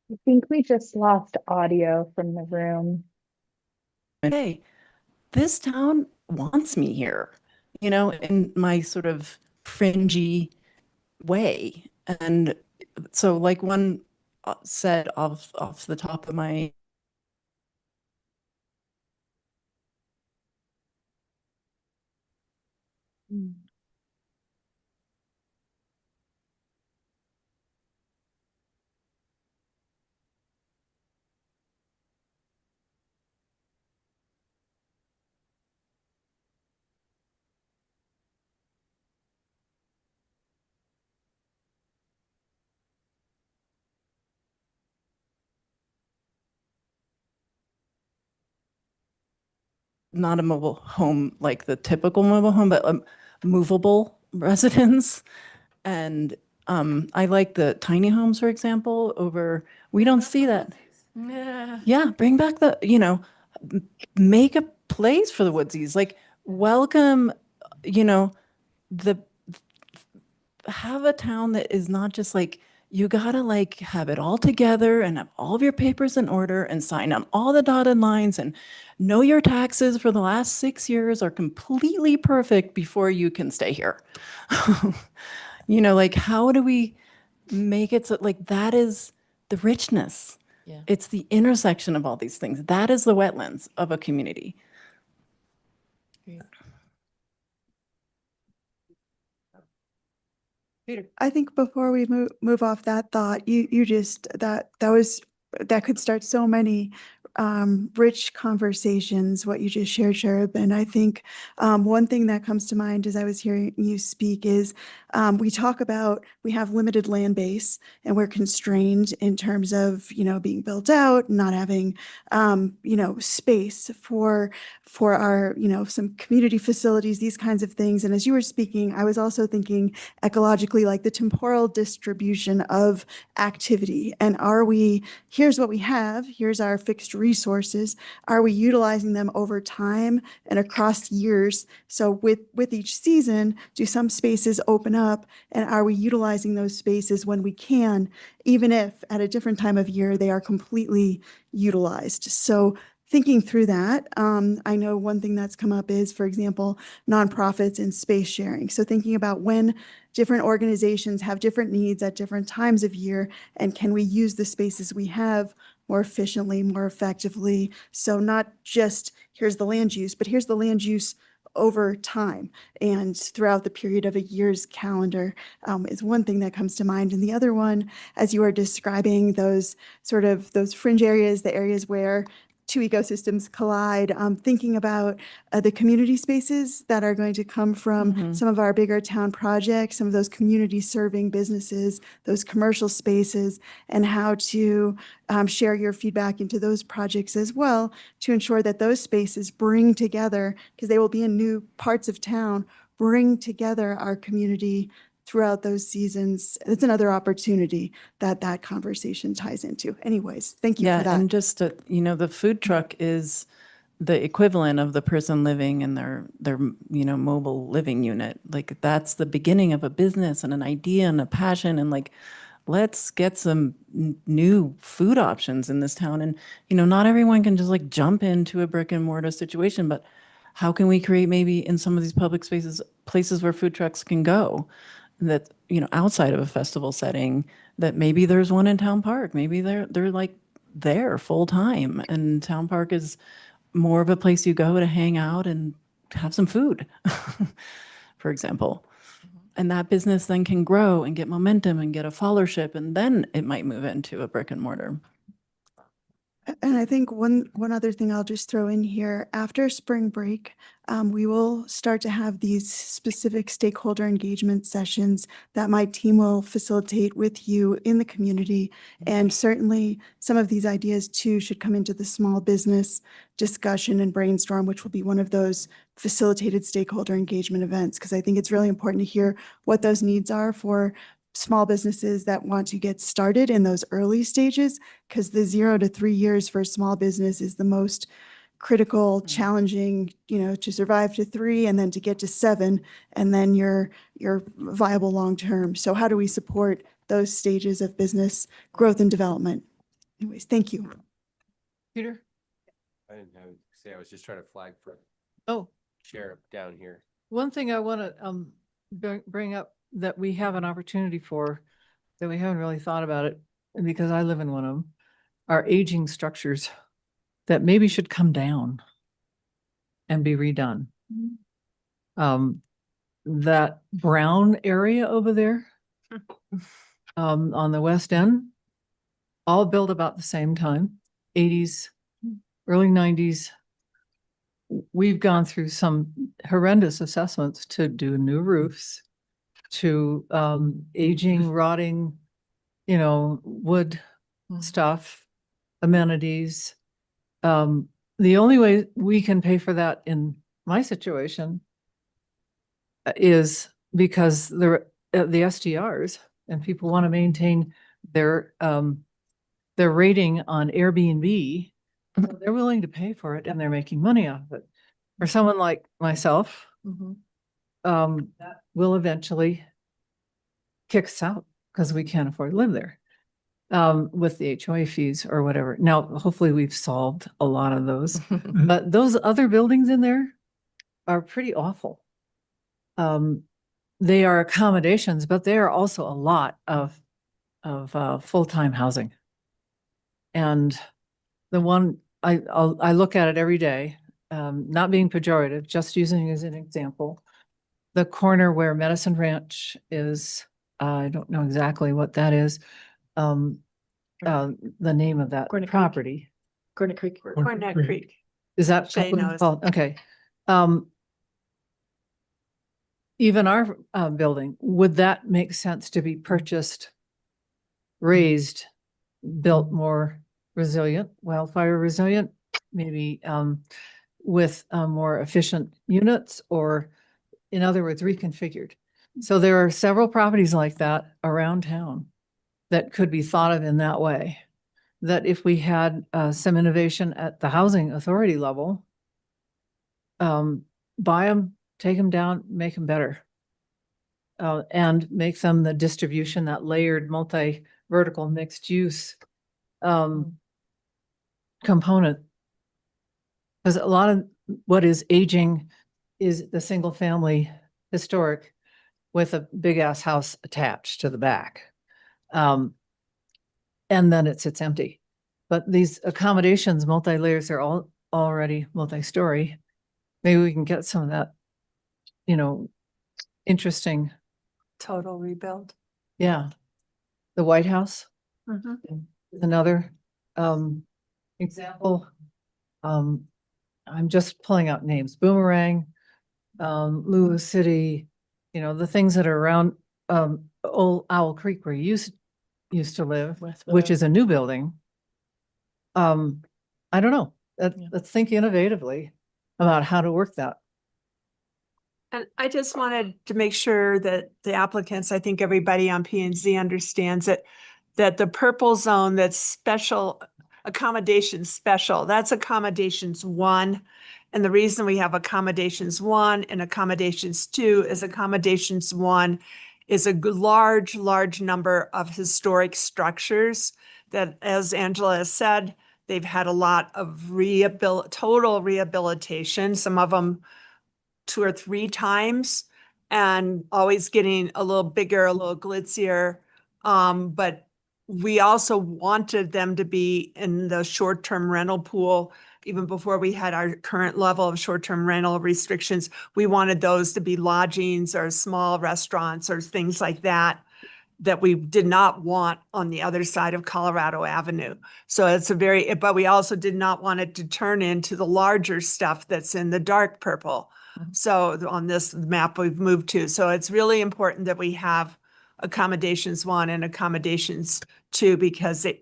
[SPEAKER 13] I think we just lost audio from the room.
[SPEAKER 12] hey, this town wants me here, you know, in my sort of fringy way. And so like one said off the top of my not a mobile home like the typical mobile home, but a movable residence. And I like the tiny homes, for example, over, we don't see that.
[SPEAKER 19] Yeah.
[SPEAKER 12] Yeah, bring back the, you know, make a place for the woodsies, like welcome, you know, the, have a town that is not just like, you gotta like have it all together and have all of your papers in order and sign on all the dotted lines and know your taxes for the last 6 years are completely perfect before you can stay here. You know, like how do we make it so like that is the richness.
[SPEAKER 19] Yeah.
[SPEAKER 12] It's the intersection of all these things. That is the wetlands of a community.
[SPEAKER 19] Great.
[SPEAKER 6] I think before we move off that thought, you just, that could start so many rich conversations, what you just shared, Sherb. And I think one thing that comes to mind as I was hearing you speak is we talk about, we have limited land base and we're constrained in terms of, you know, being built out, not having, you know, space for our, you know, some community facilities, these kinds of things. And as you were speaking, I was also thinking ecologically, like the temporal distribution of activity. And here's what we have, here's our fixed resources. Are we utilizing them over time and across years? So with each season, do some spaces open up and are we utilizing those spaces when we can, even if at a different time of year they are completely utilized? So thinking through that, I know one thing that's come up is, for example, nonprofits and space sharing. So thinking about when different organizations have different needs at different times of year, and can we use the spaces we have more efficiently, more effectively? So not just here's the land use, but here's the land use over time and throughout the period of a year's calendar, is one thing that comes to mind. And the other one, as you are describing those those fringe areas, the areas where two ecosystems collide, thinking about the community spaces that are going to come from some of our bigger town projects, some of those community serving businesses, those commercial spaces, and how to share your feedback into those projects as well to ensure that those spaces bring together, because they will be in new parts of town, bring together our community throughout those seasons. It's another opportunity that that conversation ties into. Anyways, thank you for that.
[SPEAKER 12] And just to, the food truck is the equivalent of the person living in their mobile living unit. Like that's the beginning of a business and an idea and a passion, and like let's get some new food options in this town. And not everyone can just like jump into a brick and mortar situation, but how can we create maybe in some of these public spaces places where food trucks can go that outside of a festival setting, that maybe there's one in Town Park, maybe they're like there full time, and Town Park is more of a place you go to hang out and have some food, for example. And that business then can grow and get momentum and get a followership, and then it might move into a brick and mortar.
[SPEAKER 6] And I think one other thing I'll just throw in here, after spring break, we will start to have these specific stakeholder engagement sessions that my team will facilitate with you in the community. And certainly some of these ideas too should come into the small business discussion and brainstorm, which will be one of those facilitated stakeholder engagement events, because I think it's really important to hear what those needs are for small businesses that want to get started in those early stages, because the 0 to 3 years for a small business is the most critical, challenging, to survive to 3 and then to get to 7, and then you're viable long-term. So how do we support those stages of business growth and development? Anyways, thank you.
[SPEAKER 2] Peter?
[SPEAKER 5] I didn't have to say, I was just trying to flag for share down here.
[SPEAKER 2] One thing I want to bring up that we have an opportunity for, that we haven't really thought about it, and because I live in one of them, are aging structures that maybe should come down and be redone. That brown area over there on the west end, all built about the same time, 80s, early 90s. We've gone through some horrendous assessments to do new roofs, to aging, rotting, wood stuff, amenities. The only way we can pay for that in my situation is because the STRs and people want to maintain their rating on Airbnb. They're willing to pay for it and they're making money off of it. For someone like myself, will eventually kick us out because we can't afford to live there with the HOA fees or whatever. Now, hopefully we've solved a lot of those, but those other buildings in there are pretty awful. They are accommodations, but they are also a lot of full-time housing. And the one I look at it every day, not being pejorative, just using it as an example. The corner where Medicine Ranch is, I don't know exactly what that is. The name of that property.
[SPEAKER 1] Cornet Creek. Cornet Creek.
[SPEAKER 2] Is that
[SPEAKER 1] Shay
[SPEAKER 2] what it's
[SPEAKER 1] knows.
[SPEAKER 2] called? Okay. Even our building, would that make sense to be purchased, raised, built more resilient, wildfire resilient, maybe with more efficient units, or in other words, reconfigured? So there are several properties like that around town that could be thought of in that way. That if we had some innovation at the housing authority level, buy them, take them down, make them better. And make them the distribution, that layered multi-vertical mixed use component. Because a lot of what is aging is the single family historic with a big ass house attached to the back. And then it sits empty. But these accommodations, multi-layers, they're all already multi-story. Maybe we can get some of that interesting.
[SPEAKER 1] Total rebuild.
[SPEAKER 2] Yeah. The White House,
[SPEAKER 1] Mhm.
[SPEAKER 2] another example. I'm just pulling out names, Boomerang, Lula City, the things that are around Old Owl Creek where you used to live, which is a new building. I don't know. Let's think innovatively about how to work that.
[SPEAKER 1] And I just wanted to make sure that the applicants, I think everybody on P&Z understands it, that the purple zone that's special, accommodations special, that's accommodations 1. And the reason we have accommodations 1 and accommodations 2 is accommodations 1 is a large number of historic structures that, as Angela has said, they've had a lot of total rehabilitation, some of them 2 or 3 times, and always getting a little bigger, a little glitzier. But we also wanted them to be in the short-term rental pool. Even before we had our current level of short-term rental restrictions, we wanted those to be lodgings or small restaurants or things like that we did not want on the other side of Colorado Avenue. So it's but we also did not want it to turn into the larger stuff that's in the dark purple. So on this map we've moved to. So it's really important that we have accommodations 1 and accommodations 2 because they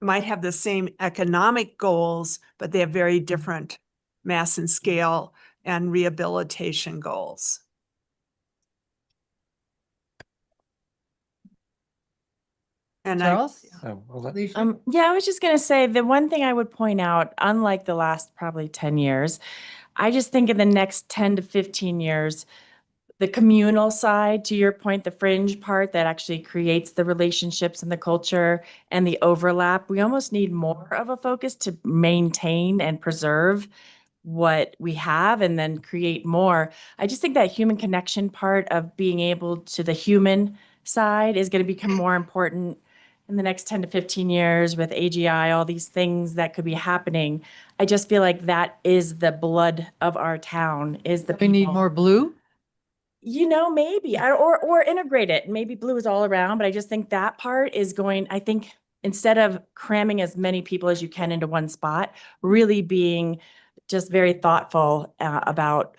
[SPEAKER 1] might have the same economic goals, but they have very different mass and scale and rehabilitation goals. And
[SPEAKER 2] Charles?
[SPEAKER 11] Yeah, I was just gonna say, the one thing I would point out, unlike the last probably 10 years, I just think in the next 10 to 15 years, the communal side, to your point, the fringe part that actually creates the relationships and the culture and the overlap, we almost need more of a focus to maintain and preserve what we have and then create more. I just think that human connection part of being able to the human side is going to become more important in the next 10 to 15 years with AGI, all these things that could be happening. I just feel like that is the blood of our town, is the
[SPEAKER 2] We need
[SPEAKER 11] people.
[SPEAKER 2] more blue?
[SPEAKER 11] Maybe, or integrate it. Maybe blue is all around, but I just think that part is going, I think instead of cramming as many people as you can into one spot, really being just very thoughtful about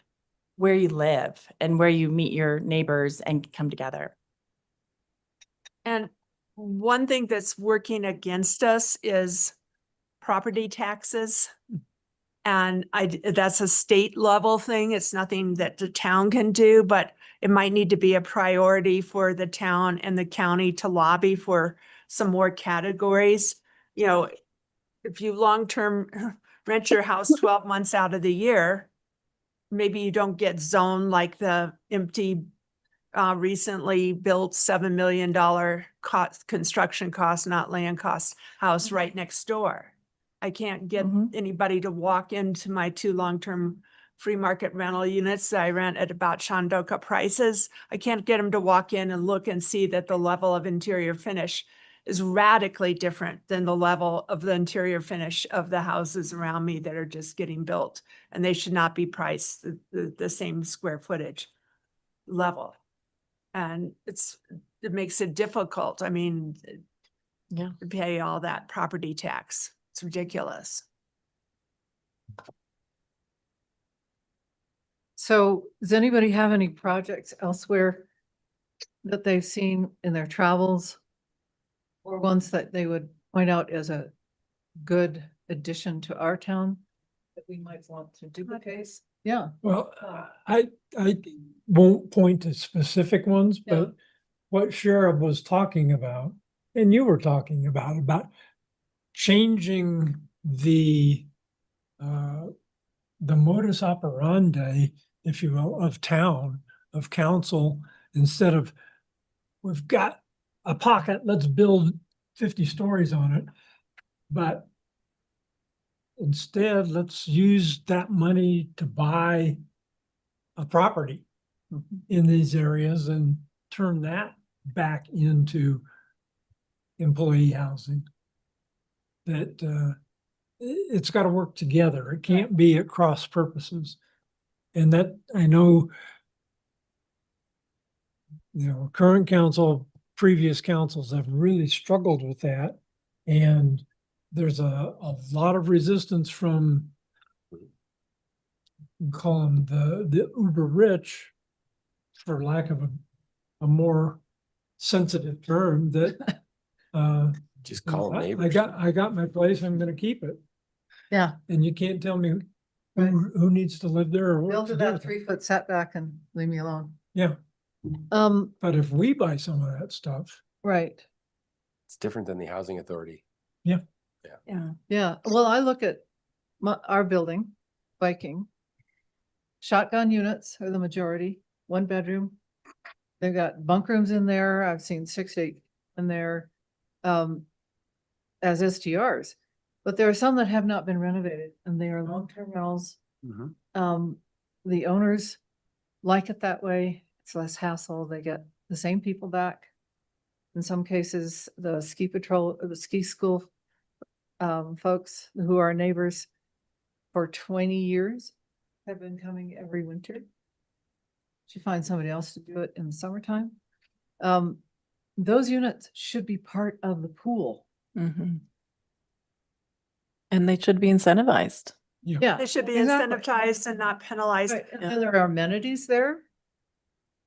[SPEAKER 11] where you live and where you meet your neighbors and come together.
[SPEAKER 1] And one thing that's working against us is property taxes. And that's a state level thing. It's nothing that the town can do, but it might need to be a priority for the town and the county to lobby for some more categories. If you long-term rent your house 12 months out of the year, maybe you don't get zoned like the empty recently built $7 million construction cost, not land cost house right next door. I can't get anybody to walk into my 2 long-term free market rental units that I rent at about Shandoka prices. I can't get them to walk in and look and see that the level of interior finish is radically different than the level of the interior finish of the houses around me that are just getting built. And they should not be priced the same square footage level. And it makes it difficult. I mean, to pay all that property tax. It's ridiculous.
[SPEAKER 2] So does anybody have any projects elsewhere that they've seen in their travels? Or ones that they would point out as a good addition to our town that we might want to duplicate? Yeah.
[SPEAKER 9] Well, I won't point to specific ones, but what Shara was talking about, and you were talking about changing the modus operandi, if you will, of town, of council, instead of we've got a pocket, let's build 50 stories on it. But instead, let's use that money to buy a property in these areas and turn that back into employee housing. That it's got to work together. It can't be at cross purposes. And that I know current council, previous councils have really struggled with that. And there's a lot of resistance from, call them the uber rich, for lack of a more sensitive term, that
[SPEAKER 5] Just call them
[SPEAKER 9] I
[SPEAKER 5] neighbors.
[SPEAKER 9] got my place, I'm gonna keep it.
[SPEAKER 2] Yeah.
[SPEAKER 9] And you can't tell me who needs to live there or what
[SPEAKER 2] Build
[SPEAKER 9] to
[SPEAKER 2] to
[SPEAKER 9] do
[SPEAKER 2] that
[SPEAKER 9] with it.
[SPEAKER 2] 3-foot setback and leave me alone.
[SPEAKER 9] Yeah, but if we buy some of that stuff,
[SPEAKER 2] Right.
[SPEAKER 5] It's different than the housing authority.
[SPEAKER 9] yeah,
[SPEAKER 2] Yeah. Well, I look at our building, Viking. Shotgun units are the majority, 1 bedroom. They've got bunk rooms in there. I've seen 6, 8 in there, as STRs. But there are some that have not been renovated and they are long-term rentals. The owners like it that way. It's less hassle. They get the same people back. In some cases, the ski patrol, the ski school folks who are neighbors for 20 years have been coming every winter. She finds somebody else to do it in the summertime. Those units should be part of the pool.
[SPEAKER 12] And they should be incentivized.
[SPEAKER 2] Yeah.
[SPEAKER 1] They should be
[SPEAKER 2] exactly.
[SPEAKER 1] incentivized and not penalized.
[SPEAKER 2] Right, and there are amenities there.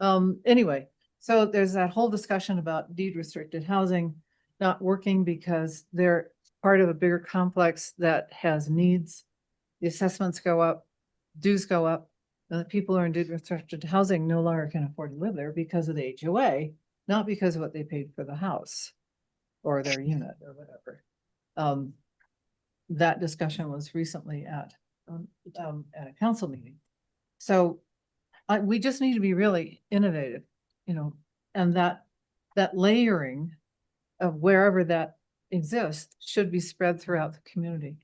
[SPEAKER 2] Anyway, so there's that whole discussion about deed restricted housing not working because they're part of a bigger complex that has needs. The assessments go up, dues go up, and the people who are in deed restricted housing no longer can afford to live there because of the HOA, not because of what they paid for the house or their unit or whatever. That discussion was recently at a council meeting. So we just need to be really innovative, and that layering of wherever that exists should be spread throughout the community.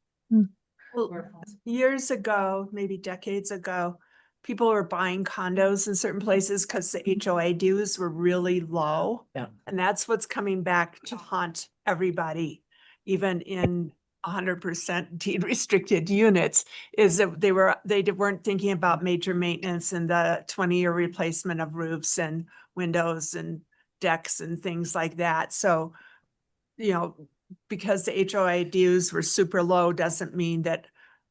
[SPEAKER 1] Well, years ago, maybe decades ago, people were buying condos in certain places because the HOA dues were really low.
[SPEAKER 2] Yeah.
[SPEAKER 1] And that's what's coming back to haunt everybody, even in 100% deed restricted units, is that they weren't thinking about major maintenance and the 20-year replacement of roofs and windows and decks and things like that. So, because the HOA dues were super low doesn't mean that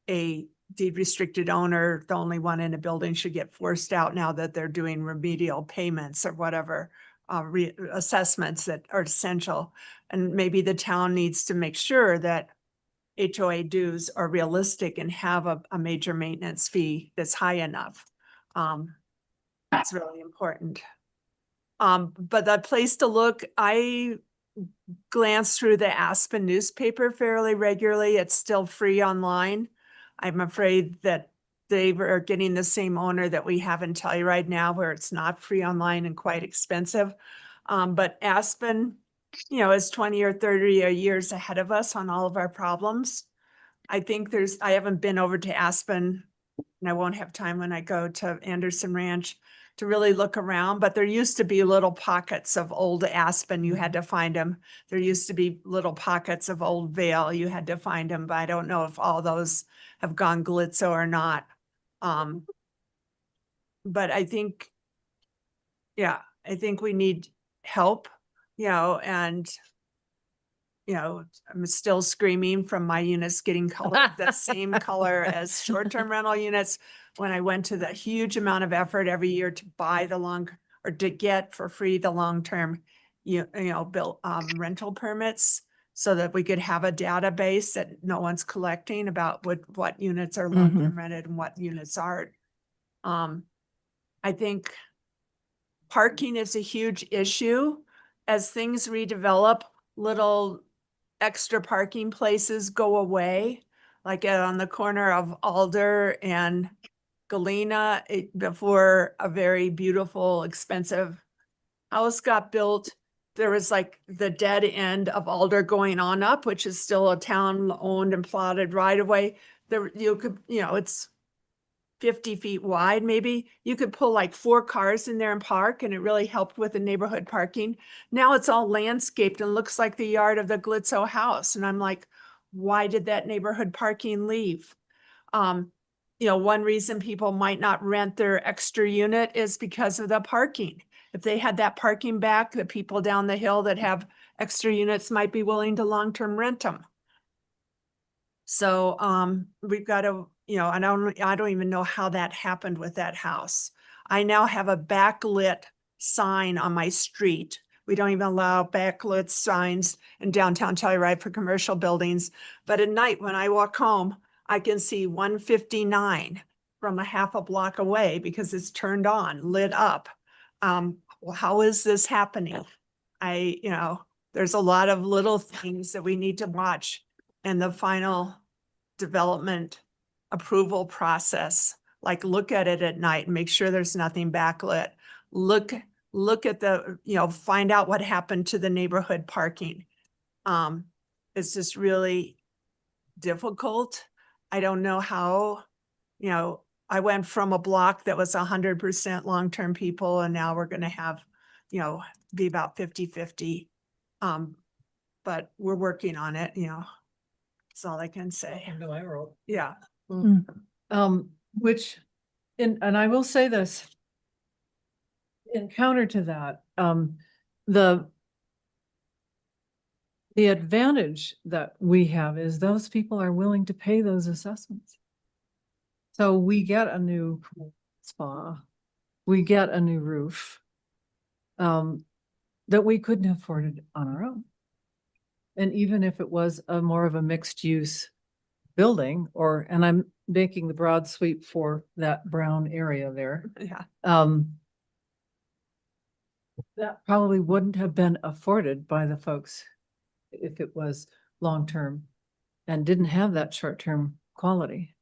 [SPEAKER 1] a deed restricted owner, the only one in a building, should get forced out now that they're doing remedial payments or whatever, assessments that are essential. And maybe the town needs to make sure that HOA dues are realistic and have a major maintenance fee that's high enough. That's really important. But the place to look, I glance through the Aspen newspaper fairly regularly. It's still free online. I'm afraid that they are getting the same owner that we have in Telluride now, where it's not free online and quite expensive. But Aspen, is 20 or 30 years ahead of us on all of our problems. I haven't been over to Aspen, and I won't have time when I go to Anderson Ranch to really look around, but there used to be little pockets of old Aspen. You had to find them. There used to be little pockets of old Vale. You had to find them, but I don't know if all those have gone glitzo or not. But I think we need help, and I'm still screaming from my units getting colored the same color as short-term rental units. When I went to the huge amount of effort every year to buy or to get for free the long-term, built rental permits, so that we could have a database that no one's collecting about what units are long-term rented and what units aren't. I think parking is a huge issue. As things redevelop, little extra parking places go away, like on the corner of Alder and Galena, before a very beautiful, expensive house got built. There was like the dead end of Alder going on up, which is still a town owned and plotted right away. There, it's 50 feet wide, maybe. You could pull like 4 cars in there and park, and it really helped with the neighborhood parking. Now it's all landscaped and looks like the yard of the Glitzo house. And I'm like, why did that neighborhood parking leave? one reason people might not rent their extra unit is because of the parking. If they had that parking back, the people down the hill that have extra units might be willing to long-term rent them. So, we've got to, I don't even know how that happened with that house. I now have a backlit sign on my street. We don't even allow backlit signs in downtown Telluride for commercial buildings. But at night when I walk home, I can see 159 from a half a block away because it's turned on, lit up. Well, how is this happening? There's a lot of little things that we need to watch in the final development approval process. Like look at it at night and make sure there's nothing backlit. Look at the, find out what happened to the neighborhood parking. It's just really difficult. I don't know how, I went from a block that was 100% long-term people and now we're going to have, be about 50-50. But we're working on it, that's all I can say. Yeah.
[SPEAKER 2] Which, and I will say this, in counter to that, the advantage that we have is those people are willing to pay those assessments. So we get a new spa, we get a new roof, that we couldn't have afforded on our own. And even if it was a more of a mixed use building and I'm making the broad sweep for that brown area there.
[SPEAKER 1] Yeah.
[SPEAKER 2] That probably wouldn't have been afforded by the folks if it was long-term and didn't have that short-term quality.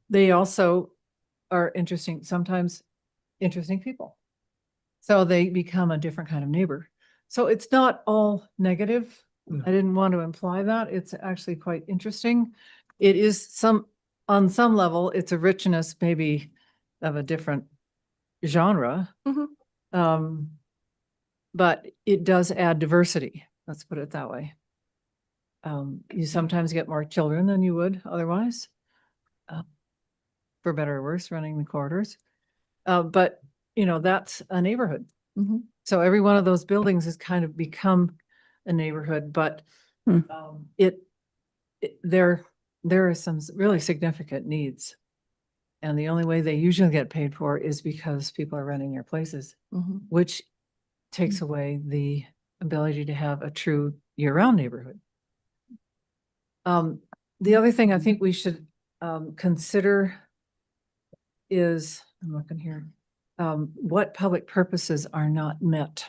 [SPEAKER 2] They also are sometimes interesting people. So they become a different kind of neighbor. So it's not all negative. I didn't want to imply that. It's actually quite interesting. It is on some level, it's a richness maybe of a different genre. But it does add diversity. Let's put it that way. You sometimes get more children than you would otherwise, for better or worse, running the corridors. But that's a neighborhood. So every one of those buildings has kind of become a neighborhood, but there are some really significant needs. And the only way they usually get paid for is because people are renting their places, which takes away the ability to have a true year-round neighborhood. The other thing I think we should consider is, I'm looking here, what public purposes are not met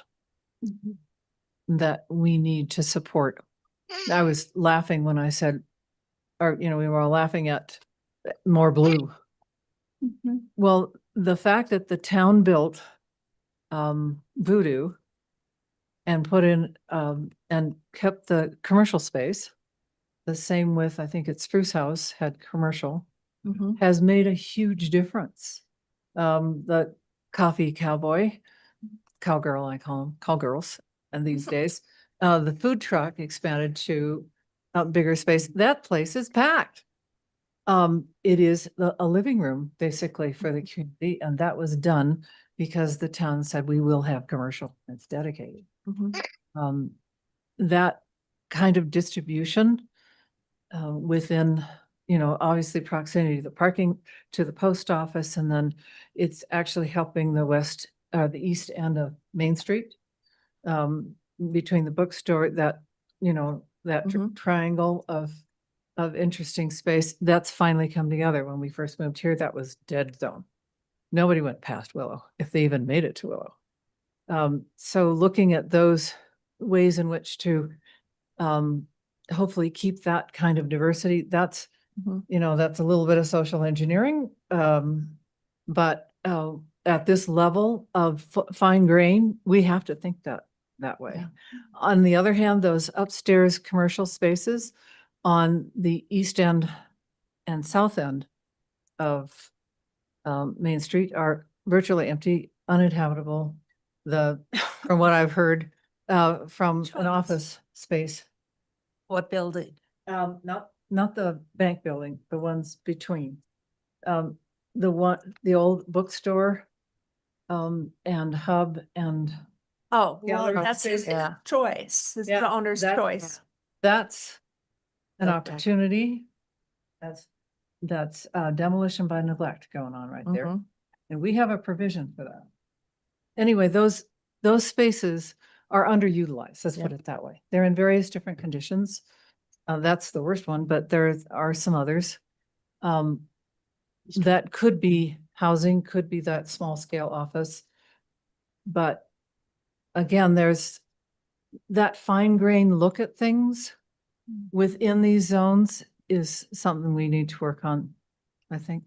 [SPEAKER 2] that we need to support. I was laughing when I said, we were all laughing at more blue. Well, the fact that the town built Voodoo and put in and kept the commercial space, the same with, I think it's Spruce House had commercial, has made a huge difference. The coffee cowboy, cowgirl, I call them cowgirls, and these days, the food truck expanded to a bigger space. That place is packed. It is a living room basically for the community, and that was done because the town said we will have commercial. It's dedicated. That kind of distribution within, obviously proximity to the parking, to the post office, and then it's actually helping the east end of Main Street, between the bookstore, that triangle of interesting space that's finally come together. When we first moved here, that was dead zone. Nobody went past Willow, if they even made it to Willow. So looking at those ways in which to hopefully keep that kind of diversity, that's that's a little bit of social engineering. But at this level of fine grain, we have to think that way. Yeah. On the other hand, those upstairs commercial spaces on the east end and south end of Main Street are virtually empty, uninhabitable. From what I've heard from an office space.
[SPEAKER 1] What building?
[SPEAKER 2] Not the bank building, the ones between. the old bookstore, and hub and.
[SPEAKER 1] Oh, well,
[SPEAKER 2] Gallery
[SPEAKER 1] that's his
[SPEAKER 2] space. Yeah.
[SPEAKER 1] choice. It's
[SPEAKER 2] Yeah,
[SPEAKER 1] the owner's
[SPEAKER 2] that-
[SPEAKER 1] choice.
[SPEAKER 2] That's an
[SPEAKER 3] Okay.
[SPEAKER 2] opportunity. That's demolition by neglect going on right there.
[SPEAKER 3] Mhm.
[SPEAKER 2] And we have a provision for that. Anyway, those spaces are underutilized. Let's put it that way. They're in various different conditions. That's the worst one, but there are some others. That could be housing, could be that small scale office. But again, there's that fine grain look at things within these zones is something we need to work on, I think.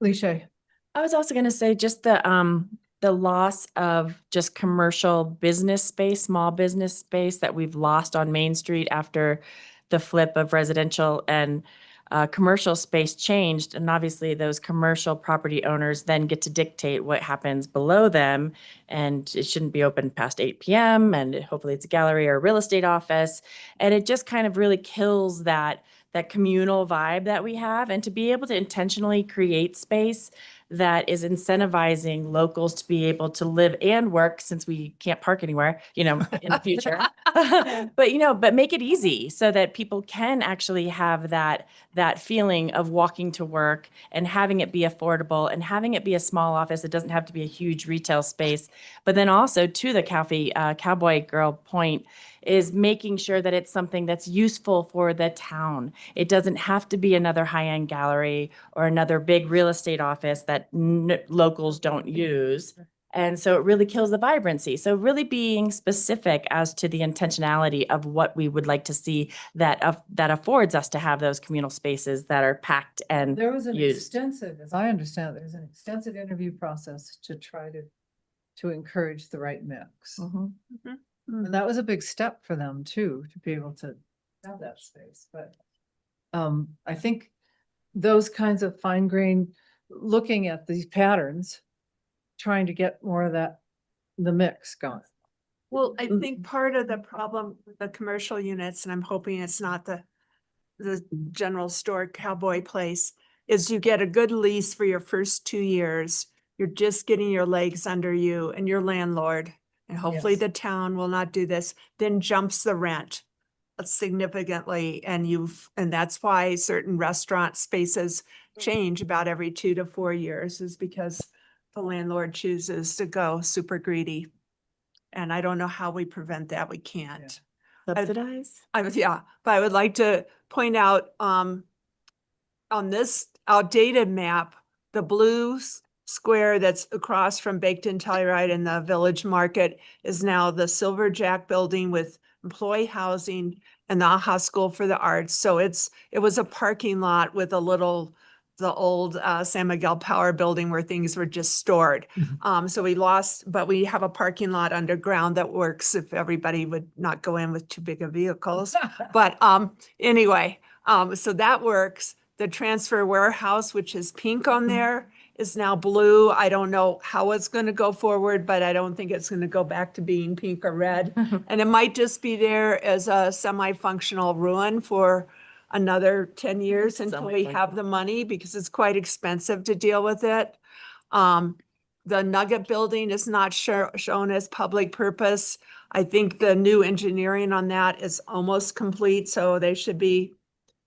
[SPEAKER 2] Leisha.
[SPEAKER 11] I was also gonna say just the loss of just commercial business space, small business space that we've lost on Main Street after the flip of residential and commercial space changed. And obviously those commercial property owners then get to dictate what happens below them. And it shouldn't be open past 8 p.m. And hopefully it's a gallery or a real estate office. And it just kind of really kills that communal vibe that we have. And to be able to intentionally create space that is incentivizing locals to be able to live and work, since we can't park anywhere, in the future. But make it easy so that people can actually have that feeling of walking to work and having it be affordable and having it be a small office. It doesn't have to be a huge retail space. But then also to the cowboy girl point, is making sure that it's something that's useful for the town. It doesn't have to be another high-end gallery or another big real estate office that locals don't use. And so it really kills the vibrancy. So really being specific as to the intentionality of what we would like to see that affords us to have those communal spaces that are packed and
[SPEAKER 2] There was an
[SPEAKER 11] used.
[SPEAKER 2] extensive, as I understand, there's an extensive interview process to try to encourage the right mix. And that was a big step for them too, to be able to have that space. But I think those kinds of fine grain, looking at these patterns, trying to get more of the mix going.
[SPEAKER 1] Well, I think part of the problem with the commercial units, and I'm hoping it's not the general store cowboy place, is you get a good lease for your first 2 years. You're just getting your legs under you and your landlord, and hopefully
[SPEAKER 2] Yes.
[SPEAKER 1] the town will not do this, then jumps the rent significantly. And that's why certain restaurant spaces change about every 2 to 4 years, is because the landlord chooses to go super greedy. And I don't know how we prevent that. We can't.
[SPEAKER 11] Subsidize?
[SPEAKER 1] But I would like to point out, on this outdated map, the blue square that's across from Baked and Telluride in the Village Market is now the Silver Jack building with employee housing and the AHA School for the Arts. So it was a parking lot with the old San Miguel Power building where things were just stored. So but we have a parking lot underground that works if everybody would not go in with too big of vehicles. But anyway, so that works. The transfer warehouse, which is pink on there, is now blue. I don't know how it's going to go forward, but I don't think it's going to go back to being pink or red. And it might just be there as a semi-functional ruin for another 10 years until we have the money, because it's quite expensive to deal with it. The Nugget building is not shown as public purpose. I think the new engineering on that is almost complete, so they should be,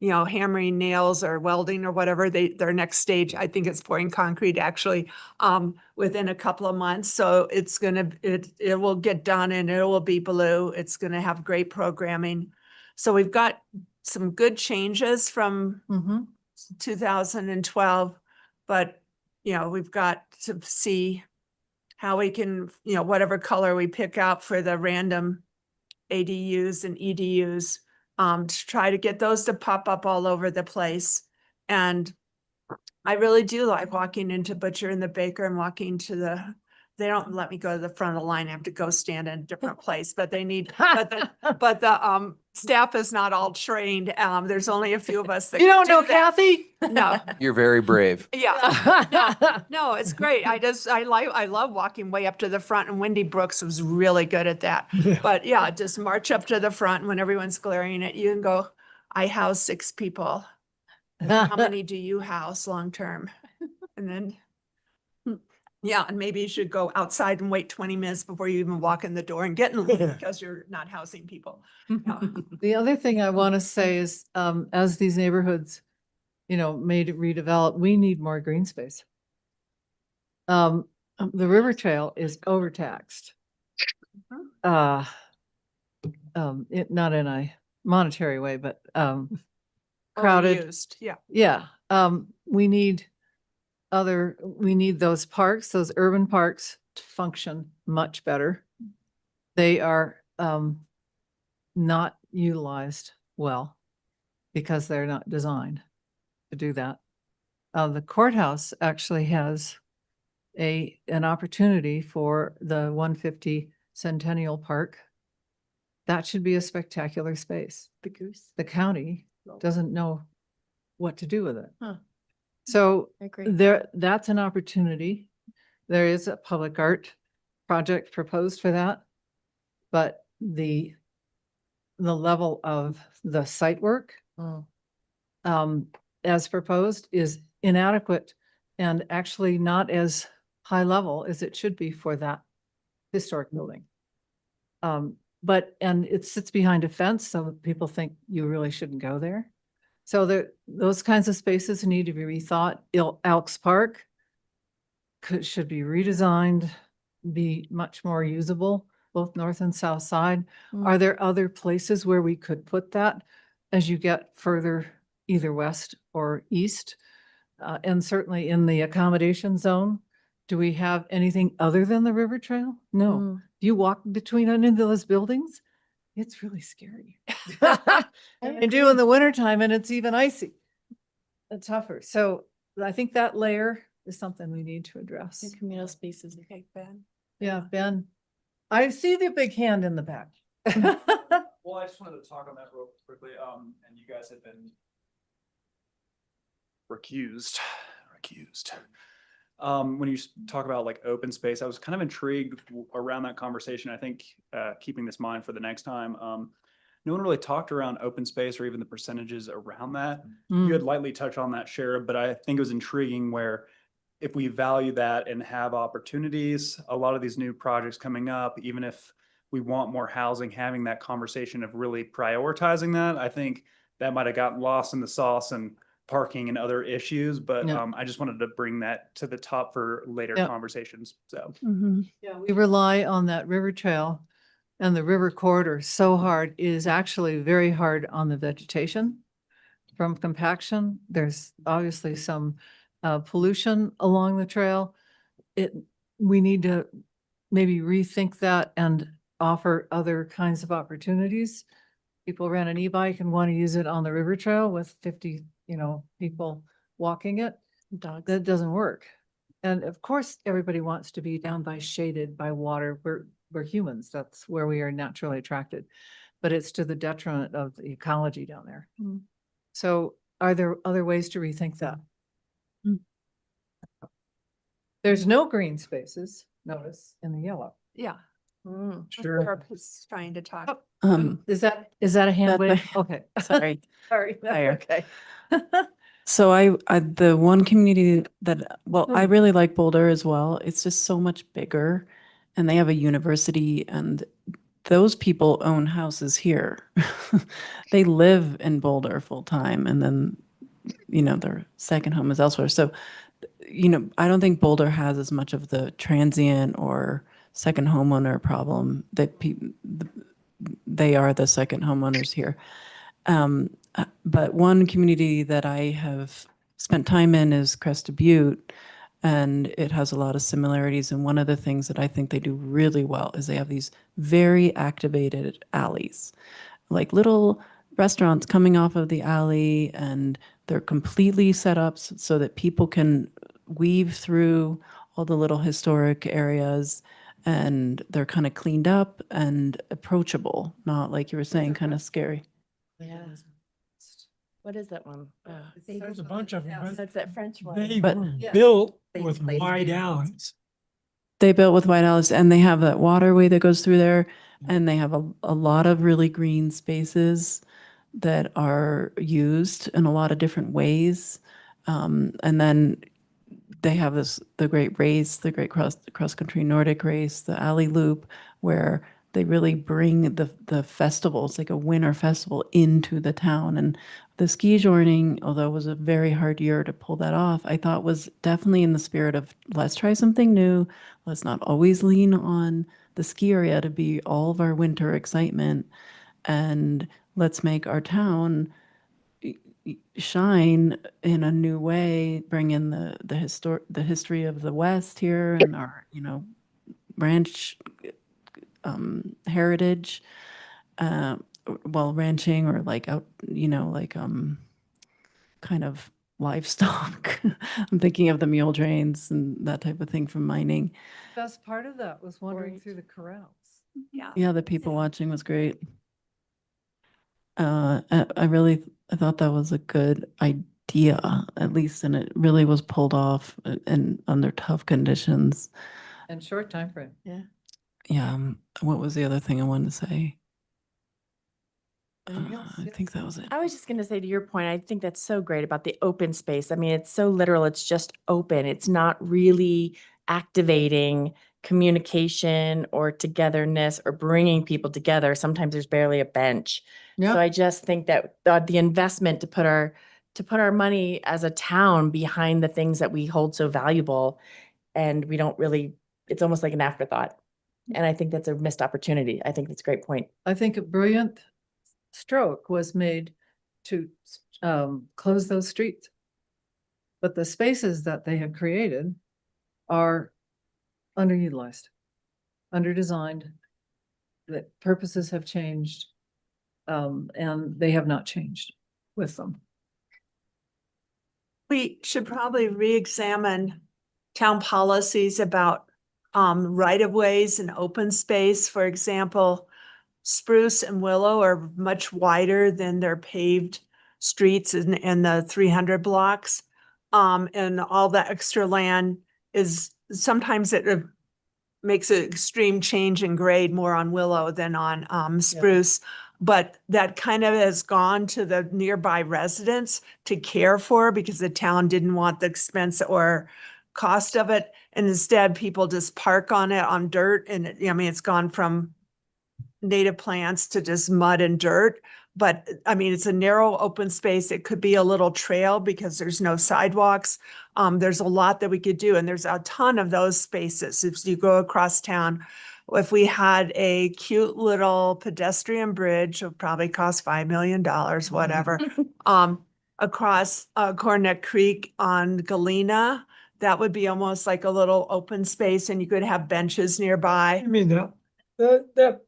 [SPEAKER 1] hammering nails or welding or whatever. Their next stage, I think it's pouring concrete actually, within a couple of months. So it will get done and it will be blue. It's gonna have great programming. So we've got some good changes from 2012, but we've got to see how we can, whatever color we pick out for the random ADUs and EDUs, to try to get those to pop up all over the place. And I really do like walking into Butcher and the Baker and walking to they don't let me go to the front of the line. I have to go stand in a different place, but the staff is not all trained. There's only a few of us that
[SPEAKER 2] You don't know
[SPEAKER 1] do that.
[SPEAKER 2] Kathy?
[SPEAKER 1] No.
[SPEAKER 5] You're very brave.
[SPEAKER 1] Yeah. No, it's great. I love walking way up to the front, and Wendy Brooks was really good at that. But yeah, just march up to the front when everyone's glaring at you and go, I house 6 people. How many do you house long-term? And then, yeah, and maybe you should go outside and wait 20 minutes before you even walk in the door and get in line because you're not housing people. Yeah.
[SPEAKER 2] The other thing I want to say is, as these neighborhoods, made redevelop, we need more green space. The river trail is overtaxed. Not in a monetary way, but, crowded.
[SPEAKER 1] Overused, yeah.
[SPEAKER 2] Yeah, we need those parks, those urban parks to function much better. They are, not utilized well because they're not designed to do that. The courthouse actually has an opportunity for the 150 Centennial Park. That should be a spectacular space. The county doesn't know what to do with it.
[SPEAKER 19] Huh.
[SPEAKER 2] So
[SPEAKER 19] I agree.
[SPEAKER 2] that's an opportunity. There is a public art project proposed for that, but the level of the site work as proposed is inadequate and actually not as high level as it should be for that historic building. And it sits behind a fence, so people think you really shouldn't go there. So those kinds of spaces need to be rethought. Elks Park should be redesigned, be much more usable, both north and south side. Are there other places where we could put that as you get further either west or east? And certainly in the accommodation zone, do we have anything other than the river trail? No. Do you walk between any of those buildings? It's really scary. And do in the wintertime, and it's even icy and tougher. So I think that layer is something we need to address.
[SPEAKER 19] The communal spaces. Okay, Ben.
[SPEAKER 2] Yeah, Ben. I see the big hand in the back.
[SPEAKER 20] Well, I just wanted to talk on that real quickly. And you guys have been recused. When you talk about like open space, I was kind of intrigued around that conversation. I think keeping this in mind for the next time. No one really talked around open space or even the percentages around that. You had lightly touched on that, Shara, but I think it was intriguing where if we value that and have opportunities, a lot of these new projects coming up, even if we want more housing, having that conversation of really prioritizing that, I think that might have gotten lost in the sauce and parking and other issues, but
[SPEAKER 2] Yeah.
[SPEAKER 20] I just wanted to bring that to the top for later
[SPEAKER 2] Yeah.
[SPEAKER 20] conversations. So
[SPEAKER 2] Yeah, we rely on that river trail and the river corridor so hard. It is actually very hard on the vegetation from compaction. There's obviously some pollution along the trail. We need to maybe rethink that and offer other kinds of opportunities. People rent an e-bike and want to use it on the river trail with 50, people walking it.
[SPEAKER 19] Dogs.
[SPEAKER 2] That doesn't work. And of course, everybody wants to be down by shaded by water. We're humans. That's where we are naturally attracted. But it's to the detriment of the ecology down there. So are there other ways to rethink that? There's no green spaces, notice, in the yellow.
[SPEAKER 1] Yeah.
[SPEAKER 2] Sure.
[SPEAKER 1] Purpose trying to talk.
[SPEAKER 2] Is that a hand
[SPEAKER 12] That-
[SPEAKER 2] wave? Okay.
[SPEAKER 12] Sorry.
[SPEAKER 2] Sorry.
[SPEAKER 12] Higher.
[SPEAKER 2] Okay.
[SPEAKER 12] So I the one community that, well, I
[SPEAKER 2] Hmm.
[SPEAKER 12] really like Boulder as well. It's just so much bigger and they have a university and those people own houses here. They live in Boulder full time and then, their second home is elsewhere. So, I don't think Boulder has as much of the transient or second homeowner problem that they are the second homeowners here. But one community that I have spent time in is Crested Butte, and it has a lot of similarities. And one of the things that I think they do really well is they have these very activated alleys, like little restaurants coming off of the alley, and they're completely set up so that people can weave through all the little historic areas, and they're kind of cleaned up and approachable, not like you were saying, kind of scary.
[SPEAKER 19] Yeah. What is that one?
[SPEAKER 9] There's a bunch of them, but
[SPEAKER 19] That's that French one.
[SPEAKER 9] they
[SPEAKER 12] But-
[SPEAKER 9] were
[SPEAKER 19] Yeah.
[SPEAKER 9] built
[SPEAKER 19] They
[SPEAKER 9] with
[SPEAKER 19] placed
[SPEAKER 9] wide
[SPEAKER 19] it.
[SPEAKER 9] alleys.
[SPEAKER 12] They built with white alleys and they have that waterway that goes through there, and they have a lot of really green spaces that are used in a lot of different ways. And then they have the great race, the great cross country Nordic race, the Alley Loop, where they really bring the festivals, like a winter festival, into the town. And the ski joining, although it was a very hard year to pull that off, I thought was definitely in the spirit of let's try something new. Let's not always lean on the ski area to be all of our winter excitement, and let's make our town shine in a new way, bring in the history of the West here and our, ranch heritage, ranching or like out, kind of livestock. I'm thinking of the mule trains and that type of thing from mining.
[SPEAKER 2] Best part of that was wandering through the corrals.
[SPEAKER 1] Yeah.
[SPEAKER 12] Yeah, the people watching was great. I thought that was a good idea, at least, and it really was pulled off and under tough conditions.
[SPEAKER 2] And short time frame.
[SPEAKER 12] Yeah. Yeah. What was the other thing I wanted to say? I think that was it.
[SPEAKER 11] I was just going to say, to your point, I think that's so great about the open space. I mean, it's so literal. It's just open. It's not really activating communication or togetherness or bringing people together. Sometimes there's barely a bench. So I just think that the investment to put our money as a town behind the things that we hold so valuable, and we don't really, it's almost like an afterthought. And I think that's a missed opportunity. I think that's a great point.
[SPEAKER 2] I think a brilliant stroke was made to close those streets. But the spaces that they have created are underutilized, underdesigned. The purposes have changed, and they have not changed with them.
[SPEAKER 1] We should probably re-examine town policies about right-of-ways and open space. For example, Spruce and Willow are much wider than their paved streets in the 300 blocks. And all the extra land is, sometimes it makes an extreme change in grade more on Willow than on Spruce. But that kind of has gone to the nearby residents to care for, because the town didn't want the expense or cost of it. And instead, people just park on it on dirt. And it's gone from native plants to just mud and dirt. But it's a narrow open space. It could be a little trail because there's no sidewalks. There's a lot that we could do, and there's a ton of those spaces. If you go across town, if we had a cute little pedestrian bridge, it would probably cost $5 million, whatever, across Cornet Creek on Galena, that would be almost like a little open space, and you could have benches nearby.
[SPEAKER 9] That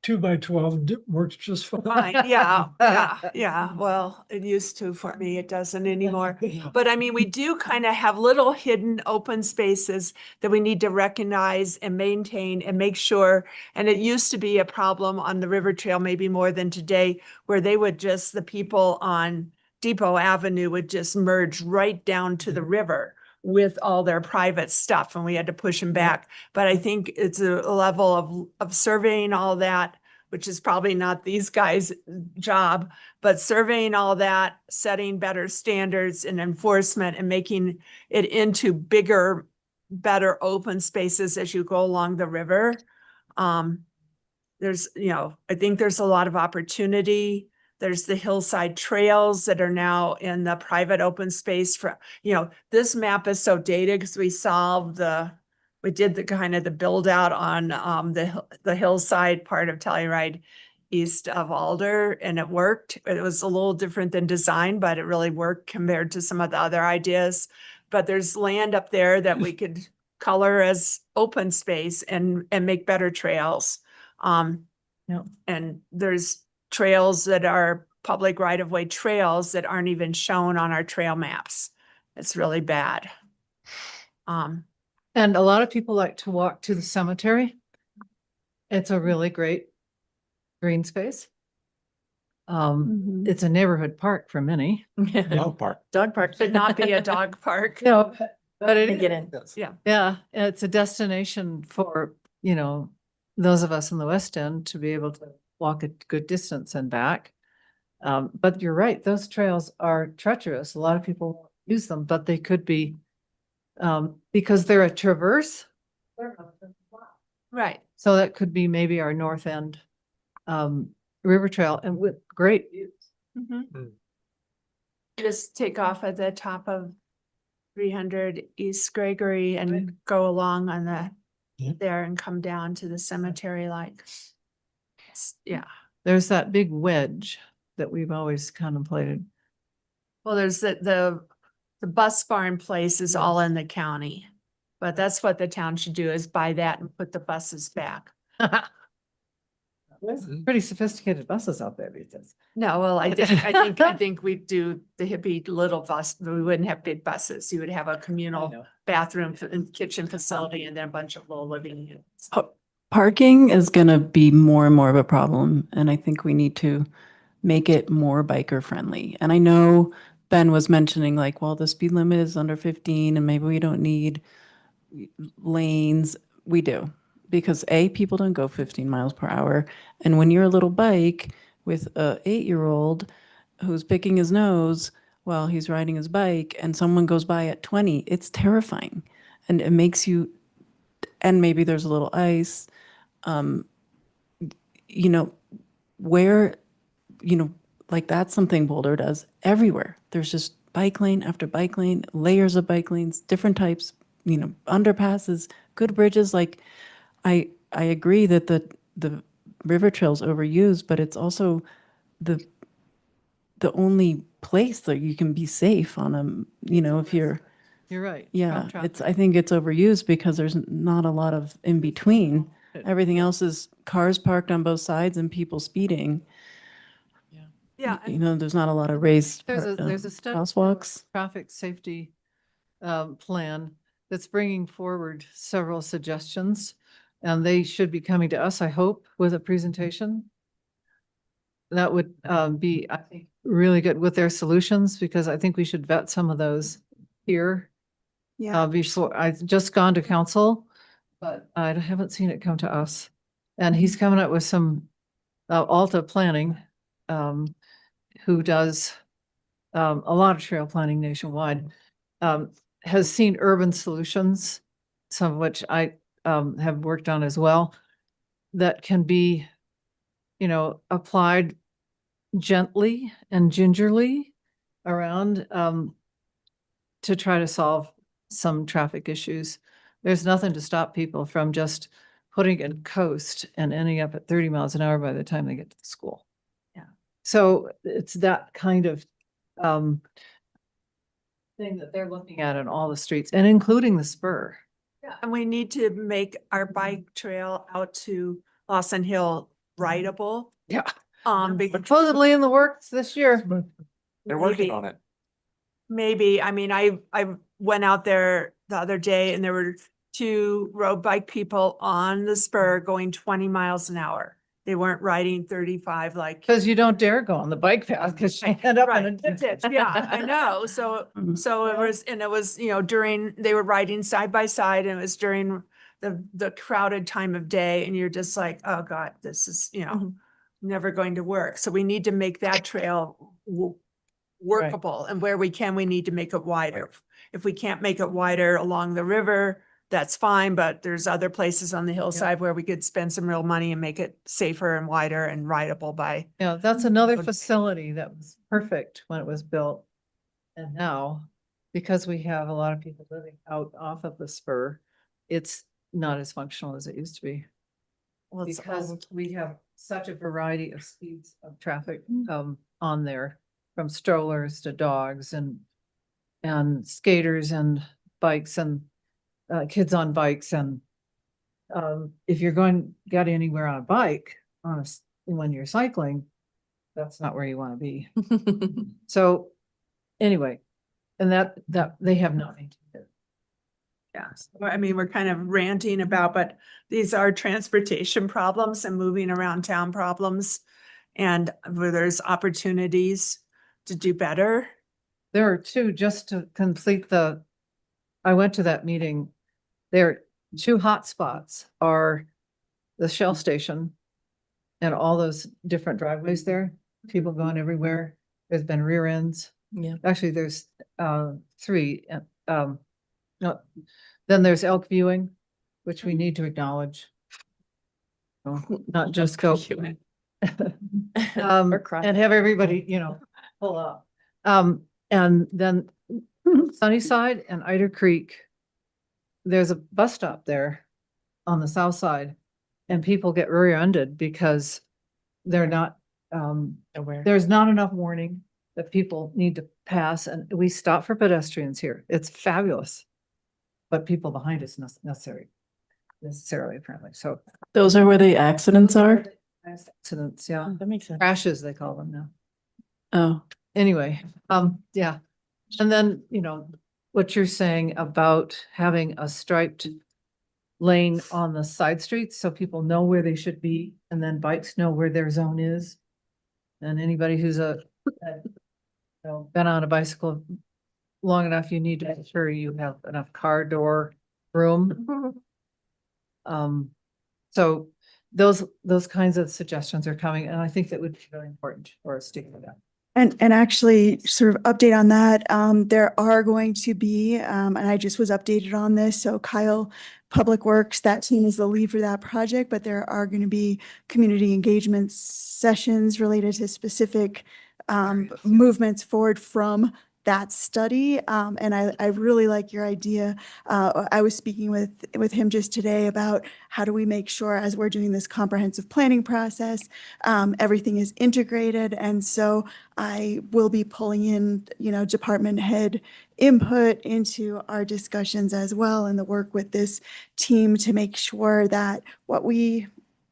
[SPEAKER 9] 2x12 works just fine.
[SPEAKER 1] Fine, yeah. Well, it used to for me. It doesn't anymore. But we do kind of have little hidden open spaces that we need to recognize and maintain and make sure. And it used to be a problem on the River Trail, maybe more than today, where the people on Depot Avenue would just merge right down to the river with all their private stuff, and we had to push them back. But I think it's a level of surveying all that, which is probably not these guys' job, but surveying all that, setting better standards and enforcement, and making it into bigger, better open spaces as you go along the river. There's, I think there's a lot of opportunity. There's the hillside trails that are now in the private open space for, this map is so dated because we did the kind of the build out on the hillside part of Telluride east of Alder, and it worked. It was a little different than design, but it really worked compared to some of the other ideas. But there's land up there that we could color as open space and make better trails. And there's trails that are public right-of-way trails that aren't even shown on our trail maps. It's really bad.
[SPEAKER 2] And a lot of people like to walk to the cemetery. It's a really great green space. It's a neighborhood park for many.
[SPEAKER 15] Dog park.
[SPEAKER 11] Dog park
[SPEAKER 1] Should not be a dog park.
[SPEAKER 2] No, but it
[SPEAKER 11] Get in.
[SPEAKER 2] Yeah, it's a destination for, those of us in the West End to be able to walk a good distance and back. But you're right, those trails are treacherous. A lot of people won't use them, but they could be, because they're a traverse.
[SPEAKER 1] Right.
[SPEAKER 2] So that could be maybe our north end, river trail and with great views.
[SPEAKER 1] Just take off at the top of 300 East Gregory and go along on the, there and come down to the cemetery like. Yeah.
[SPEAKER 2] There's that big wedge that we've always contemplated.
[SPEAKER 1] Well, there's the bus barn place is all in the county. But that's what the town should do is buy that and put the buses back.
[SPEAKER 2] There's pretty sophisticated buses out there these days.
[SPEAKER 1] No, well, I think we'd do the hippie little bus, we wouldn't have big buses. You would have a communal bathroom and kitchen facility and then a bunch of low living units.
[SPEAKER 12] Parking is going to be more and more of a problem, and I think we need to make it more biker friendly. And I know Ben was mentioning like, well, the speed limit is under 15 and maybe we don't need lanes. We do, because people don't go 15 miles per hour. And when you're a little bike with a 8-year-old who's picking his nose while he's riding his bike and someone goes by at 20, it's terrifying. And it makes you, and maybe there's a little ice, you know, where, you know, like that's something Boulder does everywhere. There's just bike lane after bike lane, layers of bike lanes, different types, you know, underpasses, good bridges. Like I agree that the river trail's overused, but it's also the only place that you can be safe on them, you know, if you're,
[SPEAKER 2] You're right.
[SPEAKER 12] yeah, I think it's overused because there's not a lot of in between. Everything else is cars parked on both sides and people speeding.
[SPEAKER 1] Yeah.
[SPEAKER 12] You know, there's not a lot of raised
[SPEAKER 2] There's a study,
[SPEAKER 12] crosswalks.
[SPEAKER 2] traffic safety plan that's bringing forward several suggestions. And they should be coming to us, I hope, with a presentation. That would be, I think, really good with their solutions, because I think we should vet some of those here.
[SPEAKER 6] Yeah.
[SPEAKER 2] Before, I've just gone to council, but I haven't seen it come to us. And he's coming up with some Alta Planning, who does a lot of trail planning nationwide, has seen urban solutions, some of which I have worked on as well, that can be, you know, applied gently and gingerly around to try to solve some traffic issues. There's nothing to stop people from just putting in coast and ending up at 30 miles an hour by the time they get to the school.
[SPEAKER 1] Yeah.
[SPEAKER 2] So it's that kind of thing that they're looking at in all the streets, and including the spur.
[SPEAKER 1] Yeah, and we need to make our bike trail out to Lawson Hill rideable.
[SPEAKER 2] Yeah.
[SPEAKER 1] Because
[SPEAKER 2] Supposedly in the works this year.
[SPEAKER 1] they're working on it. Maybe, I mean, I went out there the other day and there were 2 road bike people on the spur going 20 miles an hour. They weren't riding 35 like.
[SPEAKER 2] Because you don't dare go on the bike path because you end up in a ditch.
[SPEAKER 1] Yeah, I know. So it was, you know, they were riding side by side and it was during the crowded time of day and you're just like, oh God, this is, you know, never going to work. So we need to make that trail workable, and where we can, we need to make it wider. If we can't make it wider along the river, that's fine, but there's other places on the hillside where we could spend some real money and make it safer and wider and rideable by.
[SPEAKER 2] Yeah, that's another facility that was perfect when it was built. And now, because we have a lot of people living out off of the spur, it's not as functional as it used to be.
[SPEAKER 1] Well, it's
[SPEAKER 2] Because we have such a variety of speeds of traffic on there, from strollers to dogs and skaters and bikes and kids on bikes. And if you're got anywhere on a bike when you're cycling, that's not where you want to be. So anyway, and that they have nothing to do.
[SPEAKER 1] Yeah, so, I mean, we're kind of ranting about, but these are transportation problems and moving around town problems. And where there's opportunities to do better.
[SPEAKER 2] There are 2, just to complete I went to that meeting. There are 2 hotspots are the Shell station and all those different driveways there. people going everywhere. There's been rear ends.
[SPEAKER 11] Yeah.
[SPEAKER 2] Actually, there's three. No, then there's elk viewing, which we need to acknowledge. So, not just go. And have everybody, pull up. And then Sunnyside and Ider Creek, there's a bus stop there on the south side, and people get rear-ended because they're not
[SPEAKER 11] Aware.
[SPEAKER 2] there's not enough warning that people need to pass, and we stop for pedestrians here. It's fabulous. But people behind us necessarily apparently, so.
[SPEAKER 12] Those are where the accidents are?
[SPEAKER 2] Accidents, yeah.
[SPEAKER 11] That makes sense.
[SPEAKER 2] Crashes, they call them now.
[SPEAKER 12] Oh,
[SPEAKER 2] Anyway, yeah. And then, what you're saying about having a striped lane on the side streets so people know where they should be, and then bikes know where their zone is. And anybody who's been on a bicycle long enough, you need to make sure you have enough car door room. So those kinds of suggestions are coming, and I think that would be really important for us to do that.
[SPEAKER 6] And actually sort of update on that, there are going to be, and I just was updated on this, so Kyle, Public Works, that team is the lead for that project, but there are going to be community engagement sessions related to specific movements forward from that study. And I really like your idea. I was speaking with him just today about how do we make sure as we're doing this comprehensive planning process, everything is integrated. And so I will be pulling in, department head input into our discussions as well, and the work with this team to make sure that what we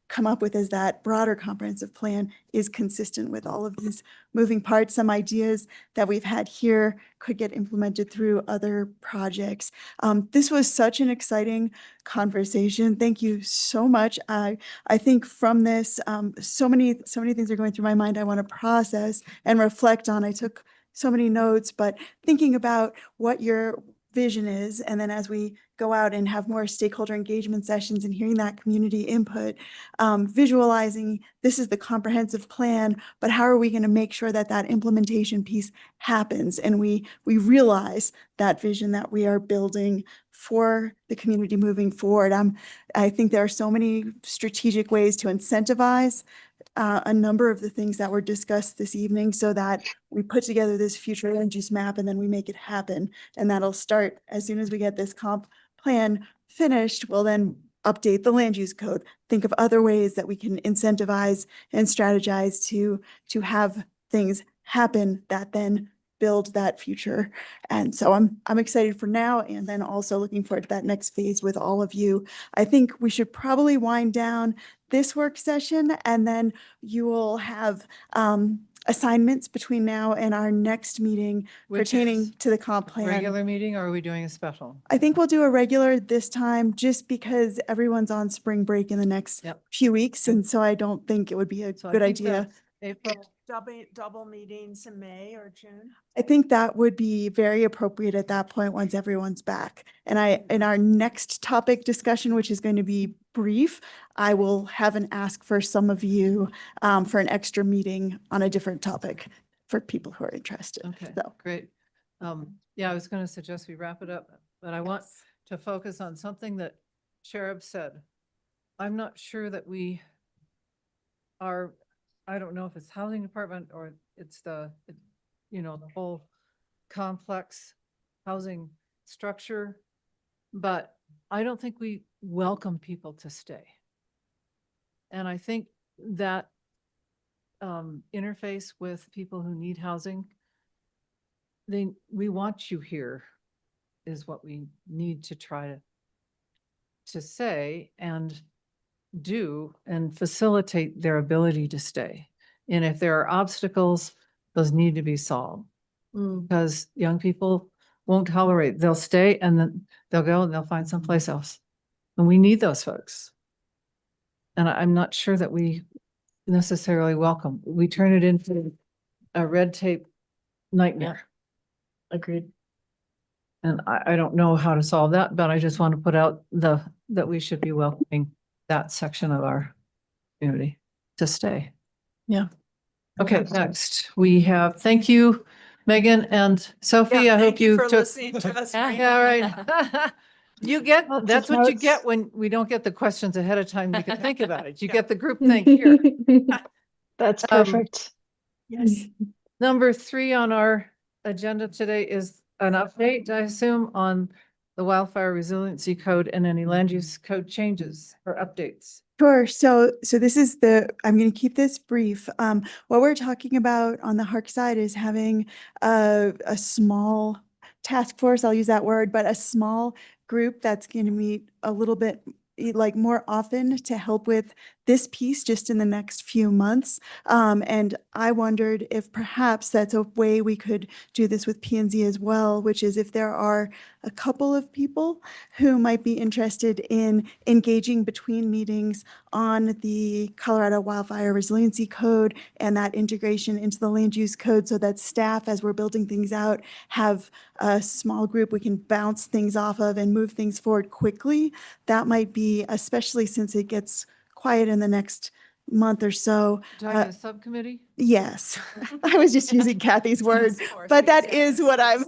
[SPEAKER 6] come up with as that broader comprehensive plan is consistent with all of these moving parts. Some ideas that we've had here could get implemented through other projects. This was such an exciting conversation. Thank you so much. I think from this, so many things are going through my mind I want to process and reflect on. I took so many notes, but thinking about what your vision is, and then as we go out and have more stakeholder engagement sessions and hearing that community input, visualizing this is the comprehensive plan, but how are we going to make sure that that implementation piece happens and we realize that vision that we are building for the community moving forward. I think there are so many strategic ways to incentivize a number of the things that were discussed this evening so that we put together this future land use map and then we make it happen. And that'll start as soon as we get this comp plan finished. We'll then update the land use code, think of other ways that we can incentivize and strategize to have things happen that then build that future. And so I'm excited for now, and then also looking forward to that next phase with all of you. I think we should probably wind down this work session, and then you will have assignments between now and our next meeting
[SPEAKER 2] Which
[SPEAKER 6] pertaining
[SPEAKER 2] is
[SPEAKER 6] to the comp plan.
[SPEAKER 2] Regular meeting, or are we doing a special?
[SPEAKER 6] I think we'll do a regular this time just because everyone's on spring break in the next few weeks. And so I don't think it would be a
[SPEAKER 2] So I
[SPEAKER 6] good
[SPEAKER 2] think
[SPEAKER 6] idea.
[SPEAKER 2] April.
[SPEAKER 1] Double meetings in May or June?
[SPEAKER 6] I think that would be very appropriate at that point once everyone's back. And in our next topic discussion, which is going to be brief, I will have an ask for some of you for an extra meeting on a different topic for people who are interested.
[SPEAKER 2] Okay,
[SPEAKER 6] So
[SPEAKER 2] great. Yeah, I was going to suggest we wrap it up, but I want to focus on something that Cherub said. I'm not sure that we are, I don't know if it's housing department or it's the whole complex housing structure, but I don't think we welcome people to stay. And I think that interface with people who need housing, we want you here is what we need to try to say and do and facilitate their ability to stay. And if there are obstacles, those need to be solved. Because young people won't tolerate, they'll stay and then they'll go and they'll find someplace else. And we need those folks. And I'm not sure that we necessarily welcome. We turn it into a red tape nightmare.
[SPEAKER 11] Agreed.
[SPEAKER 2] And I don't know how to solve that, but I just want to put out that we should be welcoming that section of our community to stay.
[SPEAKER 11] Yeah.
[SPEAKER 2] Okay, next we have, thank you, Megan and Sophie. I hope you
[SPEAKER 1] for
[SPEAKER 2] took.
[SPEAKER 1] listening to us.
[SPEAKER 2] Yeah, right. You get,
[SPEAKER 4] I'll
[SPEAKER 2] that's
[SPEAKER 4] take
[SPEAKER 2] what you
[SPEAKER 4] notes.
[SPEAKER 2] get when we don't get the questions ahead of time. You can think about it. You get the group think here.
[SPEAKER 4] That's
[SPEAKER 2] Um,
[SPEAKER 4] perfect.
[SPEAKER 1] Yes.
[SPEAKER 2] Number 3 on our agenda today is an update, I assume, on the wildfire resiliency code and any land use code changes or updates.
[SPEAKER 6] Sure. So this is I'm going to keep this brief. What we're talking about on the Hark side is having a small task force, I'll use that word, but a small group that's going to meet a little bit like more often to help with this piece just in the next few months. And I wondered if perhaps that's a way we could do this with P&Z as well, which is if there are a couple of people who might be interested in engaging between meetings on the Colorado Wildfire Resiliency Code and that integration into the land use code so that staff, as we're building things out, have a small group we can bounce things off of and move things forward quickly. That might be, especially since it gets quiet in the next month or so.
[SPEAKER 2] Talking a subcommittee?
[SPEAKER 6] Yes, I was just using Kathy's word, but that is what I'm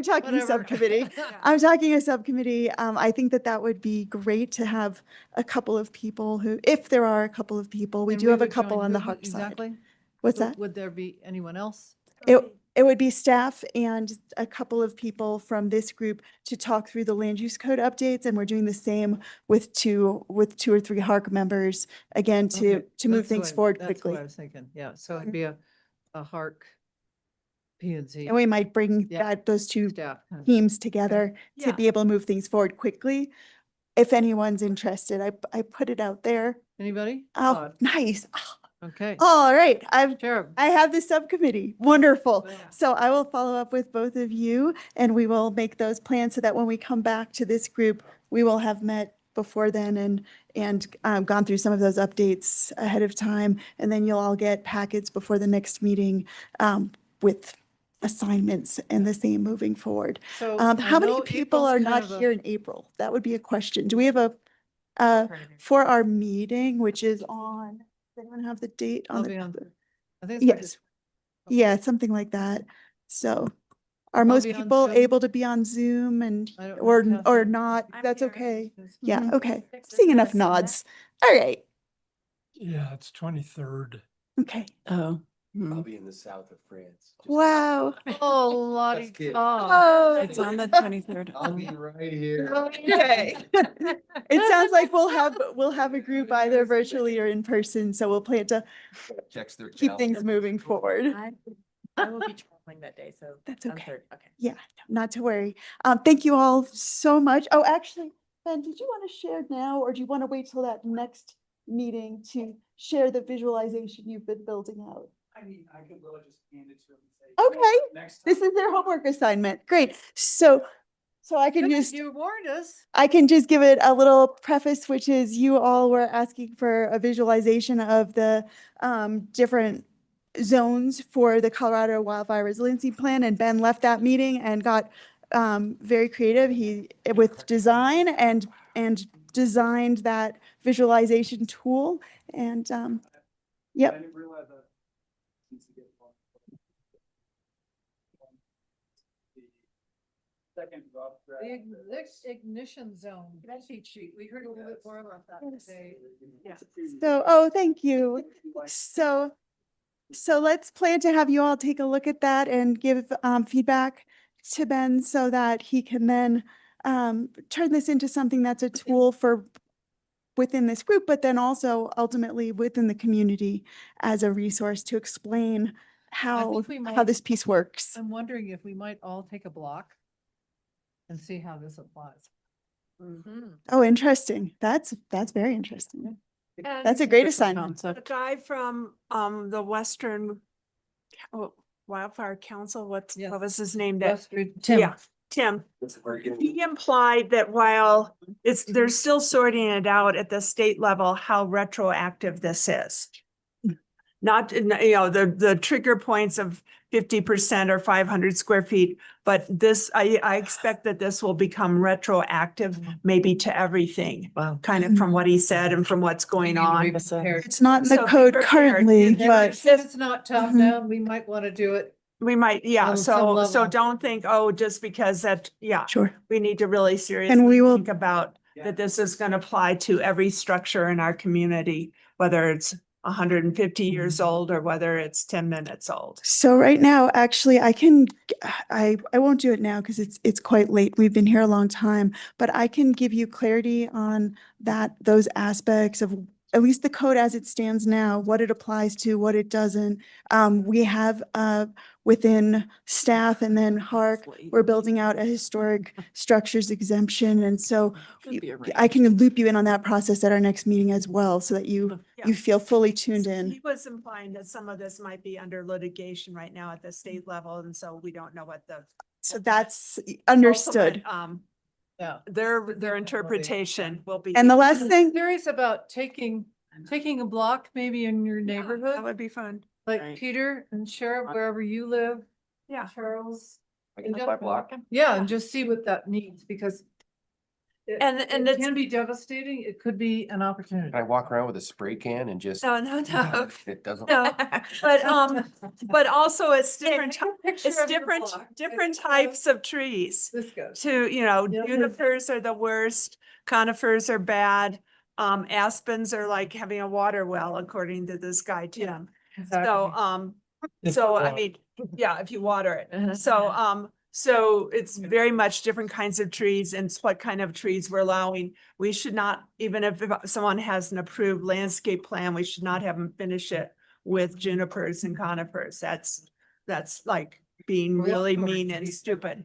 [SPEAKER 6] talking
[SPEAKER 2] Whatever.
[SPEAKER 6] subcommittee. I'm talking a subcommittee. I think that would be great to have a couple of people who, if there are a couple of people, we
[SPEAKER 2] And
[SPEAKER 6] do have a
[SPEAKER 2] would
[SPEAKER 6] couple
[SPEAKER 2] join
[SPEAKER 6] on the
[SPEAKER 2] who
[SPEAKER 6] Hark side.
[SPEAKER 2] exactly?
[SPEAKER 6] What's that?
[SPEAKER 2] Would there be anyone else?
[SPEAKER 6] It would be staff and a couple of people from this group to talk through the land use code updates, and we're doing the same with two or three Hark members, again, to
[SPEAKER 2] Okay,
[SPEAKER 6] move
[SPEAKER 2] that's
[SPEAKER 6] things
[SPEAKER 2] what
[SPEAKER 6] forward
[SPEAKER 2] That's
[SPEAKER 6] quickly.
[SPEAKER 2] what I was thinking. Yeah, so it'd be a Hark P&Z
[SPEAKER 6] And we might bring those two
[SPEAKER 2] staff.
[SPEAKER 6] teams together to
[SPEAKER 1] Yeah.
[SPEAKER 6] be able to move things forward quickly. If anyone's interested, I put it out there.
[SPEAKER 2] Anybody?
[SPEAKER 6] Oh,
[SPEAKER 2] Todd?
[SPEAKER 6] nice.
[SPEAKER 2] Okay.
[SPEAKER 6] All right.
[SPEAKER 2] Sure.
[SPEAKER 6] I have the subcommittee. Wonderful.
[SPEAKER 2] Yeah.
[SPEAKER 6] So I will follow up with both of you and we will make those plans so that when we come back to this group, we will have met before then and gone through some of those updates ahead of time. And then you'll all get packets before the next meeting with assignments and the same moving forward.
[SPEAKER 2] So
[SPEAKER 6] How many people are not here in April? That would be a question. Do we have for our meeting, which is on, does anyone have the date on
[SPEAKER 2] I'll
[SPEAKER 6] the?
[SPEAKER 2] be on. I think it's like
[SPEAKER 6] Yes. Yeah, something like that. So are
[SPEAKER 2] I'll
[SPEAKER 6] most
[SPEAKER 2] be on
[SPEAKER 6] people
[SPEAKER 2] Zoom.
[SPEAKER 6] able to be on Zoom and,
[SPEAKER 2] I don't know,
[SPEAKER 6] or
[SPEAKER 2] Kathy.
[SPEAKER 6] not?
[SPEAKER 7] I'm
[SPEAKER 6] That's
[SPEAKER 7] here.
[SPEAKER 6] okay.
[SPEAKER 2] Yes.
[SPEAKER 6] Yeah,
[SPEAKER 4] Mhm.
[SPEAKER 6] okay. Seeing enough nods. All right.
[SPEAKER 9] Yeah, it's 23rd.
[SPEAKER 6] Okay.
[SPEAKER 12] Oh.
[SPEAKER 5] I'll be in the south of France.
[SPEAKER 6] Wow.
[SPEAKER 2] Oh, Lottie.
[SPEAKER 5] That's good.
[SPEAKER 6] Oh.
[SPEAKER 12] It's on the 23rd.
[SPEAKER 5] I'll be right here.
[SPEAKER 6] Okay. It sounds like we'll have a group either virtually or in person, so we'll plan to
[SPEAKER 5] Checks their
[SPEAKER 6] keep
[SPEAKER 5] calendar.
[SPEAKER 6] things moving forward.
[SPEAKER 11] I will be traveling that day, so.
[SPEAKER 6] That's
[SPEAKER 11] on
[SPEAKER 6] okay.
[SPEAKER 11] third, okay.
[SPEAKER 6] Yeah, not to worry. Thank you all so much. Oh, actually, Ben, did you want to share now, or do you want to wait till that next meeting to share the visualization you've been building out?
[SPEAKER 20] I mean, I could really just hand it to him and say.
[SPEAKER 6] Okay,
[SPEAKER 20] Next
[SPEAKER 6] this is their homework assignment. Great. So I can
[SPEAKER 2] Good,
[SPEAKER 6] just,
[SPEAKER 2] you warned us.
[SPEAKER 6] I can just give it a little preface, which is you all were asking for a visualization of the different zones for the Colorado Wildfire Resiliency Plan, and Ben left that meeting and got very creative. He with design and designed that visualization tool. And yep.
[SPEAKER 20] I didn't realize that. Needs to get one. The second rough draft.
[SPEAKER 2] The ignition zone, that cheat sheet. We heard a little bit more about that today.
[SPEAKER 6] Yeah. So, oh, thank you. So let's plan to have you all take a look at that and give feedback to Ben so that he can then turn this into something that's a tool for within this group, but then also ultimately within the community as a resource to explain how
[SPEAKER 2] we
[SPEAKER 6] how
[SPEAKER 2] might-
[SPEAKER 6] this piece works.
[SPEAKER 2] I'm wondering if we might all take a block and see how this applies.
[SPEAKER 6] Oh, interesting. That's very interesting.
[SPEAKER 1] And
[SPEAKER 6] That's a great assignment.
[SPEAKER 1] the guy from the Western Wildfire Council, what was his name?
[SPEAKER 2] Tim.
[SPEAKER 1] Yeah, Tim. He implied that while they're still sorting it out at the state level, how retroactive this is. not, you know, the trigger points of 50% or 500 square feet. But this, I expect that this will become retroactive, maybe to everything.
[SPEAKER 2] Wow.
[SPEAKER 1] Kind of from what he said and from what's going on.
[SPEAKER 6] It's not in the
[SPEAKER 1] So be
[SPEAKER 6] code
[SPEAKER 1] prepared.
[SPEAKER 6] currently,
[SPEAKER 1] You-
[SPEAKER 6] but
[SPEAKER 2] If it's not top
[SPEAKER 6] Mhm.
[SPEAKER 2] down, we might want to do it.
[SPEAKER 1] We might, yeah,
[SPEAKER 2] On some
[SPEAKER 1] so
[SPEAKER 2] level.
[SPEAKER 1] don't think, oh, just because that, yeah.
[SPEAKER 6] sure.
[SPEAKER 1] We need to really seriously
[SPEAKER 6] we will-
[SPEAKER 1] think about that this is going to apply to every structure in our community, whether it's 150 years old or whether it's 10 minutes old.
[SPEAKER 6] So right now, actually, I won't do it now because it's quite late. We've been here a long time, but I can give you clarity on those aspects of at least the code as it stands now, what it applies to, what it doesn't. We have within staff and then HARC, we're building out a historic structures exemption. And so I can loop you in on that process at our next meeting as well, so that you feel fully tuned in.
[SPEAKER 1] He was implying that some of this might be under litigation right now at the state level, and so we don't know what the.
[SPEAKER 6] So that's understood.
[SPEAKER 1] ultimate,
[SPEAKER 2] Yeah.
[SPEAKER 1] their interpretation will be.
[SPEAKER 6] And the last thing,
[SPEAKER 2] Curious about taking a block maybe in your
[SPEAKER 1] That
[SPEAKER 2] neighborhood,
[SPEAKER 1] would be fun.
[SPEAKER 2] like Peter and Sheriff, wherever you live,
[SPEAKER 1] Yeah.
[SPEAKER 2] Charles.
[SPEAKER 3] Like
[SPEAKER 2] and
[SPEAKER 3] by
[SPEAKER 2] just-
[SPEAKER 3] block?
[SPEAKER 2] Yeah, and just see what that needs, because
[SPEAKER 1] And
[SPEAKER 2] it
[SPEAKER 1] it's.
[SPEAKER 2] can be devastating. It could be an opportunity.
[SPEAKER 5] Can I walk around with a spray can and just?
[SPEAKER 1] No, no.
[SPEAKER 5] It doesn't.
[SPEAKER 1] No, but also it's different,
[SPEAKER 2] Take a picture
[SPEAKER 1] it's
[SPEAKER 2] of your
[SPEAKER 1] different,
[SPEAKER 2] block.
[SPEAKER 1] different types of trees.
[SPEAKER 2] This goes.
[SPEAKER 1] To, you know,
[SPEAKER 2] Yeah.
[SPEAKER 1] junipers are the worst, conifers are bad. Aspens are like having a water well, according to this guy, Tim. So, so I mean, yeah, if you water it. So it's very much different kinds of trees and it's what kind of trees we're allowing. We should not, even if someone has an approved landscape plan, we should not have them finish it with junipers and conifers. That's like being really mean and stupid.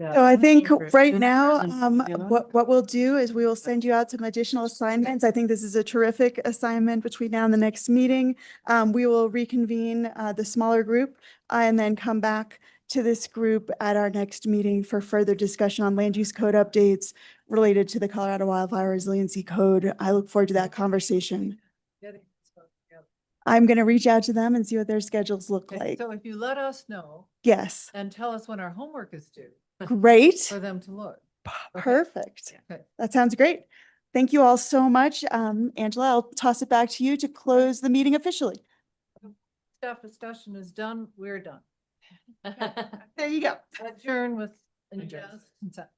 [SPEAKER 6] so I think right now,
[SPEAKER 12] you know?
[SPEAKER 6] what we'll do is we will send you out some additional assignments. I think this is a terrific assignment between now and the next meeting. We will reconvene the smaller group and then come back to this group at our next meeting for further discussion on land use code updates related to the Colorado Wildfire Resiliency Code. I look forward to that conversation. I'm going to reach out to them and see what their schedules look
[SPEAKER 2] Okay,
[SPEAKER 6] like.
[SPEAKER 2] so if you let us know
[SPEAKER 6] Yes,
[SPEAKER 2] and tell us when our homework is due
[SPEAKER 6] great.
[SPEAKER 2] for them to look. Okay.
[SPEAKER 6] Perfect.
[SPEAKER 2] Okay.
[SPEAKER 6] That sounds great. Thank you all so much. Angela, I'll toss it back to you to close the meeting officially.
[SPEAKER 2] Staff discussion is done. We're done.
[SPEAKER 6] There you go.
[SPEAKER 2] Adjourn with. Consent.